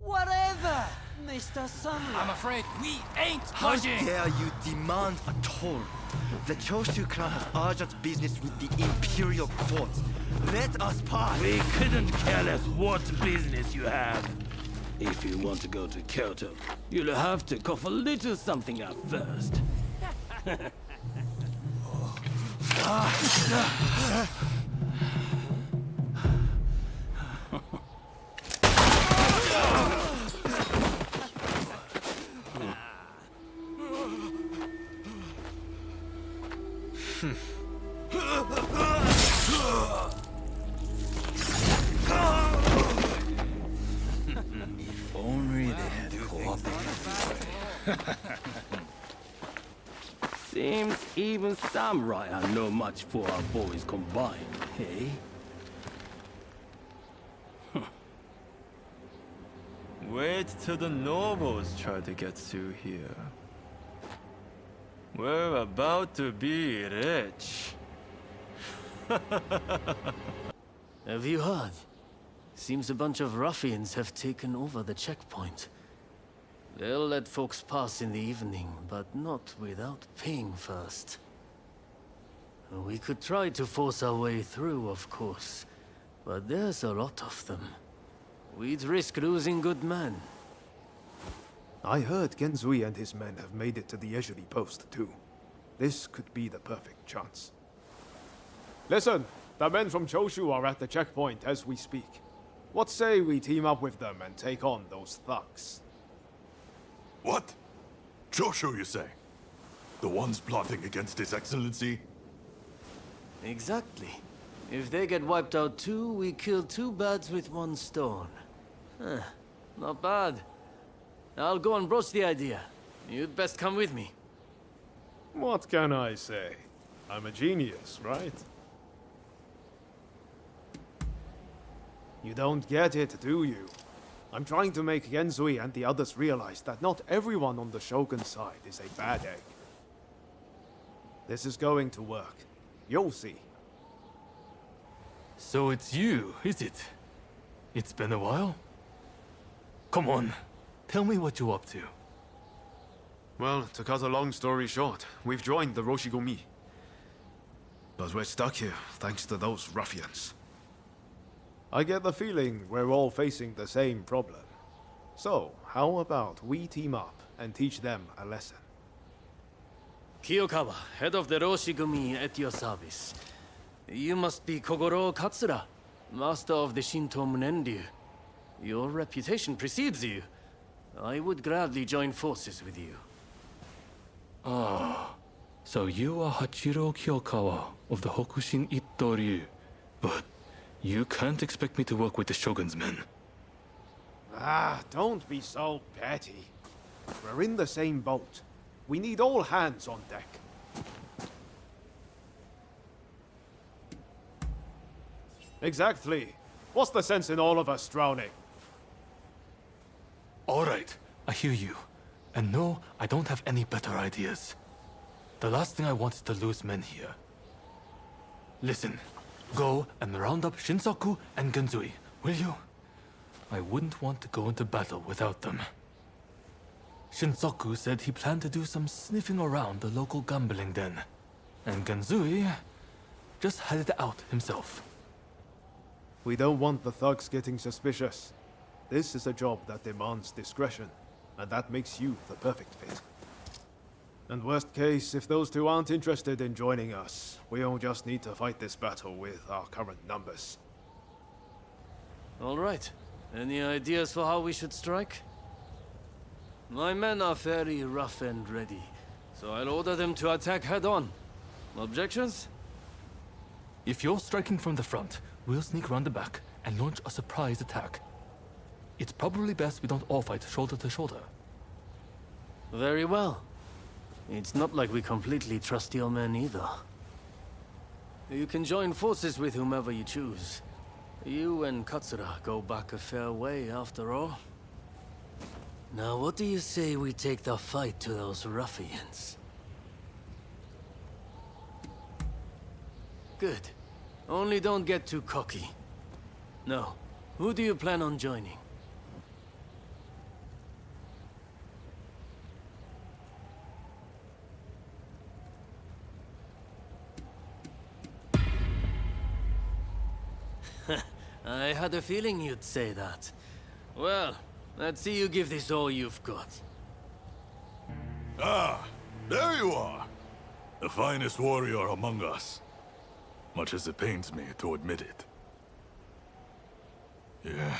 Whatever, Mr. Samurai. I'm afraid we ain't How budging. dare you demand a toll? The Choshu clan has urgent business with the Imperial Court. Let us pass. We couldn't care less what business you have. If you want to go to Kyoto, you'll have to cough a little something up first. If only they had cooperated. Seems even samurai are no match for our boys combined, hey? Wait till the nobles try to get through here. We're about to be rich. Have you heard? Seems a bunch of ruffians have taken over the checkpoint. They'll let folks pass in the evening, but not without paying first. We could try to force our way through, of course, but there's a lot of them. We'd risk losing good men. I heard Genzui and his men have made it to the Ejiri post, too. This could be the perfect chance. Listen, the men from Choshu are at the checkpoint as we speak. What say we team up with them and take on those thugs? What? Choshu, you say? The ones plotting against His Excellency? Exactly. If they get wiped out too, we kill two birds with one stone. Huh, not bad. I'll go and broach the idea. You'd best come with me. What can I say? I'm a genius, right? You don't get it, do you? I'm trying to make Genzui and the others realize that not everyone on the Shogun's side is a bad egg. This is going to work. You'll see. So it's you, is it? It's been a while? Come on, tell me what you're up to. Well, to cut a long story short, we've joined the Roshigumi. But we're stuck here, thanks to those ruffians. I get the feeling we're all facing the same problem. So, how about we team up and teach them a lesson? Kiyokawa, head of the Roshigumi, at your service. You must be Kogoro Katsura, master of the Shinto Munenryu. Your reputation precedes you. I would gladly join forces with you. Ah, so you are Hachiro Kiyokawa of the Hokushin Itto-ryu. But you can't expect me to work with the Shogun's men. Ah, don't be so petty. We're in the same boat. We need all hands on deck. Exactly. What's the sense in all of us drowning? All right, I hear you. And no, I don't have any better ideas. The last thing I want is to lose men here. Listen, go and round up Shinsaku and Genzui, will you? I wouldn't want to go into battle without them. Shinsaku said he planned to do some sniffing around the local gambling den. And Genzui just headed out himself. We don't want the thugs getting suspicious. This is a job that demands discretion, and that makes you the perfect fit. And worst case, if those two aren't interested in joining us, we'll just need to fight this battle with our current numbers. All right. Any ideas for how we should strike? My men are very rough and ready, so I'll order them to attack head-on. Objections? If you're striking from the front, we'll sneak around the back and launch a surprise attack. It's probably best we don't all fight shoulder to shoulder. Very well. It's not like we completely trust your men either. You can join forces with whomever you choose. You and Katsura go back a fair way, after all. Now, what do you say we take the fight to those ruffians? Good. Only don't get too cocky. No. Who do you plan on joining? I had a feeling you'd say that. Well, let's see you give this all you've got. Ah, there you are. The finest warrior among us. Much as it pains me to admit it. Yeah,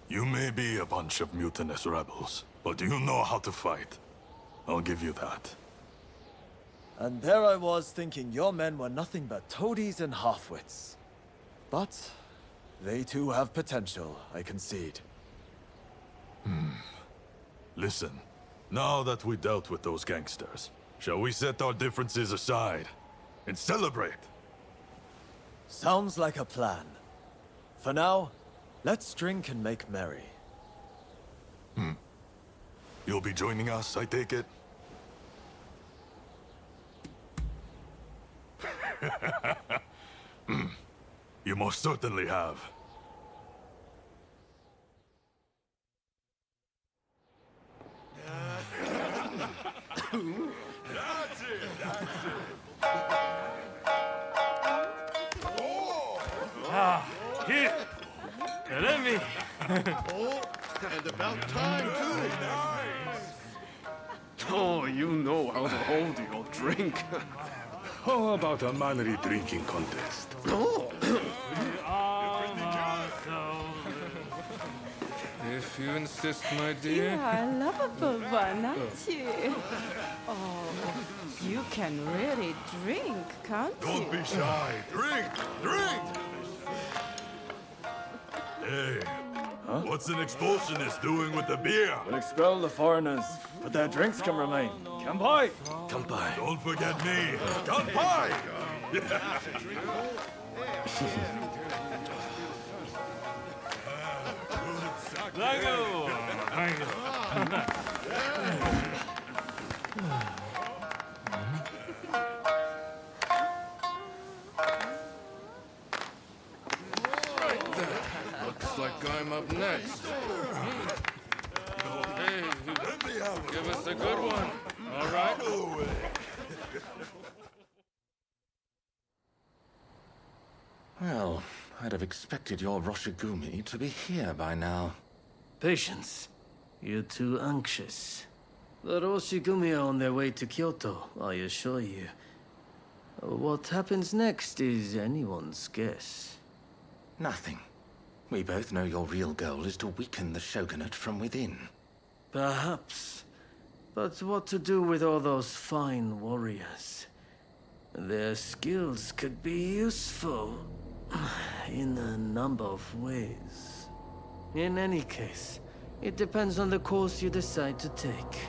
you may be a bunch of mutinous rebels, but you know how to fight. I'll give you that. And there I was thinking your men were nothing but toadies and halfwits. But they too have potential, I concede. Listen, now that we dealt with those gangsters, shall we set our differences aside and celebrate? Sounds like a plan. For now, let's drink and make merry. You'll be joining us, I take it? You most certainly have. That's it, that's it. Here! Let me! Oh, and about time, too! Oh, you know how to hold your drink. How about a manly drinking contest? Oh. If you insist, my You dear. are a lovable one, aren't you? Oh, you can really drink, can't you? Don't be shy. Drink! Drink! Hey, what's an expulsionist doing with the beer? We'll expel the foreigners, but their drinks can remain. Kanpai! Kanpai. Don't forget me. Kanpai! Looks like I'm up next. Hey, give us a good one. All right? Well, I'd have expected your Roshigumi to be here by now. Patience. You're too anxious. The Roshigumi are on their way to Kyoto, I assure you. What happens next is anyone's guess. Nothing. We both know your real goal is to weaken the shogunate from within. Perhaps. But what to do with all those fine warriors? Their skills could be useful in a number of ways. In any case, it depends on the course you decide to take.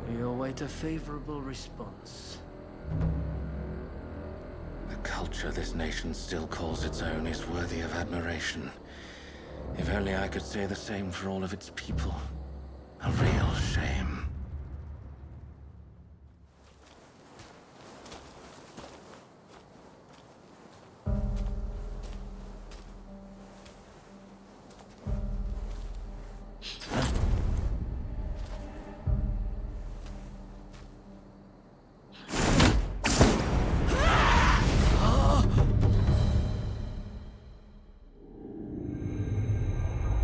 We await a favorable response. The culture this nation still calls its own is worthy of admiration. If only I could say the same for all of its people. A real shame.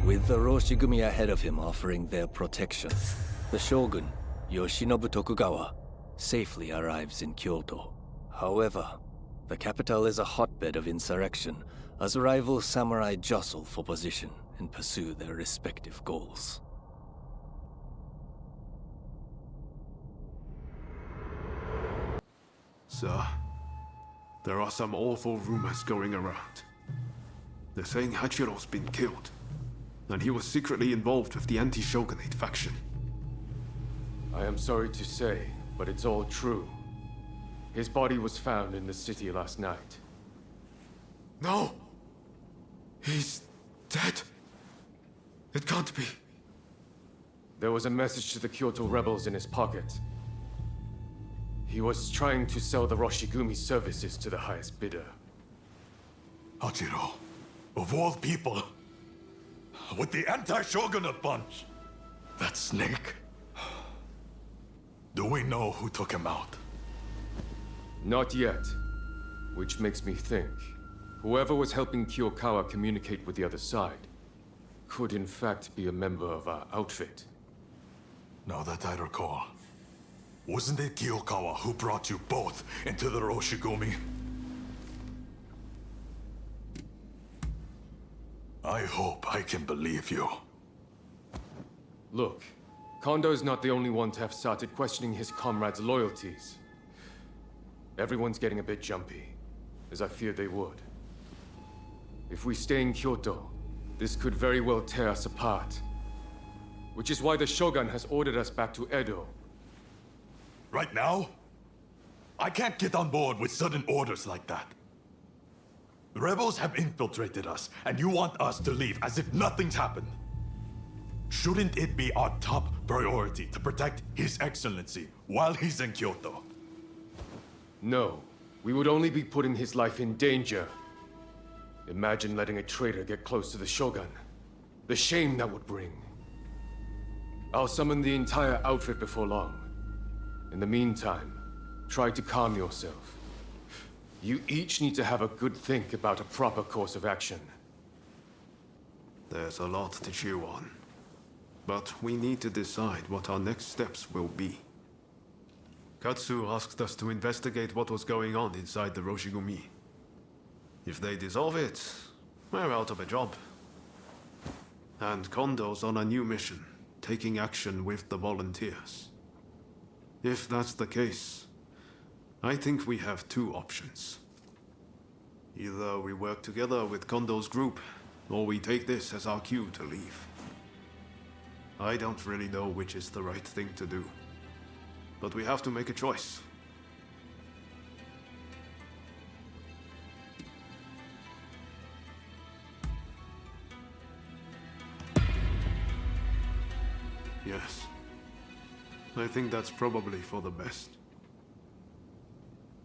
With the Roshigumi ahead of him offering their protection, the shogun, Yoshinobu Tokugawa, safely arrives in Kyoto. However, the capital is a hotbed of insurrection as rival samurai jostle for position and pursue their respective goals. Sir, there are some awful rumors going around. They're saying Hachiro's been killed, and he was secretly involved with the anti-shogunate faction. I am sorry to say, but it's all true. His body was found in the city last night. No! He's dead. It can't be. There was a message to the Kyoto rebels in his pocket. He was trying to sell the Roshigumi services to the highest bidder. Hachiro, of all people, with the anti-shogunate bunch, that snake. Do we know who took him out? Not yet. Which makes me think, whoever was helping Kiyokawa communicate with the other side could in fact be a member of our outfit. Now that I recall, wasn't it Kiyokawa who brought you both into the Roshigumi? I hope I can believe you. Look, Kondo's not the only one to have started questioning his comrades' loyalties. Everyone's getting a bit jumpy, as I feared they would. If we stay in Kyoto, this could very well tear us apart. Which is why the Shogun has ordered us back to Edo. Right now? I can't get on board with sudden orders like that. The rebels have infiltrated us, and you want us to leave as if nothing's happened. Shouldn't it be our top priority to protect His Excellency while he's in Kyoto? No. We would only be putting his life in danger. Imagine letting a traitor get close to the Shogun. The shame that would bring. I'll summon the entire outfit before long. In the meantime, try to calm yourself. You each need to have a good think about a proper course of action. There's a lot to chew on. But we need to decide what our next steps will be. Katsu asked us to investigate what was going on inside the Roshigumi. If they dissolve it, we're out of a job. And Kondo's on a new mission, taking action with the volunteers. If that's the case, I think we have two options. Either we work together with Kondo's group, or we take this as our cue to leave. I don't really know which is the right thing to do. But we have to make a choice. Yes. I think that's probably for the best.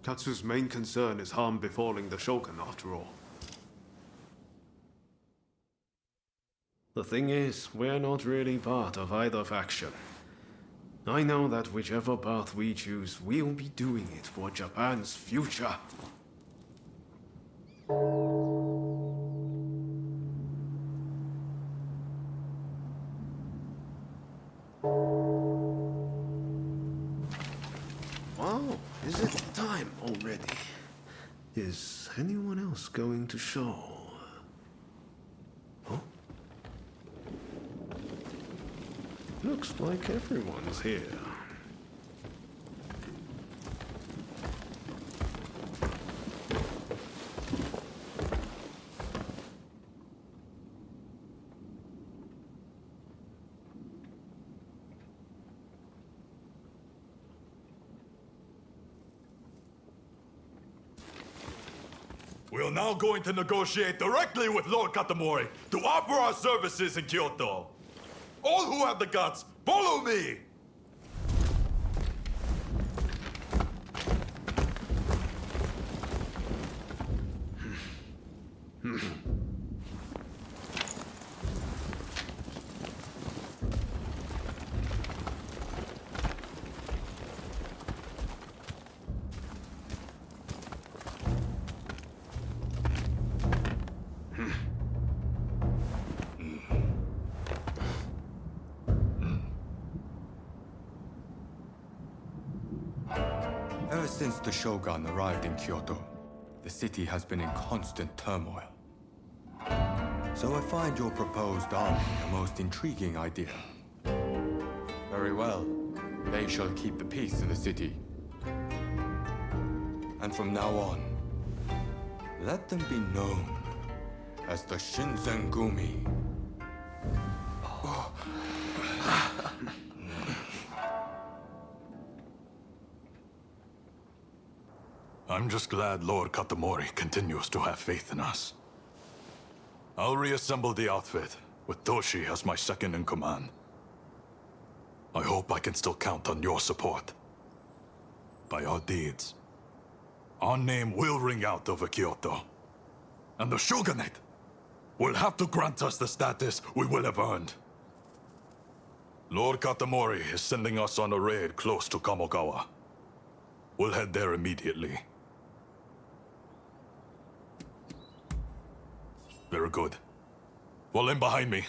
Katsu's main concern is harm befalling the Shogun, after all. The thing is, we're not really part of either faction. I know that whichever path we choose, we'll be doing it for Japan's future. Wow, is it time already? Is anyone else going to show? Huh? Looks like everyone's here. We are now going to negotiate directly with Lord Katamori to offer our services in Kyoto. All who have the guts, follow me! Ever since the Shogun arrived in Kyoto, the city has been in constant turmoil. So I find your proposed army a most intriguing idea. Very well. They shall keep the peace in the city. And from now on, let them be known as the Shinsengumi. I'm just glad Lord Katamori continues to have faith in us. I'll reassemble the outfit, with Toshi as my second in command. I hope I can still count on your support. By our deeds, our name will ring out over Kyoto. And the Shogunate will have to grant us the status we will have earned. Lord Katamori is sending us on a raid close to Kamogawa. We'll head there immediately. Very good. Fall in behind me.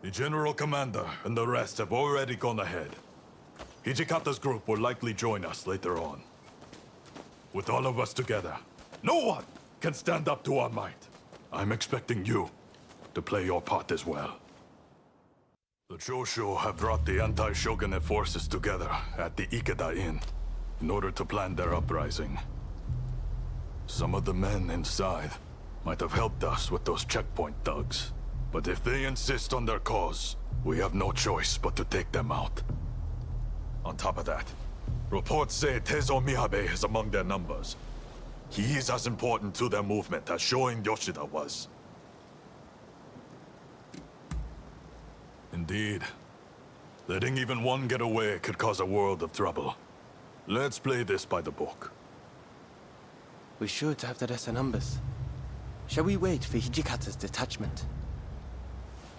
The General Commander and the rest have already gone ahead. Hijikata's group will likely join us later on. With all of us together, no one can stand up to our might. I'm expecting you to play your part as well. The Choshu have brought the anti-shogunate forces together at the Ikeda Inn in order to plan their uprising. Some of the men inside might have helped us with those checkpoint thugs. But if they insist on their cause, we have no choice but to take them out. On top of that, reports say Tezo Miyabe is among their numbers. He is as important to their movement as Shoin Yoshida was. Indeed. Letting even one get away could cause a world of trouble. Let's play this by the book. We should have the lesser numbers. Shall we wait for Hijikata's detachment?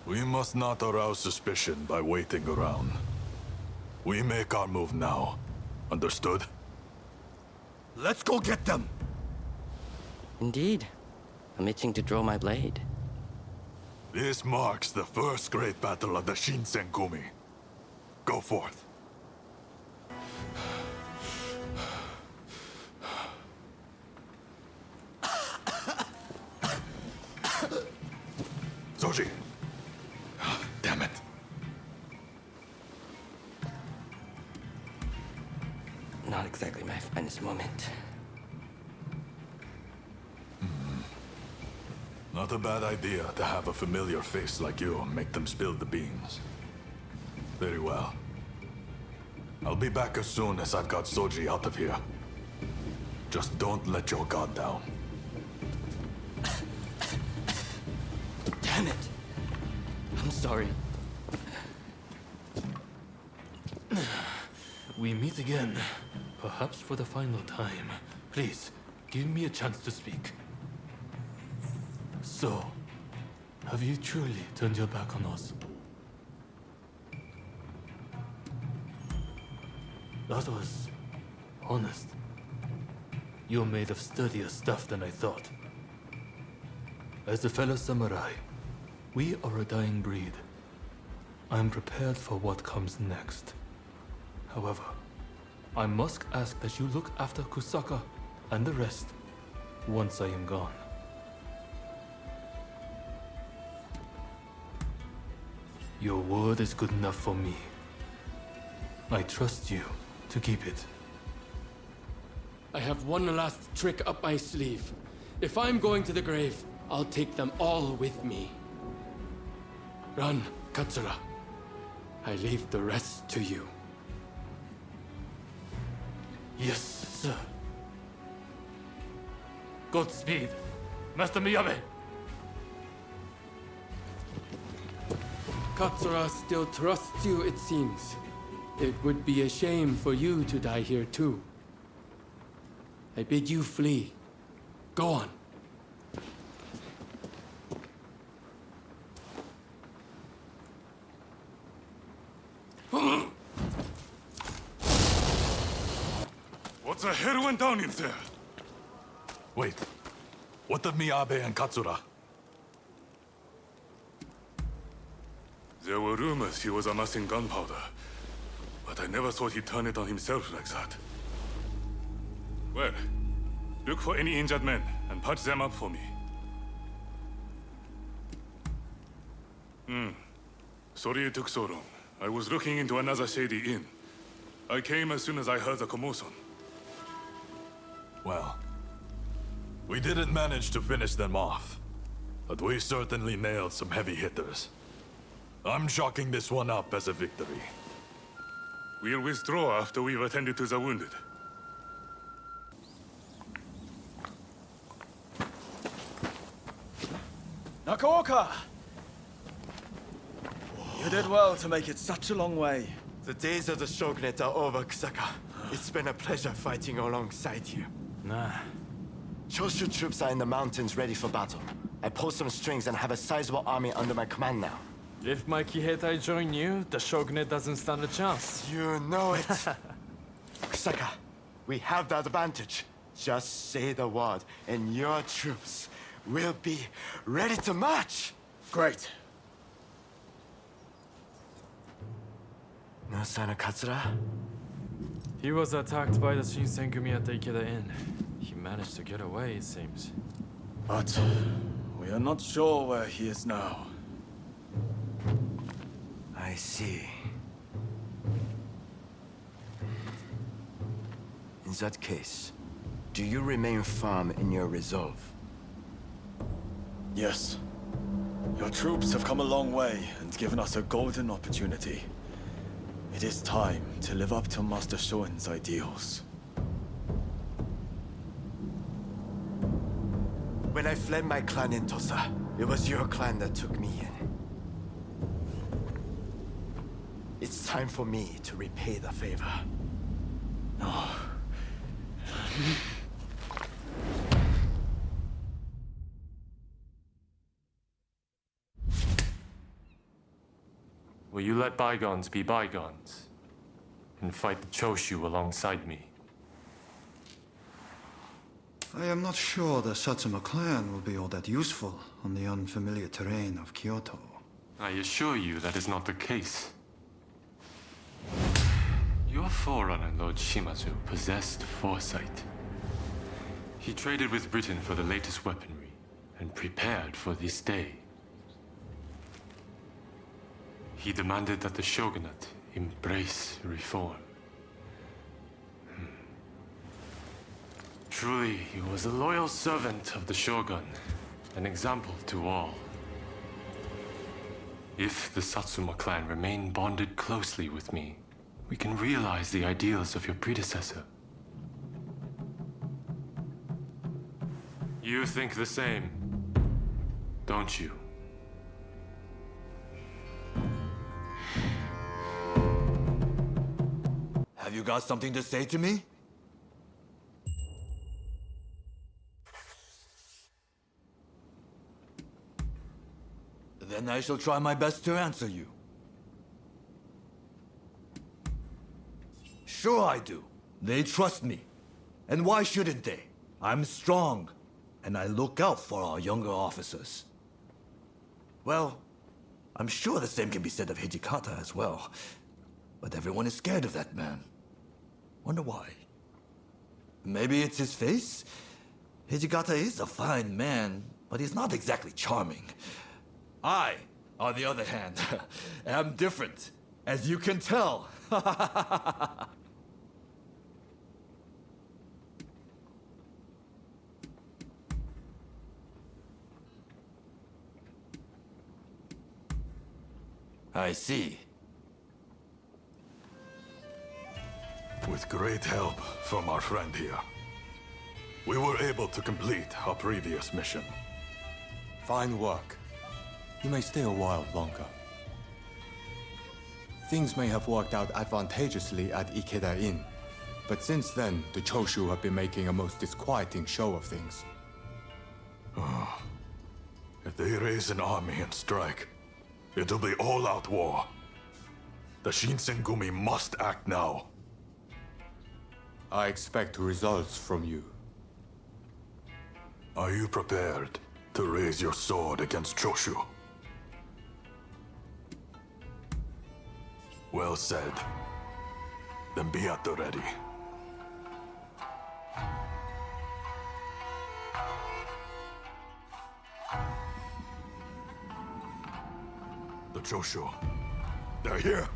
We must not arouse suspicion by waiting around. We make our move now. Understood? Let's go get them! Indeed. I'm itching to draw my blade. This marks the first great battle of the Shinsenkumi. Go forth. Soji! Damn it. Not exactly my finest moment. Not a bad idea to have a familiar face like you make them spill the beans. Very well. I'll be back as soon as I've got Soji out of here. Just don't let your guard down. Damn it! I'm sorry. We meet again. Perhaps for the final time. Please, give me a chance to speak. So, have you truly turned your back on us? That was honest. You're made of sturdier stuff than I thought. As a fellow samurai, we are a dying breed. I'm prepared for what comes next. However, I must ask that you look after Kusaka and the rest once I am gone. Your word is good enough for me. I trust you to keep it. I have one last trick up my sleeve. If I'm going to the grave, I'll take them all with me. Run, Katsura. I leave the rest to you. Yes, sir. Godspeed, Master Miyabe. Katsura still trusts you, it seems. It would be a shame for you to die here too. I bid you flee. Go on. What the hell went down in there? Wait. What of Miyabe and Katsura? There were rumors he was amassing gunpowder, but I never thought he'd turn it on himself like that. Well, look for any injured men and patch them up for me. Sorry it took so long. I was looking into another shady inn. I came as soon as I heard the commotion. Well, we didn't manage to finish them off, but we certainly nailed some heavy hitters. I'm chalking this one up as a victory. We'll withdraw after we've attended to the wounded. Nakaoka! You did well to make it such a long way. The days of the shogunate are over, Kusaka. It's been a pleasure fighting alongside you. Nah. Choshu troops are in the mountains ready for battle. I pulled some strings and have a sizable army under my command now. If my Kiheitai join you, the shogunate doesn't stand a chance. You know it. Kusaka, we have the advantage. Just say the word, and your troops will be ready to march. Great. No sign of Katsura? He was attacked by the Shinsenkumi at the Ikeda Inn. He managed to get away, it seems. But we are not sure where he is now. I see. In that case, do you remain firm in your resolve? Yes. Your troops have come a long way and given us a golden opportunity. It is time to live up to Master Shoin's ideals. When I fled my clan in Tosa, it was your clan that took me in. time for me to repay the favor. Oh. Will you let bygones be bygones and fight the Choshu alongside me? I am not sure the Satsuma clan will be all that useful on the unfamiliar terrain of Kyoto. I assure you that is not the case. Your forerunner, Lord Shimazu, possessed foresight. He traded with Britain for the latest weaponry and prepared for this day. He demanded that the shogunate embrace reform. Truly, he was a loyal servant of the shogun, an example to all. If the Satsuma clan remain bonded closely with me, we can realize the ideals of your predecessor. You think the same, don't you? Have you got something to say to me? Then I shall try my best to answer you. Sure I do. They trust me. And why shouldn't they? I'm strong, and I look out for our younger officers. Well, I'm sure the same can be said of Hijikata as well. But everyone is scared of that man. Wonder why? Maybe it's his face? Hijikata is a fine man, but he's not exactly charming. I, on the other hand, am different, as you can tell. I see. With great help from our friend here, we were able to complete our previous mission. Fine work. You may stay a while longer. Things may have worked out advantageously at Ikeda Inn, but since then, the Choshu have been making a most disquieting show of things. If they raise an army and strike, it'll be all-out war. The Shinsengumi must act now. I expect results from you. Are you prepared to raise your sword against Choshu? Well said. Then be at the ready. The Choshu. They're here.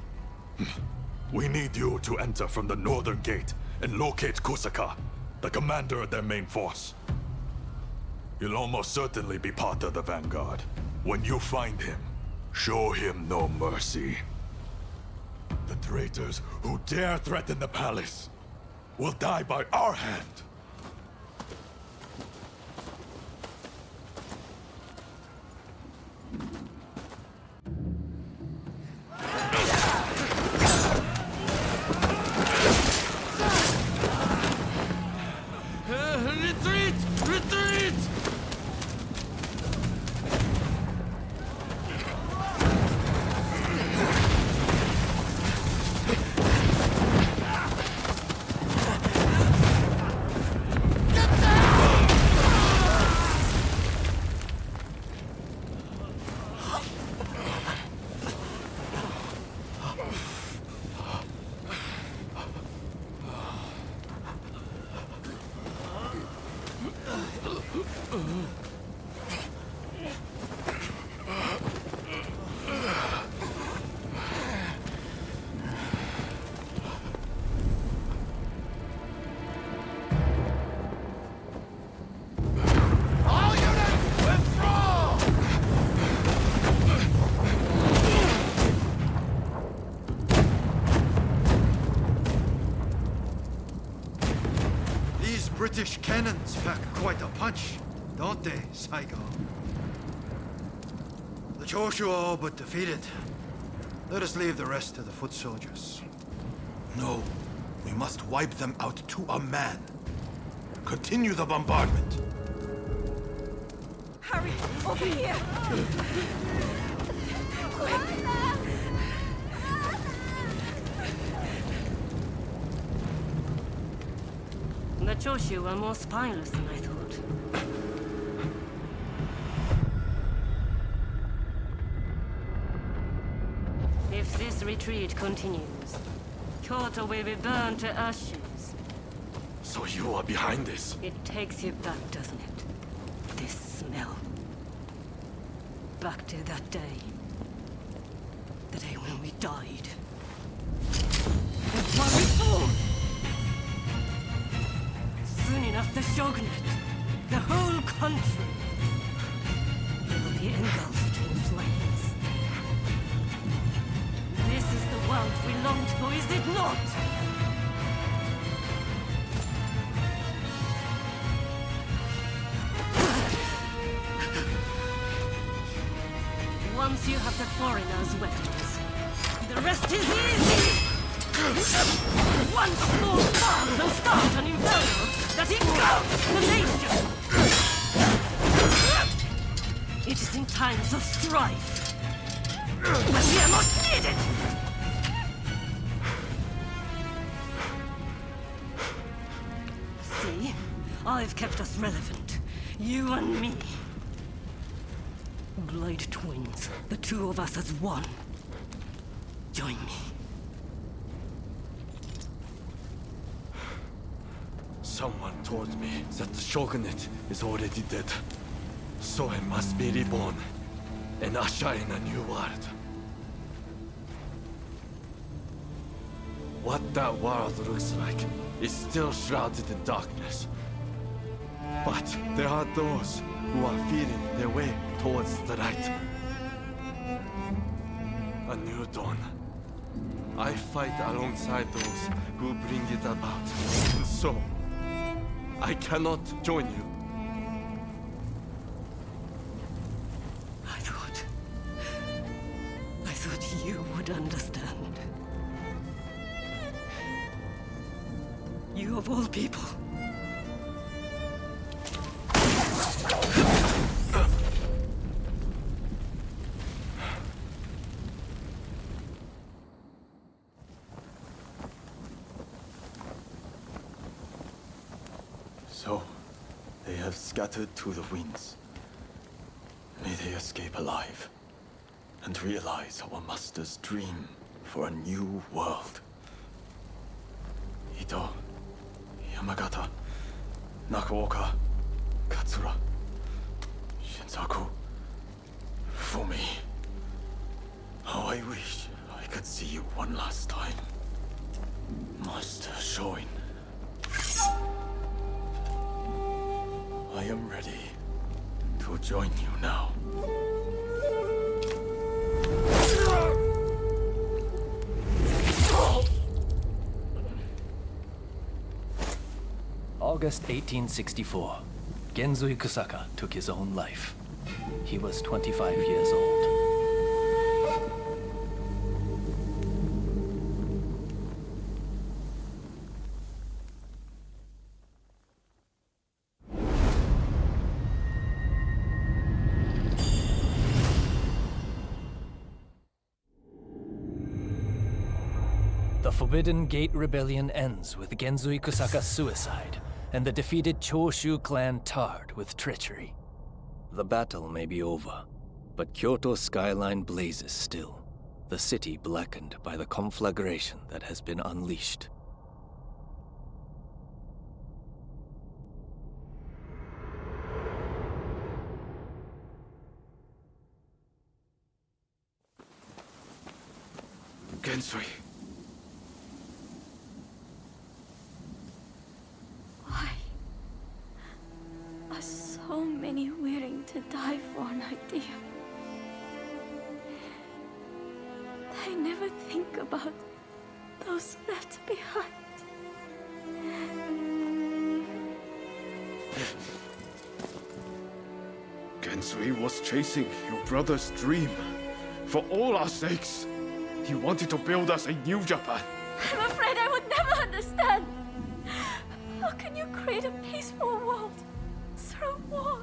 We need you to enter from the northern gate and locate Kusaka, the commander of their main force. He'll almost certainly be part of the vanguard. When you find him, show him no mercy. The traitors who dare threaten the palace will die by our hand. Retreat! Retreat! British cannons pack quite a punch, don't they, Saigo? The Choshu are all but defeated. Let us leave the rest to the foot soldiers. No. We must wipe them out to a man. Continue the bombardment. Hurry! Over here! Quick! The Choshu are more spineless than I thought. If this retreat continues, Kyoto will be burned to ashes. So you are behind this? It takes you back, doesn't it? This smell. Back to that day. The day when we died. And what we fought! Soon enough, the shogunate, the whole country, will be engulfed in flames. This is the world we longed for, is it not? Once you have the foreigners' weapons, the rest is easy! One small spark will start an inferno that engulfs the nation! It is in times of strife when we are most needed! See? I've kept us relevant. You and me. Blade twins. The two of us as one. Join me. Someone told me that the shogunate is already dead. So I must be reborn and usher in a new world. What that world looks like is still shrouded in darkness. But there are those who are feeling their way towards the light. A new dawn. I fight alongside those who bring it about. And so, I cannot join you. I thought you would understand. You of all people. So, they have scattered to the winds. May they escape alive, and realize our master's dream for a new world. Ito, Yamagata, Nakaoka, Katsura, Shinsaku, Fumi. How I wish I could see you one last time. Master Shoin. I am ready to join you now. August 1864. Genzui Kusaka took his own life. He was 25 years old. The Forbidden Gate Rebellion ends with Genzui Kusaka's suicide, and the defeated Choshu clan tarred with treachery. The battle may be over, but Kyoto's skyline blazes still, the city blackened by the conflagration that has been unleashed. Genzui. Why are so many willing to die for an idea? They never think about those left behind. Genzui was chasing your brother's dream for all our sakes. You wanted to build us a new Japan. I'm afraid I would never understand. How can you create a peaceful world through war?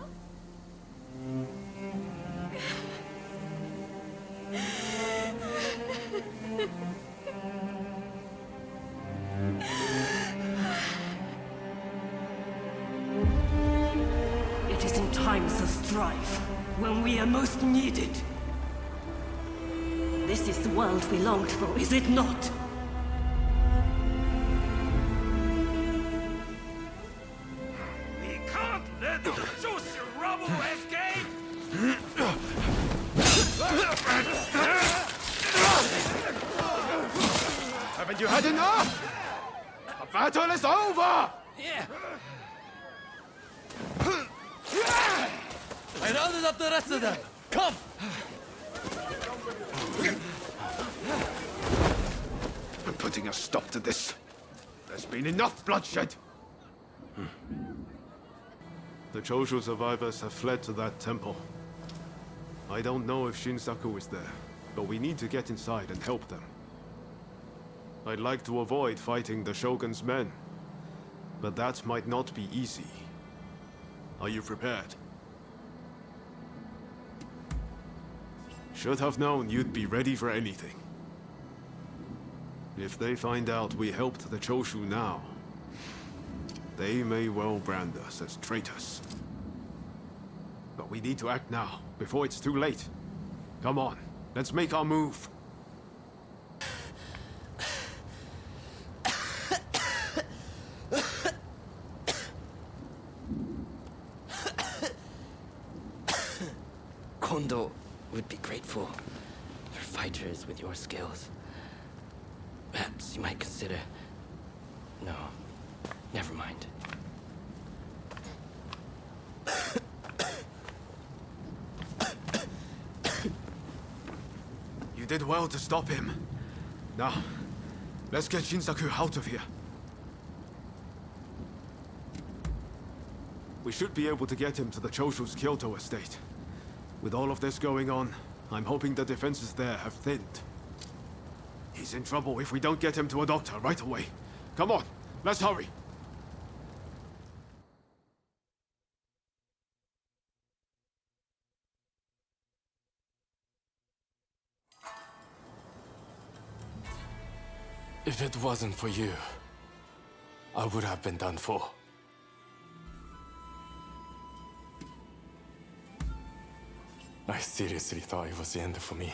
It is in times of strife, when we are most needed. This is the world we longed for, is it not? We can't let the juicy rubble escape! Haven't you had enough? The battle is over! Yeah. I rounded up the rest of them. Come! I'm putting a stop to this. There's been enough bloodshed. The Choshu survivors have fled to that temple. I don't know if Shinsaku is there, but we need to get inside and help them. I'd like to avoid fighting the Shogun's men, but that might not be easy. Are you prepared? Should have known you'd be ready for anything. If they find out we helped the Choshu now, they may well brand us as traitors. But we need to act now, before it's too late. Come on, let's make our move. Kondo would be grateful for fighters with your skills. Perhaps you might consider... No, never mind. You did well to stop him. Now, let's get Shinsaku out of here. We should be able to get him to the Choshu's Kyoto estate. With all of this going on, I'm hoping the defenses there have thinned. He's in trouble if we don't get him to a doctor right away. Come on, let's hurry. If it wasn't for you, I would have been done for. I seriously thought it was the end for me.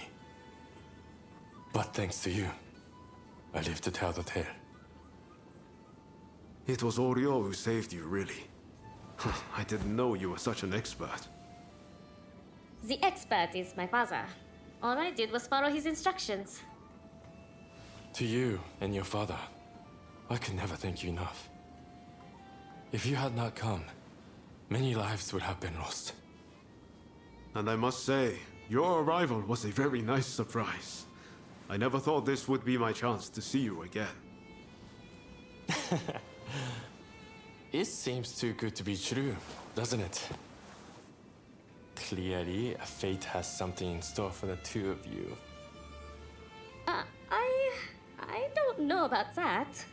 But thanks to you, I live to tell the tale. It was Oryo who saved you, really. I didn't know you were such an expert. The expert is my father. All I did was follow his instructions. To you and your father, I could never thank you enough. If you had not come, many lives would have been lost. And I must say, your arrival was a very nice surprise. I never thought this would be my chance to see you again. It seems too good to be true, doesn't it? Clearly, fate has something in store for the two of you. I don't know about that.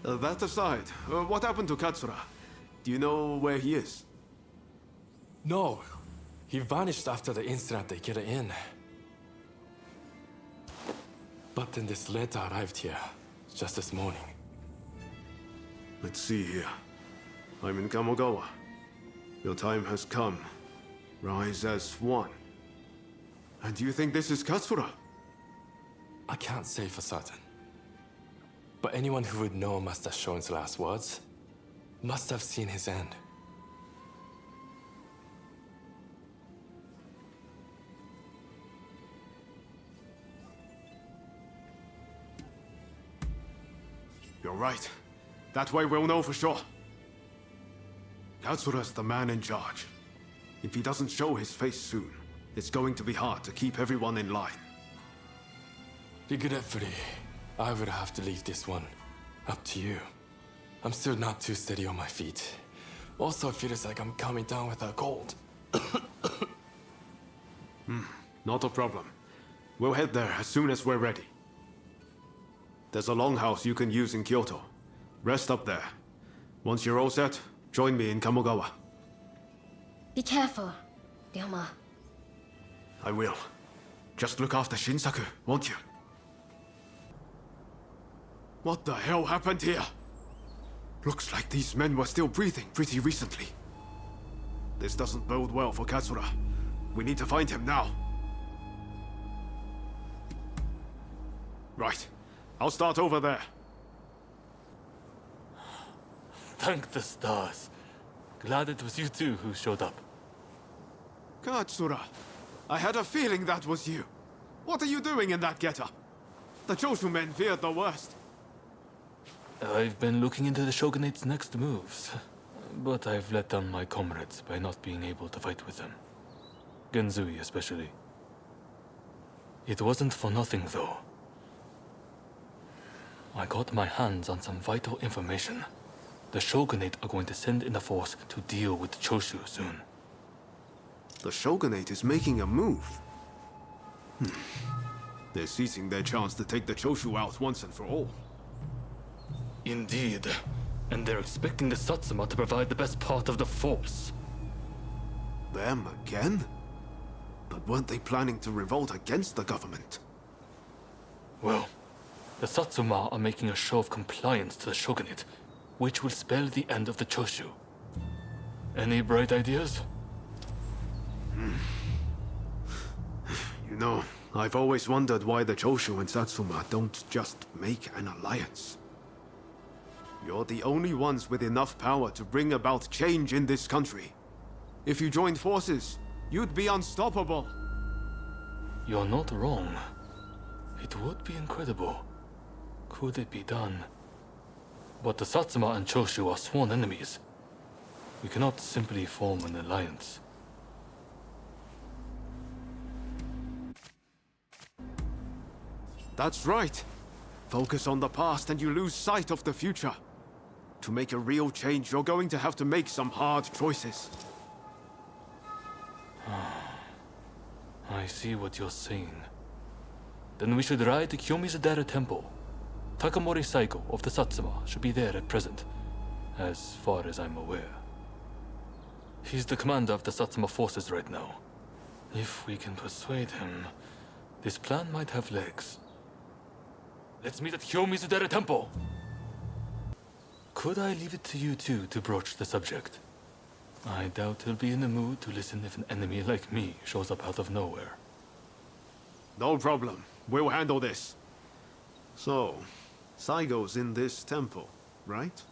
That aside, what happened to Katsura? Do you know where he is? No. He vanished after the incident at the inn. But then this letter arrived here, just this morning. Let's see here. I'm in Kamogawa. Your time has come. Rise as one. And do you think this is Katsura? I can't say for certain. But anyone who would know Master Shoin's last words must have seen his end. You're right. That way we'll know for sure. Katsura's the man in charge. If he doesn't show his face soon, it's going to be hard to keep everyone in line. Regretfully, I would have to leave this one up to you. I'm still not too steady on my feet. Also, it feels like I'm coming down with a cold. Not a problem. We'll head there as soon as we're ready. There's a longhouse you can use in Kyoto. Rest up there. Once you're all set, join me in Kamogawa. Be careful, Ryoma. I will. Just look after Shinsaku, won't you? What the hell happened here? Looks like these men were still breathing pretty recently. This doesn't bode well for Katsura. We need to find him now. Right. I'll start over there. Thank the stars. Glad it was you two who showed up. Katsura, I had a feeling that was you. What are you doing in that getup? The Choshu men feared the worst. I've been looking into the Shogunate's next moves, but I've let down my comrades by not being able to fight with them. Genzui especially. It wasn't for nothing though. I got my hands on some vital information. The Shogunate are going to send in a force to deal with Choshu soon. The Shogunate is making a move. They're seizing their chance to take the Choshu out once and for all. Indeed. And they're expecting the Satsuma to provide the best part of the force. Them again? But weren't they planning to revolt against the government? Well, the Satsuma are making a show of compliance to the Shogunate, which will spell the end of the Choshu. Any bright ideas? You know, I've always wondered why the Choshu and Satsuma don't just make an alliance. You're the only ones with enough power to bring about change in this country. If you joined forces, you'd be unstoppable. You're not wrong. It would be incredible. Could it be done? But the Satsuma and Choshu are sworn enemies. We cannot simply form an alliance. That's right. Focus on the past and you lose sight of the future. To make a real change, you're going to have to make some hard choices. I see what you're saying. Then we should ride to Kiyomizu-dera Temple. Takamori Saigo of the Satsuma should be there at present, as far as I'm aware. He's the commander of the Satsuma forces right now. If we can persuade him, this plan might have legs. Let's meet at Kiyomizu-dera Temple! Could I leave it to you two to broach the subject? I doubt he'll be in the mood to listen if an enemy like me shows up out of nowhere. No problem. We'll handle this. So, Saigo's in this temple, right?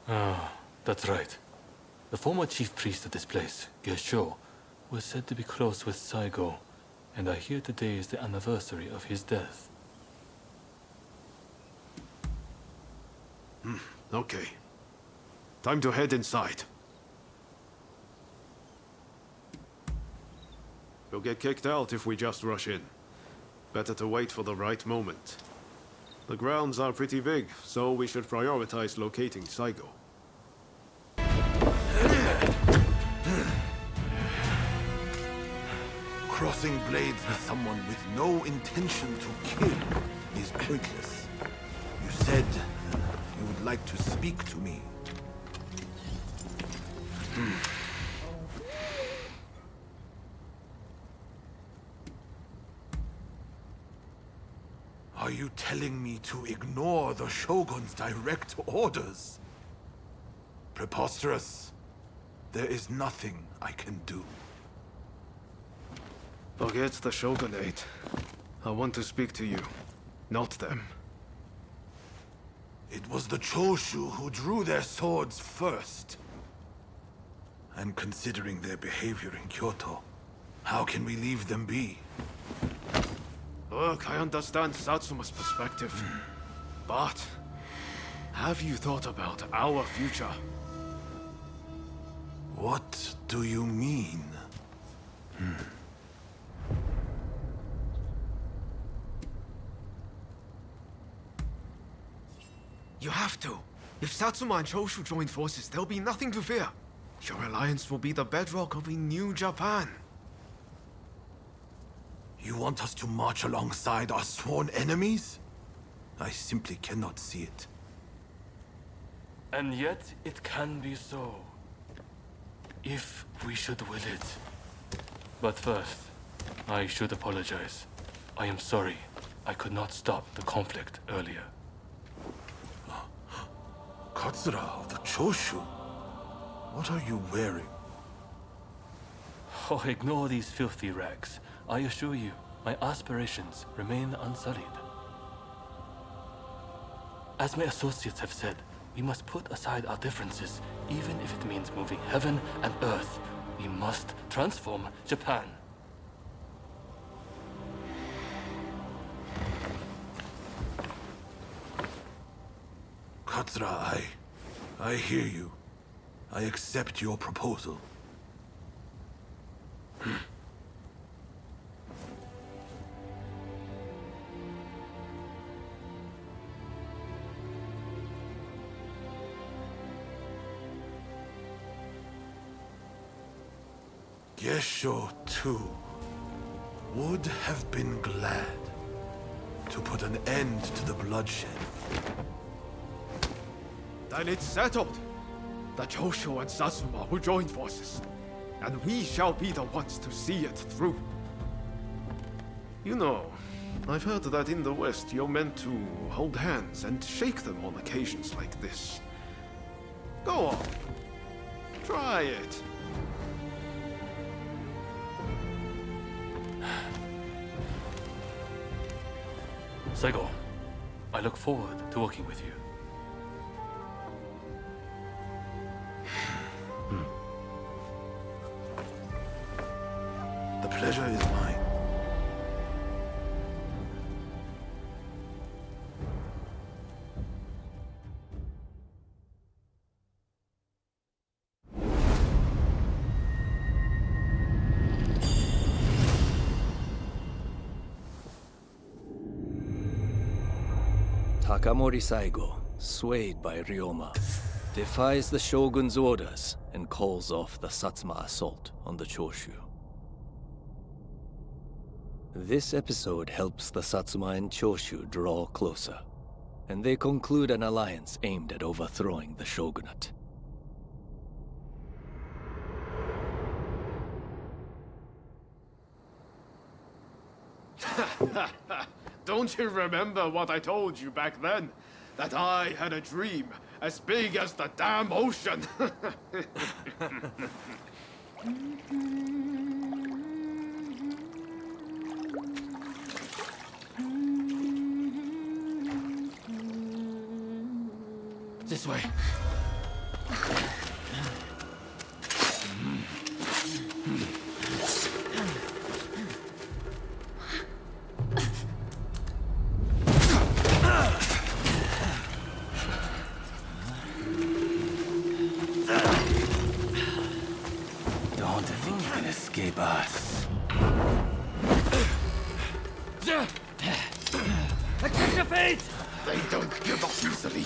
Ah, that's right. The former chief priest of this place, Gesho, was said to be close with Saigo, and I hear today is the anniversary of his death. Okay. Time to head inside. We'll get kicked out if we just rush in. Better to wait for the right moment. The grounds are pretty big, so we should prioritize locating Saigo. Crossing blades with someone with no intention to kill is pointless. You said you would like to speak to me. Are you telling me to ignore the Shogun's direct orders? Preposterous. There is nothing I can do. Forget the Shogunate. I want to speak to you, not them. It was the Choshu who drew their swords first. And considering their behavior in Kyoto, how can we leave them be? Look, I understand Satsuma's perspective. But have you thought about our future? What do you mean? You have to. If Satsuma and Choshu join forces, there'll be nothing to fear. Your alliance will be the bedrock of a new Japan. You want us to march alongside our sworn enemies? I simply cannot see it. And yet, it can be so. If we should will it. But first, I should apologize. I am sorry I could not stop the conflict earlier. Katsura of the Choshu? What are you wearing? Oh, ignore these filthy rags. I assure you, my aspirations remain unsullied. As my associates have said, we must put aside our differences, even if it means moving heaven and earth. We must transform Japan. Katsura, I hear you. I accept your proposal. Gesho, too, would have been glad to put an end to the bloodshed. Then it's settled. The Choshu and Satsuma will join forces, and we shall be the ones to see it through. You know, I've heard that in the West you're meant to hold hands and shake them on occasions like this. Go on. Try it. Saigo, I look forward to working with you. The pleasure is mine. Takamori Saigo, swayed by Ryoma, defies the Shogun's orders and calls off the Satsuma assault on the Choshu. This episode helps the Satsuma and Choshu draw closer, and they conclude an alliance aimed at overthrowing the shogunate. Don't you remember what I told you back then? That I had a dream as big as the damn ocean. This way. Don't think you can escape us. A captivate! They don't give up easily.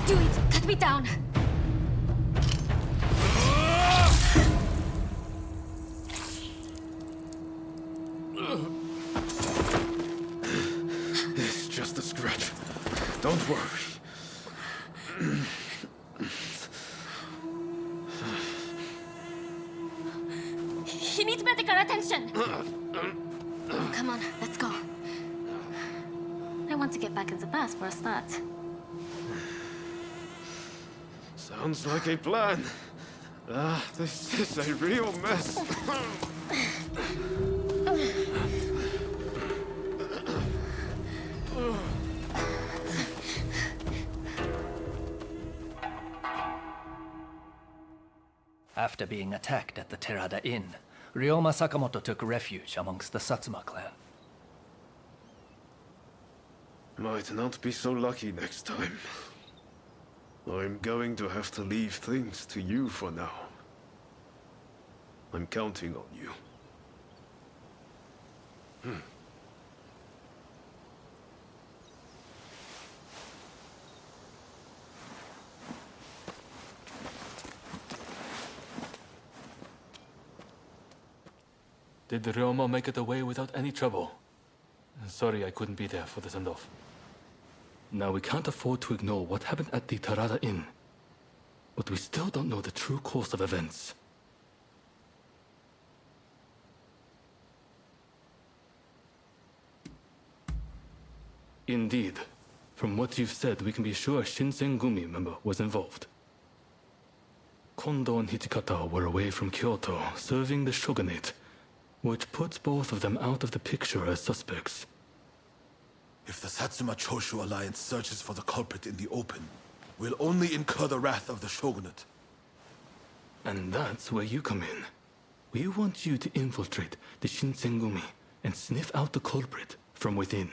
Do it! Cut me down! It's just a scratch. Don't worry. He needs medical attention! Come on, let's go. I want to get back in the past for a start. Sounds like a plan. This is a real mess. After being attacked at the Terada Inn, Ryoma Sakamoto took refuge amongst the Satsuma clan. Might not be so lucky next time. I'm going to have to leave things to you for now. I'm counting on you. Did Ryoma make it away without any trouble? Sorry I couldn't be there for the send-off. Now we can't afford to ignore what happened at the Tarada Inn. But we still don't know the true course of events. Indeed. From what you've said, we can be sure a Shinsengumi member was involved. Kondo and Hijikata were away from Kyoto, serving the shogunate, which puts both of them out of the picture as suspects. If the Satsuma Choshu alliance searches for the culprit in the open, we'll only incur the wrath of the shogunate. And that's where you come in. We want you to infiltrate the Shinsengumi and sniff out the culprit from within.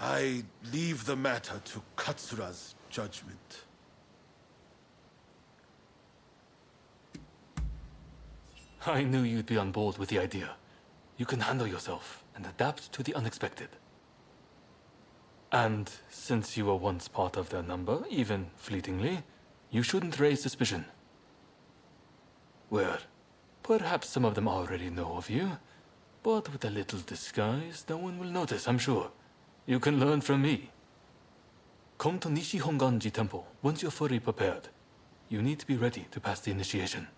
I leave the matter to Katsura's judgment. I knew you'd be on board with the idea. You can handle yourself and adapt to the unexpected. And since you were once part of their number, even fleetingly, you shouldn't raise suspicion. Well, perhaps some of them already know of you, but with a little disguise, no one will notice, I'm sure. You can learn from me. Come to Nishi Honganji Temple once you're fully prepared. You need to be ready to pass the initiation.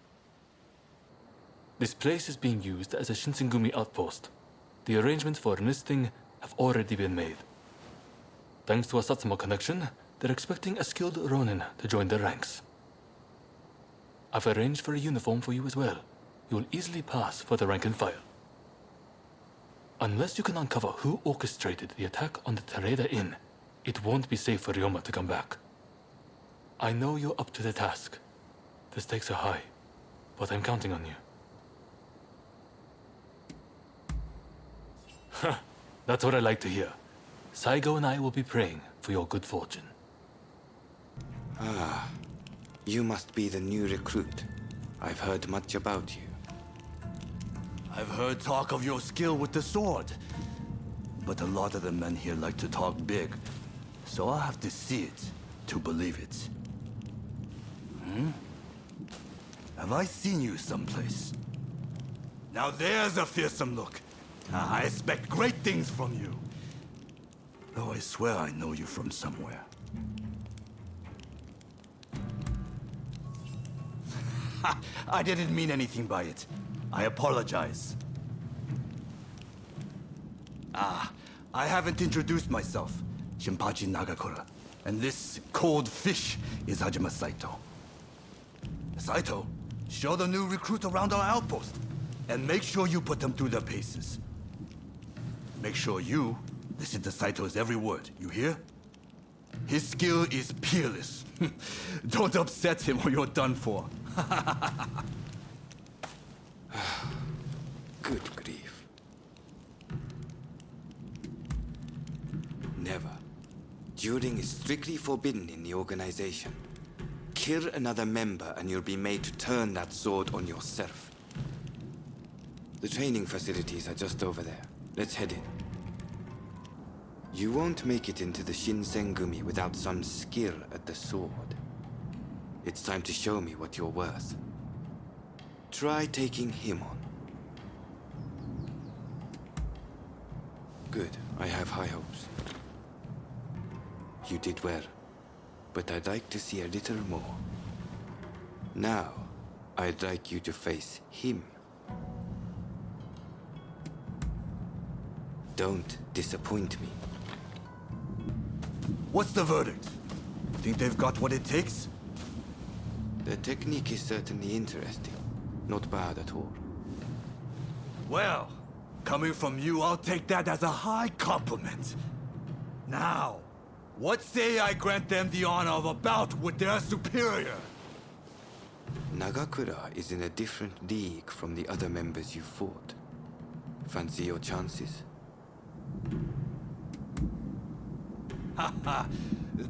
This place is being used as a Shinsengumi outpost. The arrangements for enlisting have already been made. Thanks to a Satsuma connection, they're expecting a skilled Ronin to join their ranks. I've arranged for a uniform for you as well. You'll easily pass for the rank and file. Unless you can uncover who orchestrated the attack on the Tareda Inn, it won't be safe for Ryoma to come back. I know you're up to the task. The stakes are high, but I'm counting on you. That's what I like to hear. Saigo and I will be praying for your good fortune. Ah, you must be the new recruit. I've heard much about you. I've heard talk of your skill with the sword. But a lot of the men here like to talk big. So I'll have to see it to believe it. Have I seen you someplace? Now there's a fearsome look. I expect great things from you. Though I swear I know you from somewhere. I didn't mean anything by it. I apologize. I haven't introduced myself. Shinpachi Nagakura. And this cold fish is Hajime Saito. Saito, show the new recruit around our outpost. And make sure you put them through their paces. Make sure you listen to Saito's every word, you hear? His skill is peerless. Don't upset him or you're done for. Good grief. Never. Dueling is strictly forbidden in the organization. Kill another member and you'll be made to turn that sword on yourself. The training facilities are just over there. Let's head in. You won't make it into the Shinsengumi without some skill at the sword. It's time to show me what you're worth. Try taking him on. Good. I have high hopes. You did well, but I'd like to see a little more. Now, I'd like you to face him. Don't disappoint me. What's the verdict? Think they've got what it takes? The technique is certainly interesting. Not bad at all. Well, coming from you, I'll take that as a high compliment. Now, what say I grant them the honor of a bout with their superior? Nagakura is in a different league from the other members you fought. Fancy your chances?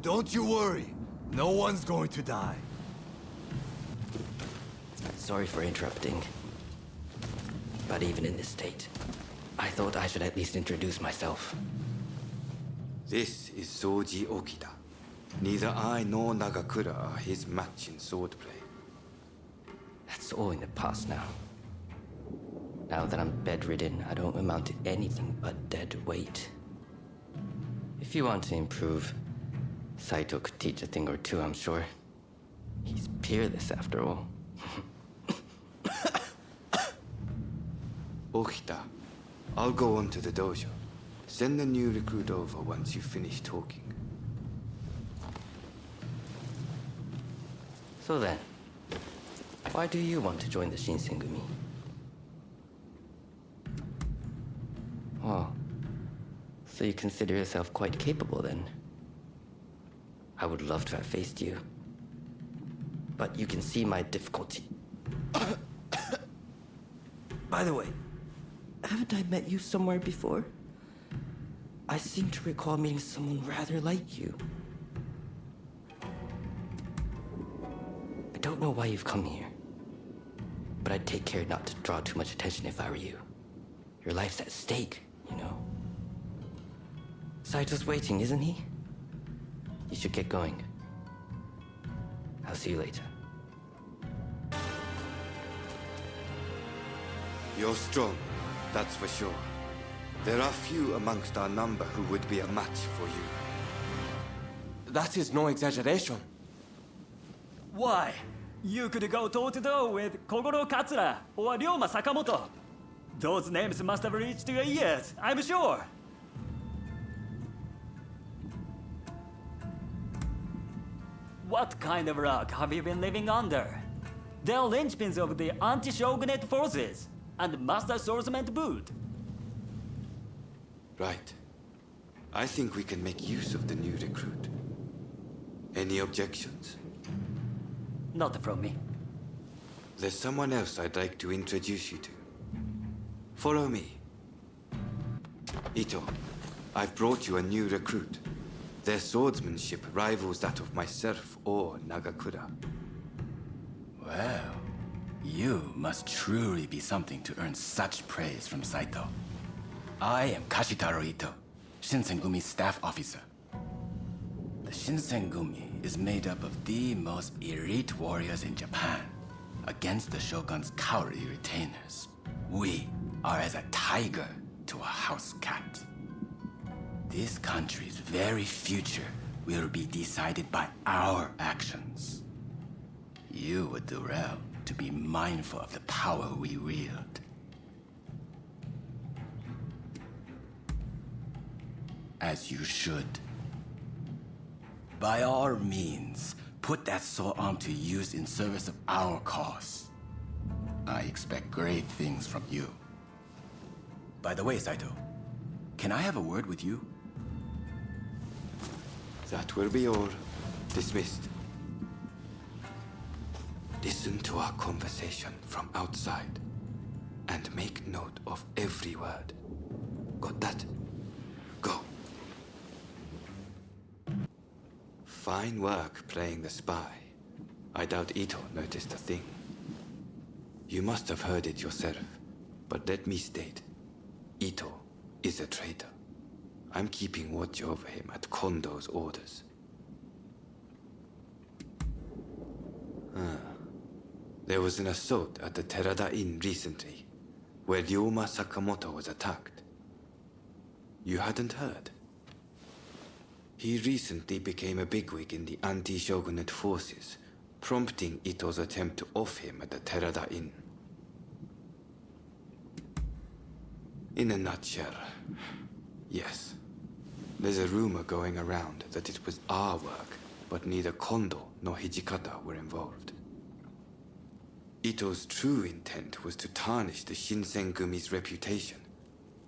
Don't you worry. No one's going to die. Sorry for interrupting. But even in this state, I thought I should at least introduce myself. This is Soji Okita. Neither I nor Nagakura are his match in swordplay. That's all in the past now. Now that I'm bedridden, I don't amount to anything but dead weight. If you want to improve, Saito could teach a thing or two, I'm sure. He's peerless after all. Okita, I'll go on to the dojo. Send the new recruit over once you finish talking. So then, why do you want to join the Shinsengumi? Oh, so you consider yourself quite capable then? I would love to have faced you. But you can see my difficulty. By the way, haven't I met you somewhere before? I seem to recall meeting someone rather like you. I don't know why you've come here, but I'd take care not to draw too much attention if I were you. Your life's at stake, you know. Saito's waiting, isn't he? You should get going. I'll see you later. You're strong, that's for sure. There are few amongst our number who would be a match for you. That is no exaggeration. Why? You could go toe-to-toe with Kogoro Katsura or Ryoma Sakamoto. Those names must have reached your ears, I'm sure. What kind of rock have you been living under? They're linchpins of the anti-shogunate forces, and master swordsman to boot. Right. I think we can make use of the new recruit. Any objections? Not from me. There's someone else I'd like to introduce you to. Follow me. Ito, I've brought you a new recruit. Their swordsmanship rivals that of myself or Nagakura. Well, you must truly be something to earn such praise from Saito. I am Kashitaro Ito, Shinsengumi's staff officer. The Shinsengumi is made up of the most elite warriors in Japan against the shogun's cowardly retainers. We are as a tiger to a house cat. This country's very future will be decided by our actions. You would do well to be mindful of the power we wield. As you should. By all means, put that sword on to use in service of our cause. I expect great things from you. By the way, Saito, can I have a word with you? That will be all. Dismissed. Listen to our conversation from outside and make note of every word. Got that? Go. Fine work playing the spy. I doubt Ito noticed a thing. You must have heard it yourself, but let me state, Ito is a traitor. I'm keeping watch over him at Kondo's orders. There was an assault at the Terada Inn recently, where Ryoma Sakamoto was attacked. You hadn't heard? He recently became a bigwig in the anti-shogunate forces, prompting Ito's attempt to off him at the Terada Inn. In a nutshell, yes. There's a rumor going around that it was our work, but neither Kondo nor Hijikata were involved. Ito's true intent was to tarnish the Shinsengumi's reputation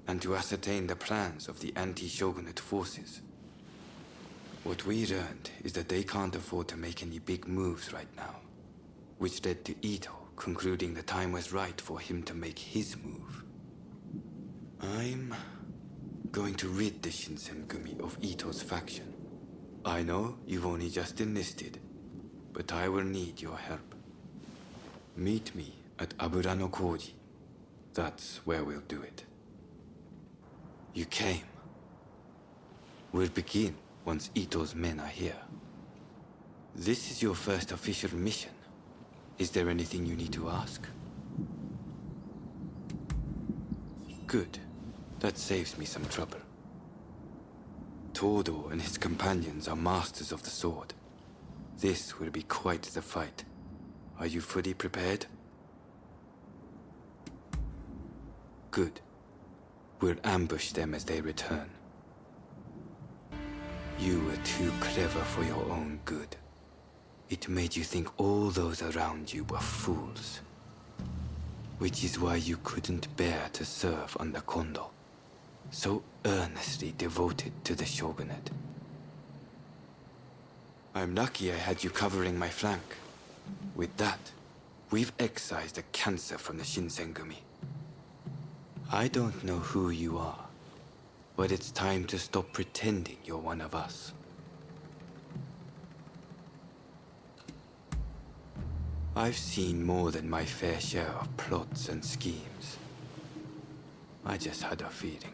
and to ascertain the plans of the anti-shogunate forces. What we learned is that they can't afford to make any big moves right now, which led to Ito concluding the time was right for him to make his move. I'm going to rid the Shinsengumi of Ito's faction. I know you've only just enlisted, but I will need your help. Meet me at Aburano Koji. That's where we'll do it. You came. We'll begin once Ito's men are here. This is your first official mission. Is there anything you need to ask? Good. That saves me some trouble. Todo and his companions are masters of the sword. This will be quite the fight. Are you fully prepared? Good. We'll ambush them as they return. You were too clever for your own good. It made you think all those around you were fools. Which is why you couldn't bear to serve under Kondo, so earnestly devoted to the shogunate. I'm lucky I had you covering my flank. With that, we've excised a cancer from the Shinsengumi. I don't know who you are, but it's time to stop pretending you're one of us. I've seen more than my fair share of plots and schemes. I just had a feeling.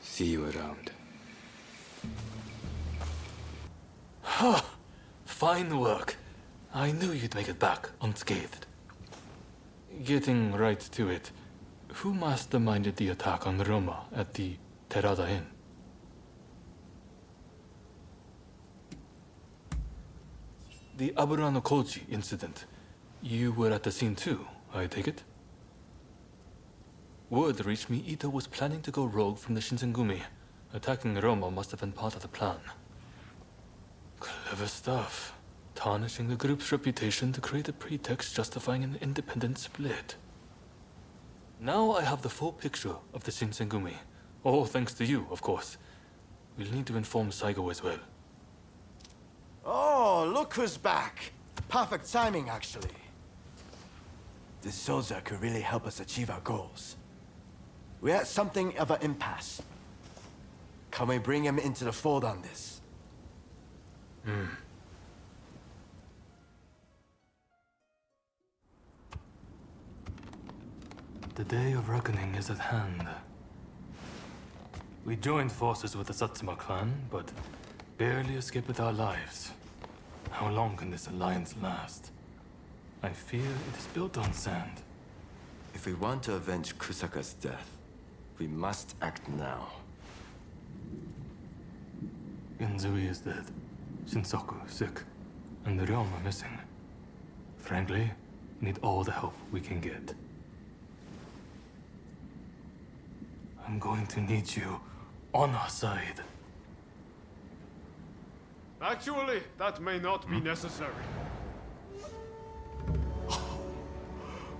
See you around. Fine work. I knew you'd make it back unscathed. Getting right to it, who masterminded the attack on Roma at the Terada Inn? The Aburano Koji incident. You were at the scene too, I take it? Word reached me Ito was planning to go rogue from the Shinsengumi. Attacking Roma must have been part of the plan. Clever stuff. Tarnishing the group's reputation to create a pretext justifying an independent split. Now I have the full picture of the Shinsengumi. All thanks to you, of course. We'll need to inform Saigo as well. Oh, look who's back. Perfect timing, actually. This soldier could really help us achieve our goals. We're at something of an impasse. Can we bring him into the fold on this? The day of reckoning is at hand. We joined forces with the Satsuma clan, but barely escaped with our lives. How long can this alliance last? I fear it is built on sand. If we want to avenge Kusaka's death, we must act now. Genzui is dead, Shinsaku sick, and the Ryoma missing. Frankly, we need all the help we can get. I'm going to need you on our side. Actually, that may not be necessary.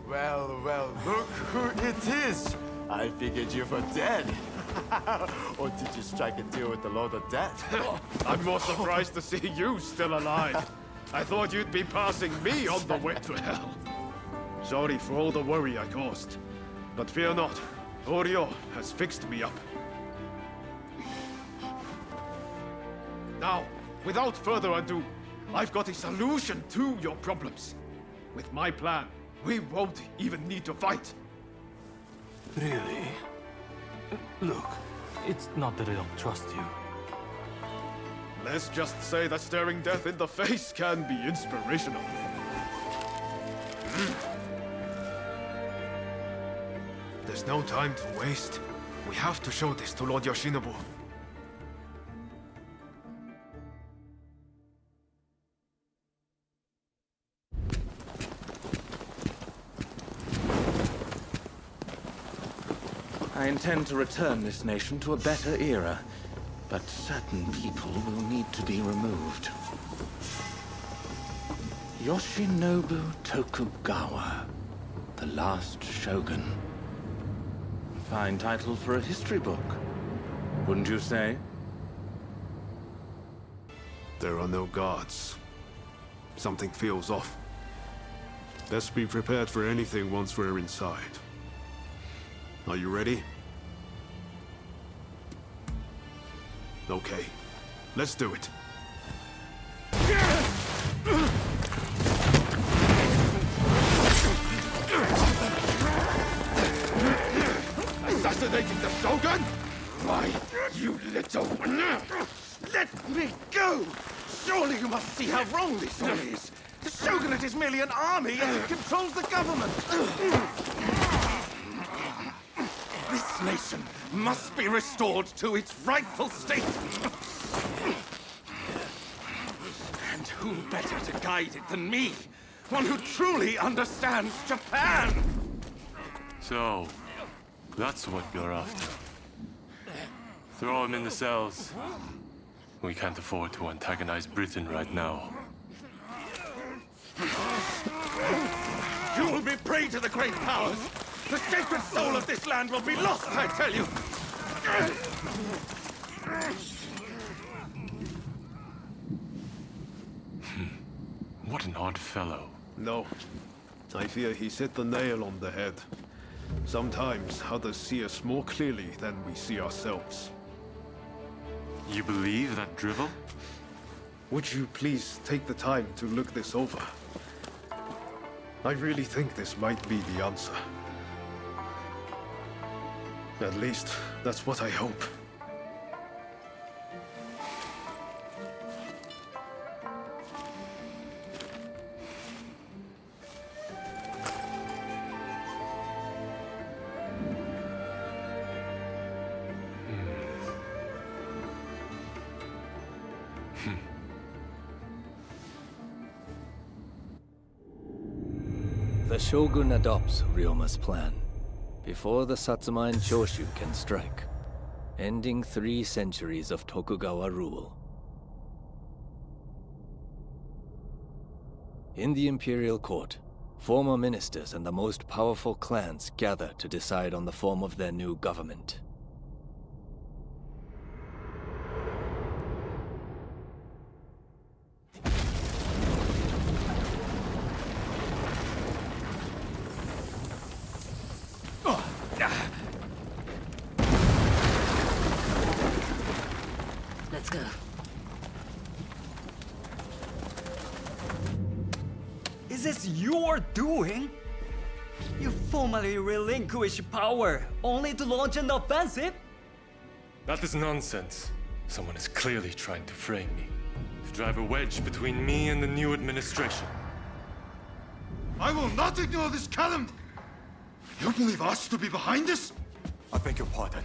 Well, well, look who it is! I figured you were dead. Or did you strike a deal with the Lord of Death? I'm more surprised to see you still alive. I thought you'd be passing me on the way to hell. Sorry for all the worry I caused. But fear not, Oryo has fixed me up. Now, without further ado, I've got a solution to your problems. With my plan, we won't even need to fight. Really? Look, it's not that I don't trust you. Let's just say that staring death in the face can be inspirational. There's no time to waste. We have to show this to Lord Yoshinobu. I intend to return this nation to a better era, but certain people will need to be removed. Yoshinobu Tokugawa, the last shogun. Fine title for a history book, wouldn't you say? There are no guards. Something feels off. Let's be prepared for anything once we're inside. Are you ready? Okay, let's do it. Assassinating the Shogun? Why, you little... Let me go! Surely you must see how wrong this all is. The Shogunate is merely an army, yet it controls the government. This nation must be restored to its rightful state. And who better to guide it than me? One who truly understands Japan! So, that's what you're after. Throw him in the cells. We can't afford to antagonize Britain right now. You will be prey to the great powers! The sacred soul of this land will be lost, I tell you! What an odd fellow. No. I fear he's hit the nail on the head. Sometimes others see us more clearly than we see ourselves. You believe that drivel? Would you please take the time to look this over? I really think this might be the answer. At least, that's what I hope. The Shogun adopts Ryoma's plan before the Satsuma and Choshu can strike, ending 3 centuries of Tokugawa rule. In the imperial court, former ministers and the most powerful clans gather to decide on the form of their new government. Let's go. Is this your doing? You formally relinquish power, only to launch an offensive? That is nonsense. Someone is clearly trying to frame me, to drive a wedge between me and the new administration. I will not ignore this calumny! You believe us to be behind this? I beg your pardon.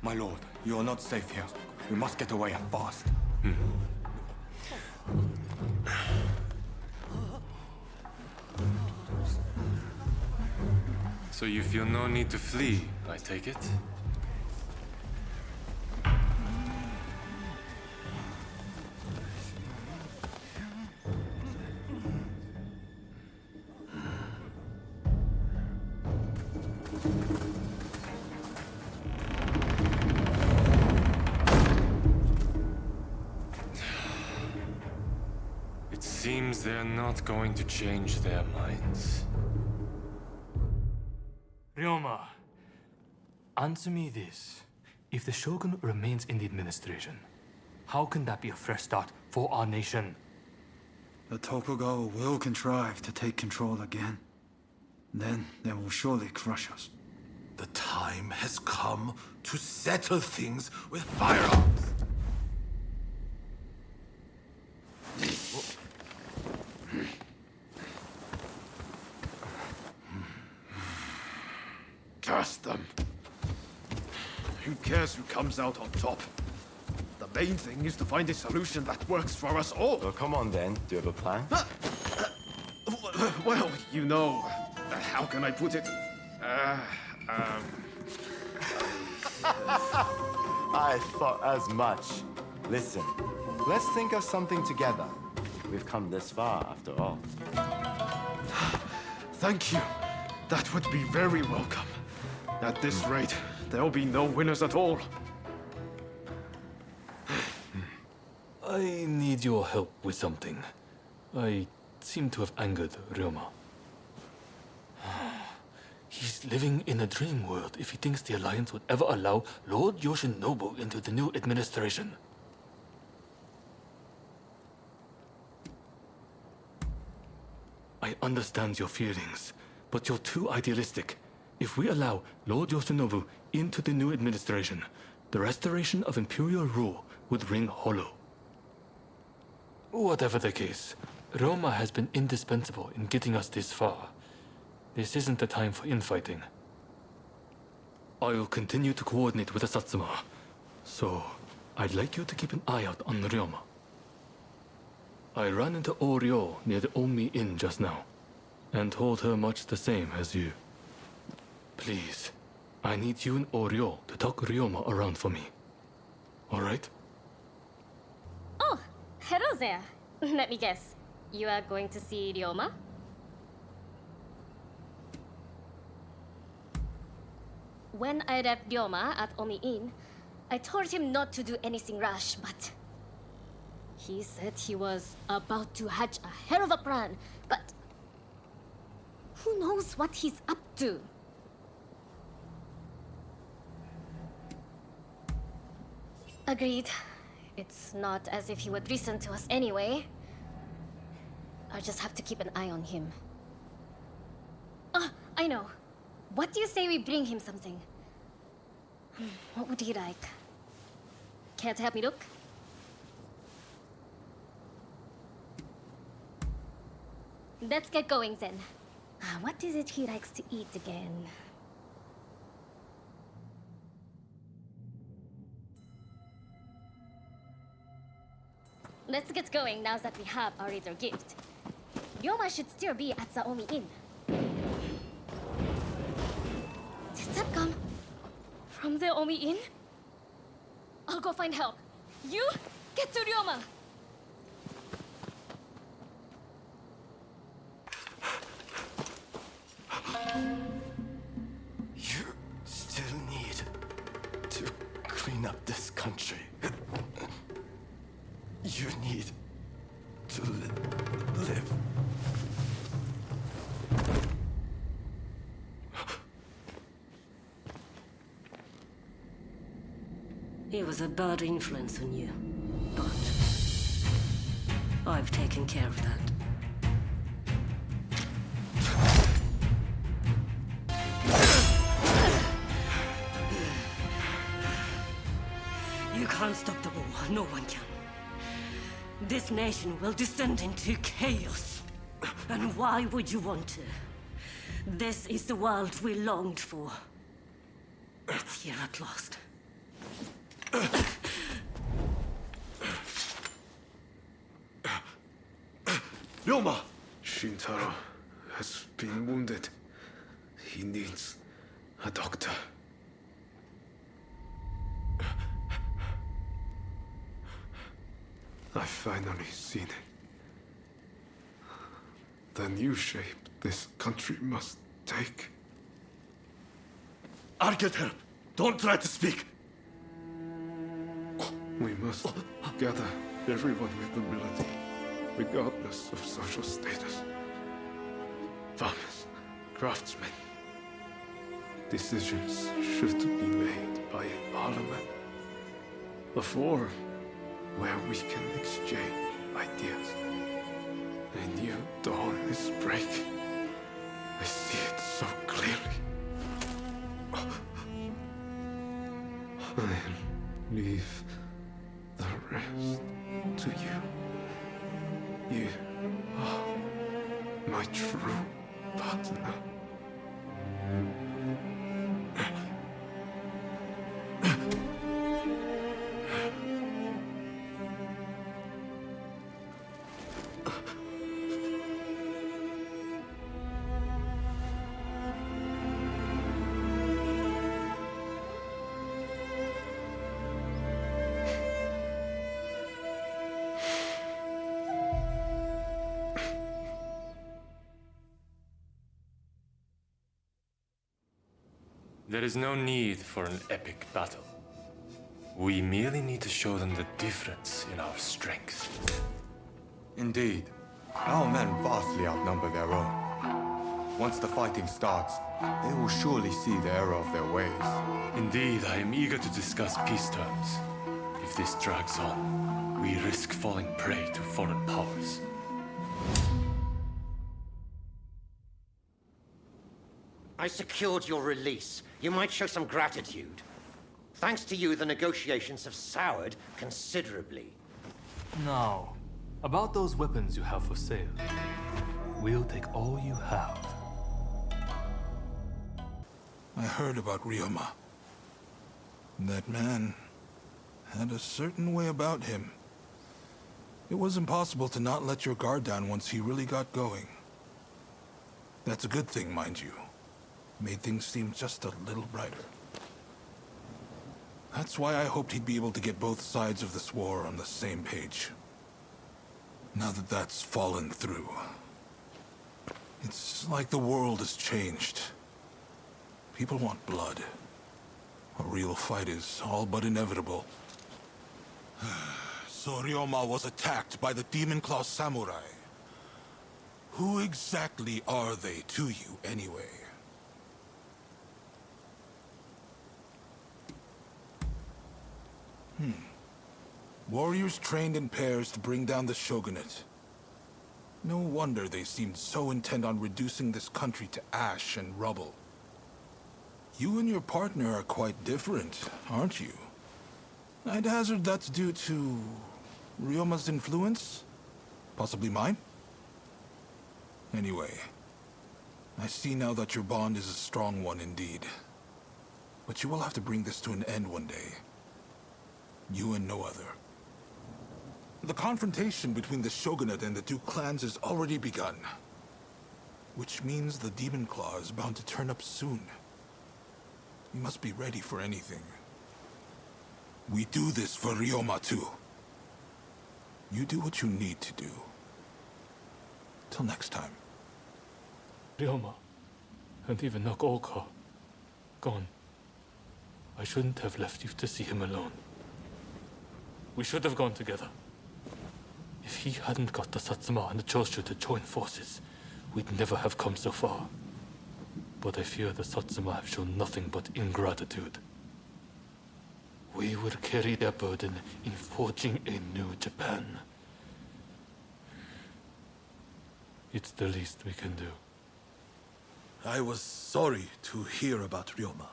My lord, you are not safe here. We must get away and fast. So you feel no need to flee, I take it? It seems they're not going to change their minds. Ryoma, answer me this. If the Shogun remains in the administration, how can that be a fresh start for our nation? The Tokugawa will contrive to take control again. Then they will surely crush us. The time has come to settle things with firearms. Curse them. Who cares who comes out on top? The main thing is to find a solution that works for us all. Well, come on then. Do you have a plan? Well, you know, how can I put it? I thought as much. Listen, let's think of something together. We've come this far, after all. Thank you. That would be very welcome. At this rate, there'll be no winners at all. I need your help with something. I seem to have angered Ryoma. He's living in a dream world if he thinks the Alliance would ever allow Lord Yoshinobu into the new administration. I understand your feelings, but you're too idealistic. If we allow Lord Yoshinobu into the new administration, the restoration of imperial rule would ring hollow. Whatever the case, Roma has been indispensable in getting us this far. This isn't the time for infighting. I'll continue to coordinate with the Satsuma, so I'd like you to keep an eye out on Ryoma. I ran into Oryo near the Omi Inn just now, and told her much the same as you. Please, I need you and Oryo to talk Ryoma around for me. Alright? Oh, hello there. Let me guess. You are going to see Ryoma? When I left Ryoma at Omi Inn, I told him not to do anything rash, but he said he was about to hatch a hell of a plan, but who knows what he's up to? Agreed. It's not as if he would listen to us anyway. I'll just have to keep an eye on him. Ah, I know. What do you say we bring him something? What would he like? Care to help me look? Let's get going then. What is it he likes to eat again? Let's get going now that we have our little gift. Ryoma should still be at the Omi Inn. Did that come from the Omi Inn? I'll go find help. You get to Ryoma! You still need to clean up this country. You need to live. He was a bad influence on you, but I've taken care of that. You can't stop the war, no one can. This nation will descend into chaos. And why would you want to? This is the world we longed for. It's here at last. Ryoma! Shintaro has been wounded. He needs a doctor. I've finally seen it. The new shape this country must take. I'll get help. Don't try to speak. We must gather everyone with ability, regardless of social status. Farmers, craftsmen. Decisions should be made by a parliament. A forum where we can exchange ideas. A new dawn is breaking. I see it so clearly. I'll leave the rest to you. You are my true partner. There is no need for an epic battle. We merely need to show them the difference in our strength. Indeed. Our men vastly outnumber their own. Once the fighting starts, they will surely see the error of their ways. Indeed, I am eager to discuss peace terms. If this drags on, we risk falling prey to foreign powers. I secured your release. You might show some gratitude. Thanks to you, the negotiations have soured considerably. Now, about those weapons you have for sale. We'll take all you have. I heard about Ryoma. That man had a certain way about him. It was impossible to not let your guard down once he really got going. That's a good thing, mind you. Made things seem just a little brighter. That's why I hoped he'd be able to get both sides of this war on the same page. Now that that's fallen through, it's like the world has changed. People want blood. A real fight is all but inevitable. So Ryoma was attacked by the Demon Claw Samurai. Who exactly are they to you, anyway? Warriors trained in pairs to bring down the shogunate. No wonder they seemed so intent on reducing this country to ash and rubble. You and your partner are quite different, aren't you? I'd hazard that's due to Ryoma's influence? Possibly mine? Anyway, I see now that your bond is a strong one indeed. But you will have to bring this to an end one day. You and no other. The confrontation between the shogunate and the two clans has already begun. Which means the Demon Claw is bound to turn up soon. You must be ready for anything. We do this for Ryoma too. You do what you need to do. Till next time. Ryoma, and even Nakaoka, gone. I shouldn't have left you to see him alone. We should have gone together. If he hadn't got the Satsuma and the Choshu to join forces, we'd never have come so far. But I fear the Satsuma have shown nothing but ingratitude. We will carry their burden in forging a new Japan. It's the least we can do. I was sorry to hear about Ryoma.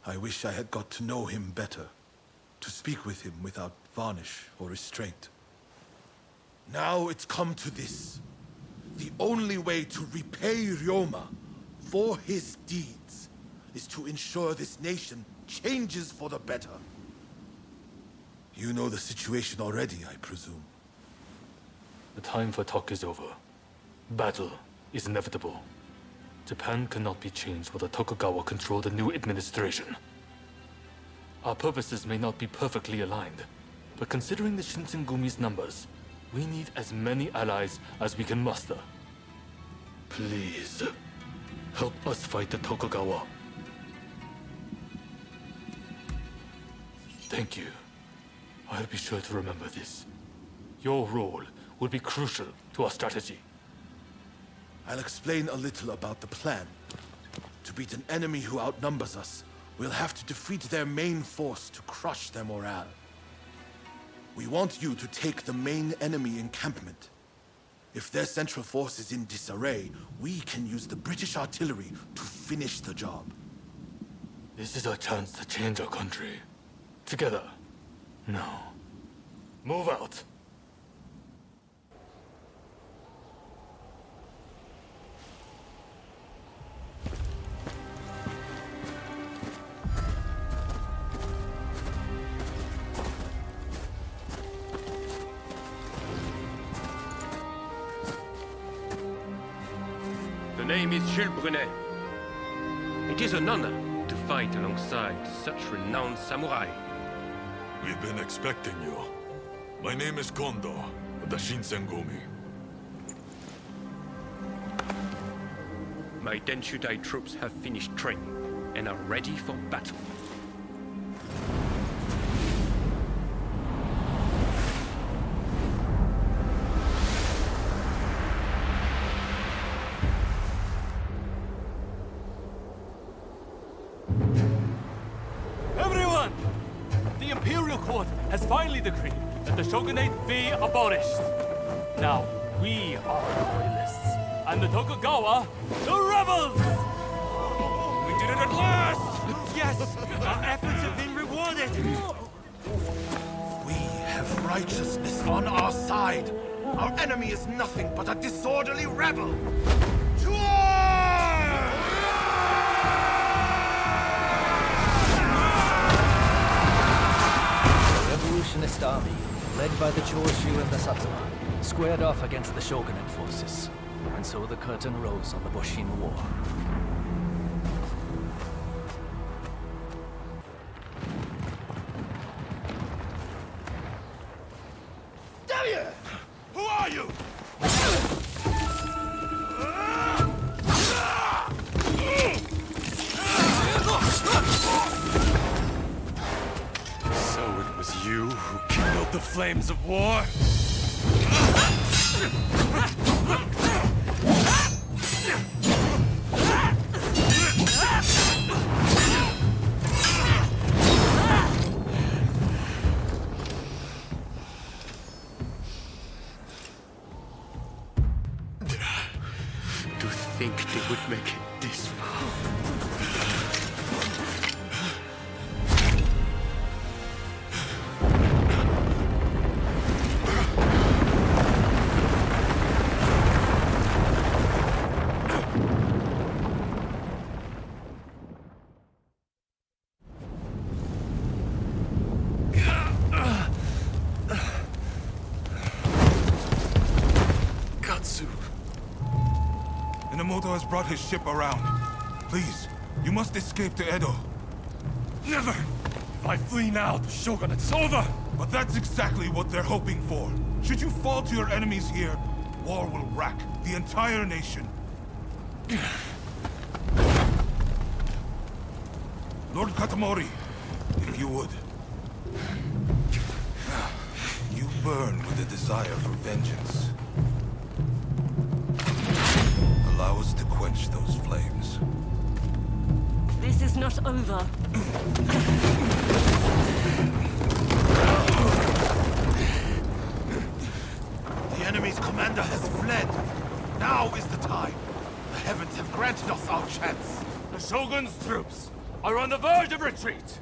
I wish I had got to know him better, to speak with him without varnish or restraint. Now it's come to this. The only way to repay Ryoma for his deeds is to ensure this nation changes for the better. You know the situation already, I presume. The time for talk is over. Battle is inevitable. Japan cannot be changed while the Tokugawa control the new administration. Our purposes may not be perfectly aligned, but considering the Shinsengumi's numbers, we need as many allies as we can muster. Please, help us fight the Tokugawa. Thank you. I'll be sure to remember this. Your role will be crucial to our strategy. I'll explain a little about the plan. To beat an enemy who outnumbers us, we'll have to defeat their main force to crush their morale. We want you to take the main enemy encampment. If their central force is in disarray, we can use the British artillery to finish the job. This is our chance to change our country. Together. Now, move out. The name is Jules Brunet. It is an honor to fight alongside such renowned samurai. We've been expecting you. My name is Kondo, of the Shinsengumi. My Denshudai troops have finished training and are ready for battle. court has finally decreed that the shogunate be abolished. Now, we are the loyalists, and the Tokugawa, the rebels! We did it at last! Yes! Our efforts have been rewarded! We have righteousness on our side. Our enemy is nothing but a disorderly rebel. To arms! The revolutionist army, led by the Choshu and the Satsuma, squared off against the shogunate forces. And so the curtain rose on the Boshin War. Who are you? So it was you who kindled the flames of war? To think they would make it this far. Katsu. Inamoto has brought his ship around. Please, you must escape to Edo. Never! If I flee now, the shogunate's over! But that's exactly what they're hoping for. Should you fall to your enemies here, war will rack the entire nation. Lord Katamori, if you would. You burn with a desire for vengeance. Allow us to quench those flames. This is not over. The enemy's commander has fled. Now is the time. The heavens have granted us our chance. The Shogun's troops are on the verge of retreat.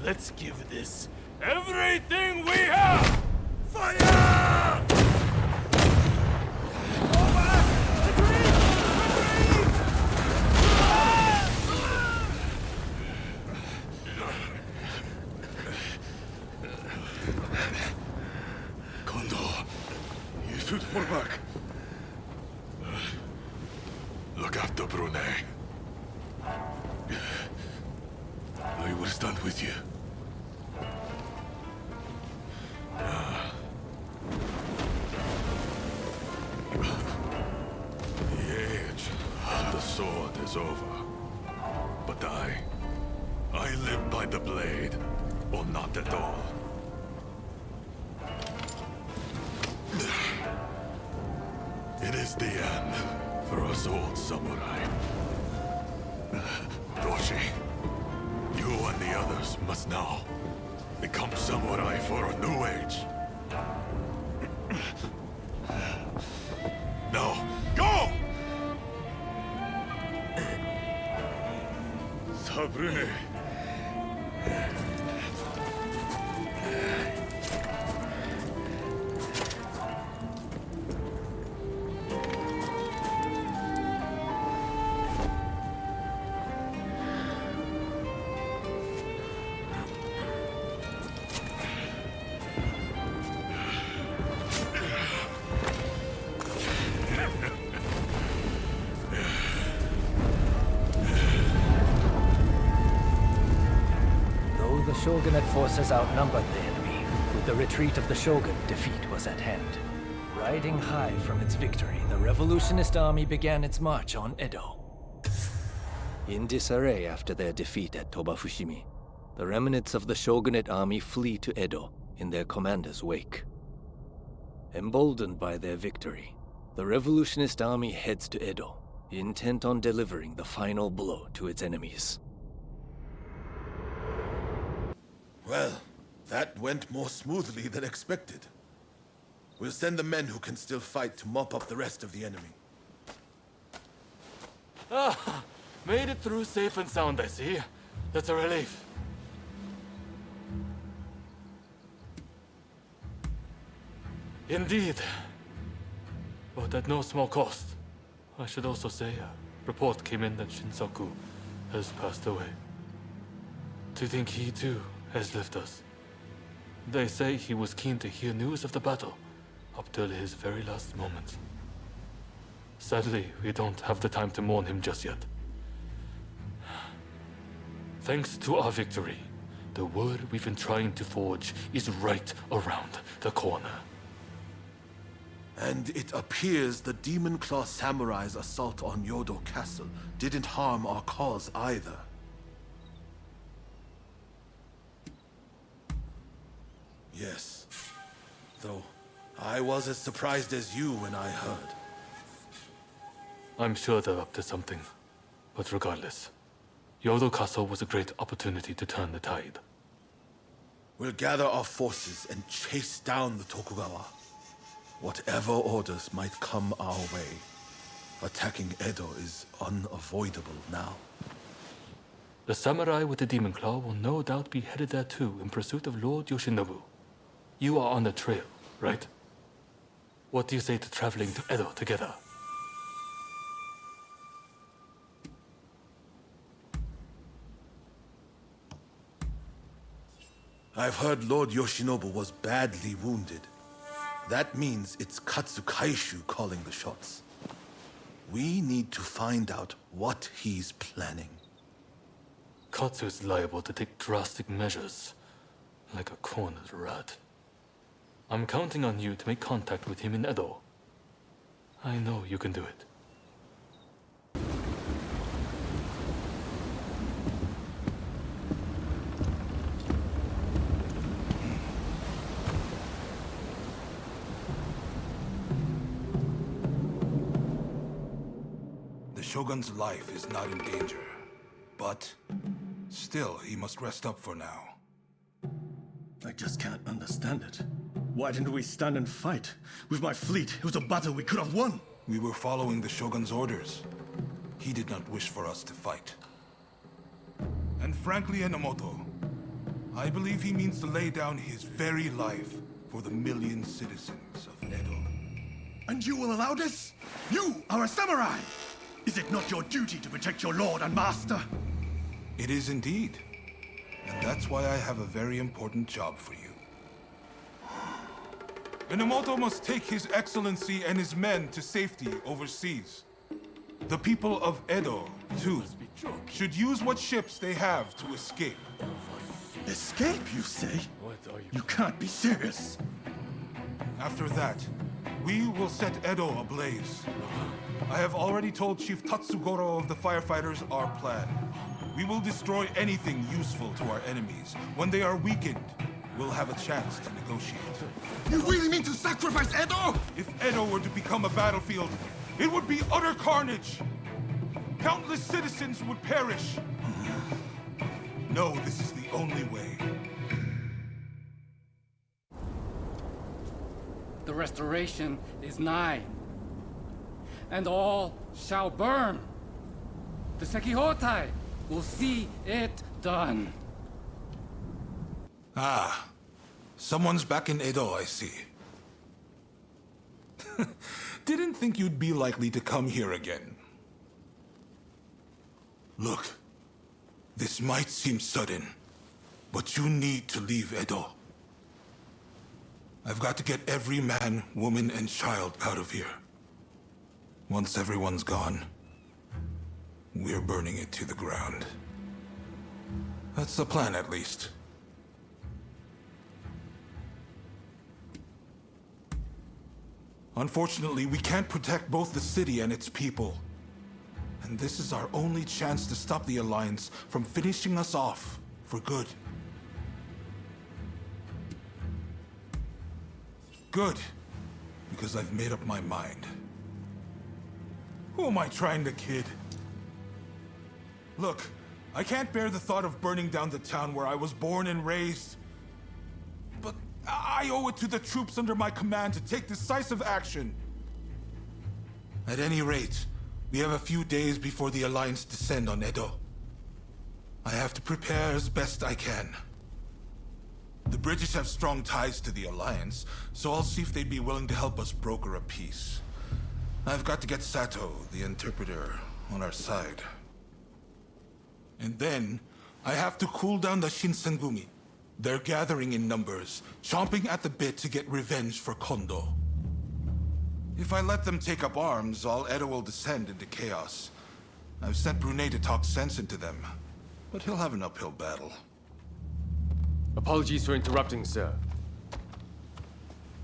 Let's give this everything we have! Fire! Kondo, you should fall back. Look after Brune. I will stand with you. The age of the sword is over. But I live by the blade, or not at all. It is the end for us old samurai. Doshi, you and the others must now become samurai for a new age. Now, go! Sabrune. The shogunate forces outnumbered the enemy. With the retreat of the shogun, defeat was at hand. Riding high from its victory, the revolutionist army began its march on Edo. In disarray after their defeat at Tobafushimi, the remnants of the shogunate army flee to Edo in their commander's wake. Emboldened by their victory, the revolutionist army heads to Edo, intent on delivering the final blow to its enemies. Well, That went more smoothly than expected. We'll send the men who can still fight to mop up the rest of the enemy. Ah, made it through safe and sound, I see. That's a relief. Indeed. But at no small cost. I should also say, a report came in that Shinsaku has passed away. To think he too has left us. They say he was keen to hear news of the battle, up till his very last moment. Sadly, we don't have the time to mourn him just yet. Thanks to our victory, the word we've been trying to forge is right around the corner. And it appears the Demon Claw Samurai's assault on Yodo Castle didn't harm our cause either. Yes. Though, I was as surprised as you when I heard. I'm sure they're up to something. But regardless, Yodo Castle was a great opportunity to turn the tide. We'll gather our forces and chase down the Tokugawa. Whatever orders might come our way, attacking Edo is unavoidable now. The samurai with the Demon Claw will no doubt be headed there too in pursuit of Lord Yoshinobu. You are on the trail, right? What do you say to traveling to Edo together? I've heard Lord Yoshinobu was badly wounded. That means it's Katsukaishu calling the shots. We need to find out what he's planning. Katsu is liable to take drastic measures, like a cornered rat. I'm counting on you to make contact with him in Edo. I know you can do it. The Shogun's life is not in danger, but still, he must rest up for now. I just can't understand it. Why didn't we stand and fight? With my fleet, it was a battle we could have won. We were following the Shogun's orders. He did not wish for us to fight. And frankly, Enomoto, I believe he means to lay down his very life for the million citizens of Edo. And you will allow this? You are a samurai! Is it not your duty to protect your lord and master? It is indeed. And that's why I have a very important job for you. Enomoto must take his excellency and his men to safety overseas. The people of Edo, too, should use what ships they have to escape. Escape, you say? You can't be serious. After that, we will set Edo ablaze. I have already told Chief Tatsugoro of the firefighters our plan. We will destroy anything useful to our enemies. When they are weakened, we'll have a chance to negotiate. You really mean to sacrifice Edo? If Edo were to become a battlefield, it would be utter carnage. Countless citizens would perish. No, this is the only way. The restoration is nigh, and all shall burn. The Sekihotai will see it done. Ah, someone's back in Edo, I see. Didn't think you'd be likely to come here again. Look, this might seem sudden, but you need to leave Edo. I've got to get every man, woman, and child out of here. Once everyone's gone, we're burning it to the ground. That's the plan, at least. Unfortunately, we can't protect both the city and its people. And this is our only chance to stop the Alliance from finishing us off for good. Good, because I've made up my mind. Who am I trying to kid? Look, I can't bear the thought of burning down the town where I was born and raised. I owe it to the troops under my command to take decisive action. At any rate, we have a few days before the Alliance descend on Edo. I have to prepare as best I can. The British have strong ties to the Alliance, so I'll see if they'd be willing to help us broker a peace. I've got to get Sato, the interpreter, on our side. And then, I have to cool down the Shinsengumi. They're gathering in numbers, chomping at the bit to get revenge for Kondo. If I let them take up arms, all Edo will descend into chaos. I've sent Brunei to talk sense into them, but he'll have an uphill battle. Apologies for interrupting, sir.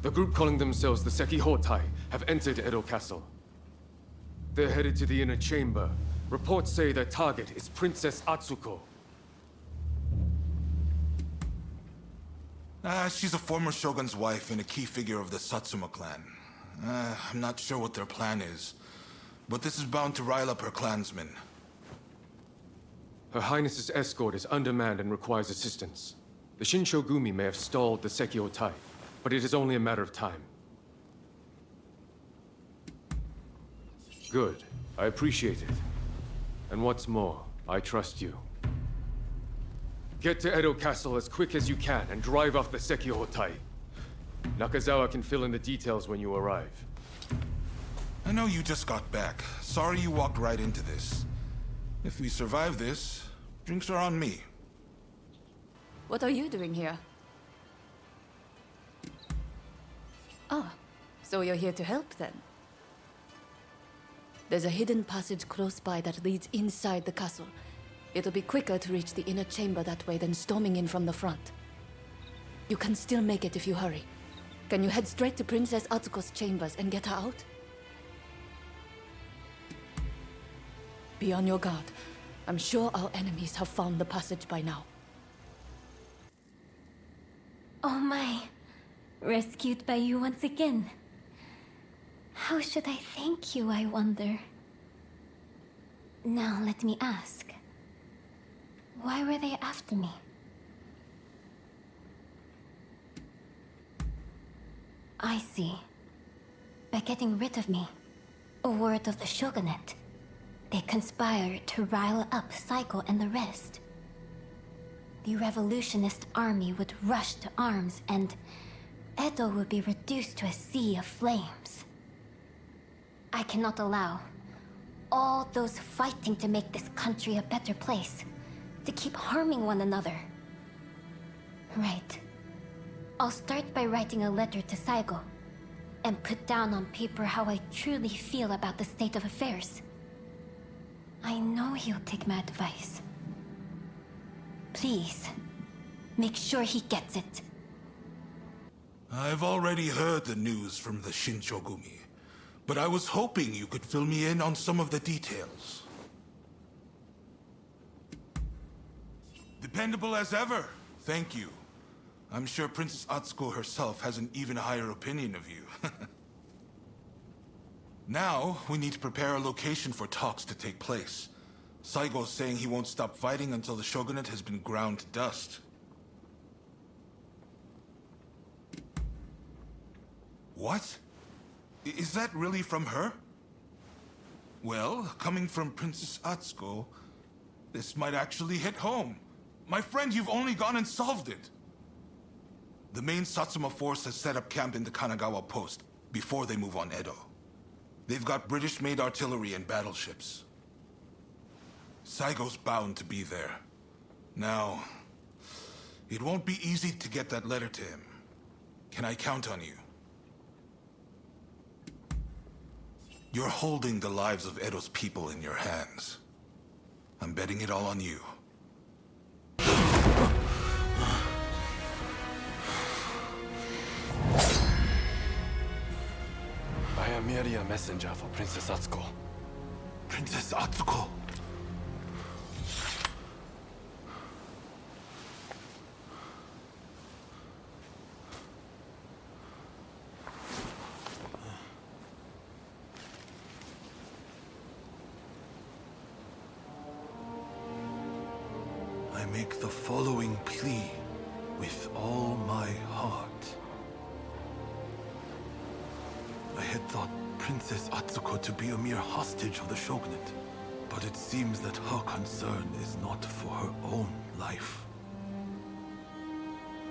The group calling themselves the Sekihotai have entered Edo Castle. They're headed to the inner chamber. Reports say their target is Princess Atsuko. She's a former shogun's wife and a key figure of the Satsuma clan. I'm not sure what their plan is, but this is bound to rile up her clansmen. Her Highness's escort is undermanned and requires assistance. The Shinshogumi may have stalled the Sekihotai, but it is only a matter of time. Good. I appreciate it. And what's more, I trust you. Get to Edo Castle as quick as you can and drive off the Sekihotai. Nakazawa can fill in the details when you arrive. I know you just got back. Sorry you walked right into this. If we survive this, drinks are on me. What are you doing here? Ah, so you're here to help then? There's a hidden passage close by that leads inside the castle. It'll be quicker to reach the inner chamber that way than storming in from the front. You can still make it if you hurry. Can you head straight to Princess Atsuko's chambers and get her out? Be on your guard. I'm sure our enemies have found the passage by now. Oh my. Rescued by you once again. How should I thank you, I wonder? Now let me ask. Why were they after me? I see. By getting rid of me, a word of the shogunate, they conspired to rile up Saiko and the rest. The revolutionist army would rush to arms and Edo would be reduced to a sea of flames. I cannot allow all those fighting to make this country a better place to keep harming one another. Right. I'll start by writing a letter to Saigo and put down on paper how I truly feel about the state of affairs. I know he'll take my advice. Please, make sure he gets it. I've already heard the news from the Shinshogumi, but I was hoping you could fill me in on some of the details. Dependable as ever. Thank you. I'm sure Princess Atsuko herself has an even higher opinion of you. Now, we need to prepare a location for talks to take place. Saigo's saying he won't stop fighting until the shogunate has been ground to dust. What? Is that really from her? Well, coming from Princess Atsuko, this might actually hit home. My friend, you've only gone and solved it. The main Satsuma force has set up camp in the Kanagawa post before they move on Edo. They've got British-made artillery and battleships. Saigo's bound to be there. Now, it won't be easy to get that letter to him. Can I count on you? You're holding the lives of Edo's people in your hands. I'm betting it all on you. I am merely a messenger for Princess Atsuko. Princess Atsuko! I make the following plea with all my heart. I had thought Princess Atsuko to be a mere hostage of the shogunate, but it seems that her concern is not for her own life.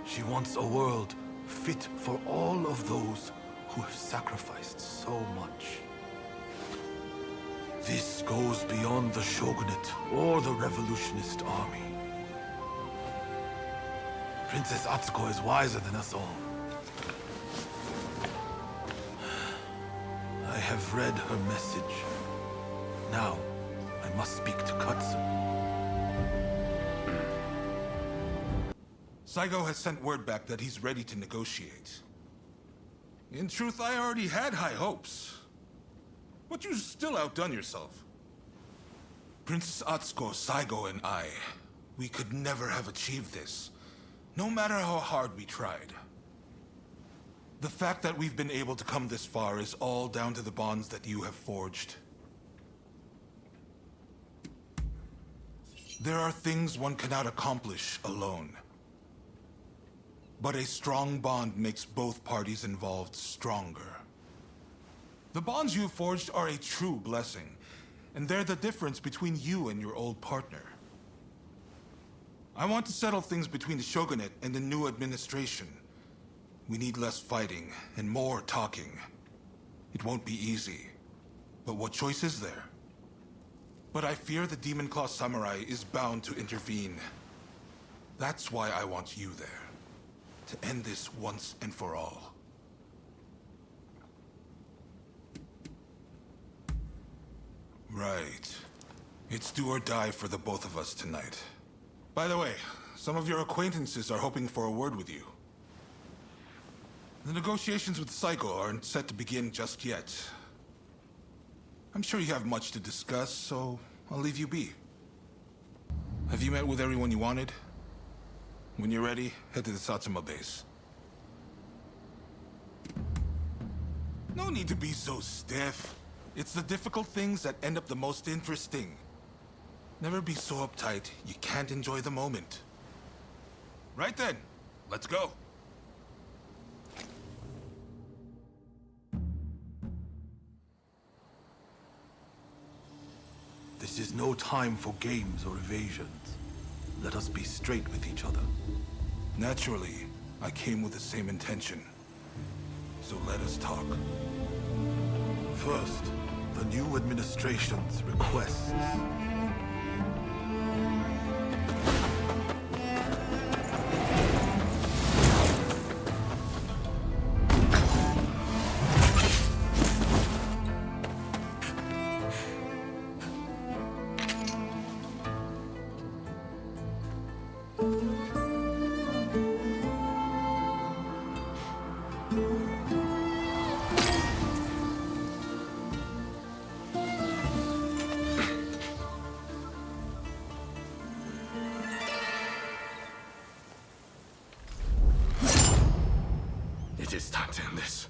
She wants a world fit for all of those who have sacrificed so much. This goes beyond the shogunate or the revolutionist army. Princess Atsuko is wiser than us all. I have read her message. Now, I must speak to Katsu. Saigo has sent word back that he's ready to negotiate. In truth, I already had high hopes. But you still outdone yourself. Princess Atsuko, Saigo, and I, we could never have achieved this, no matter how hard we tried. The fact that we've been able to come this far is all down to the bonds that you have forged. There are things one cannot accomplish alone. But a strong bond makes both parties involved stronger. The bonds you have forged are a true blessing, and they're the difference between you and your old partner. I want to settle things between the shogunate and the new administration. We need less fighting and more talking. It won't be easy, but what choice is there? But I fear the Demon Claw Samurai is bound to intervene. That's why I want you there, to end this once and for all. Right. It's do or die for the both of us tonight. By the way, some of your acquaintances are hoping for a word with you. The negotiations with Saigo aren't set to begin just yet. I'm sure you have much to discuss, so I'll leave you be. Have you met with everyone you wanted? When you're ready, head to the Satsuma base. No need to be so stiff. It's the difficult things that end up the most interesting. Never be so uptight you can't enjoy the moment. Right then, let's go. This is no time for games or evasions. Let us be straight with each other. Naturally, I came with the same intention. So let us talk. First, the new administration's requests. It is time to end this.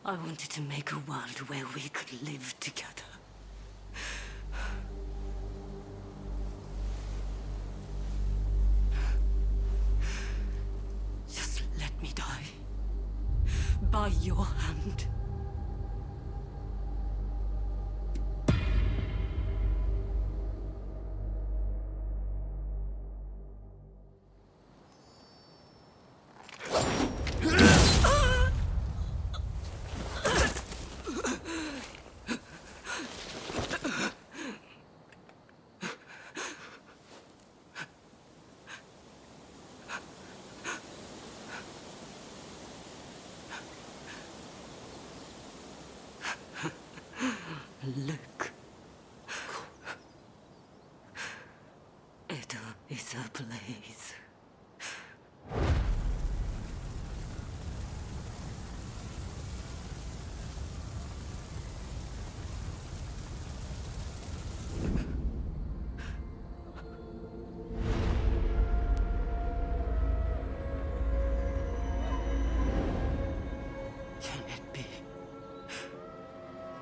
I wanted to make a world where we could live together. Just let me die. By your hand. Edo is ablaze. Can it be?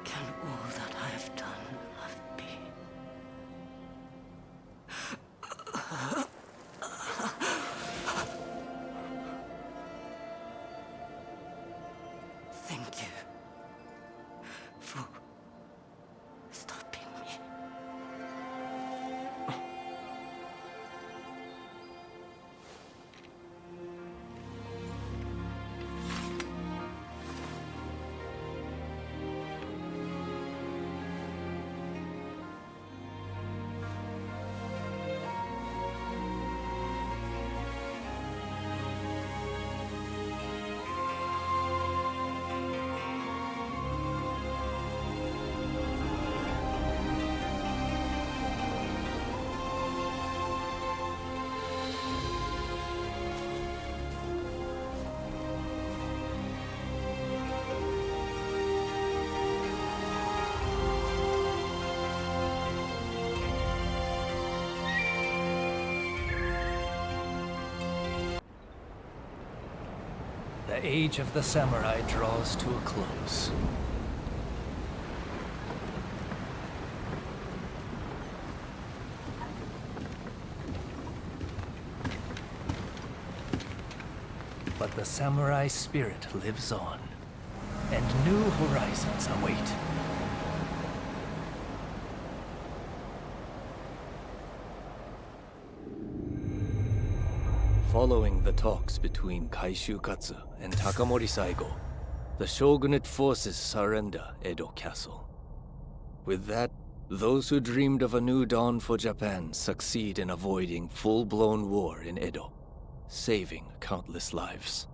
Can all that I have done have been? Thank you for stopping me. The age of the samurai draws to a close. But the samurai spirit lives on, and new horizons await. Following the talks between Kaishukatsu and Takamori Saigo, the shogunate forces surrender Edo Castle. With that, those who dreamed of a new dawn for Japan succeed in avoiding full-blown war in Edo, saving countless lives.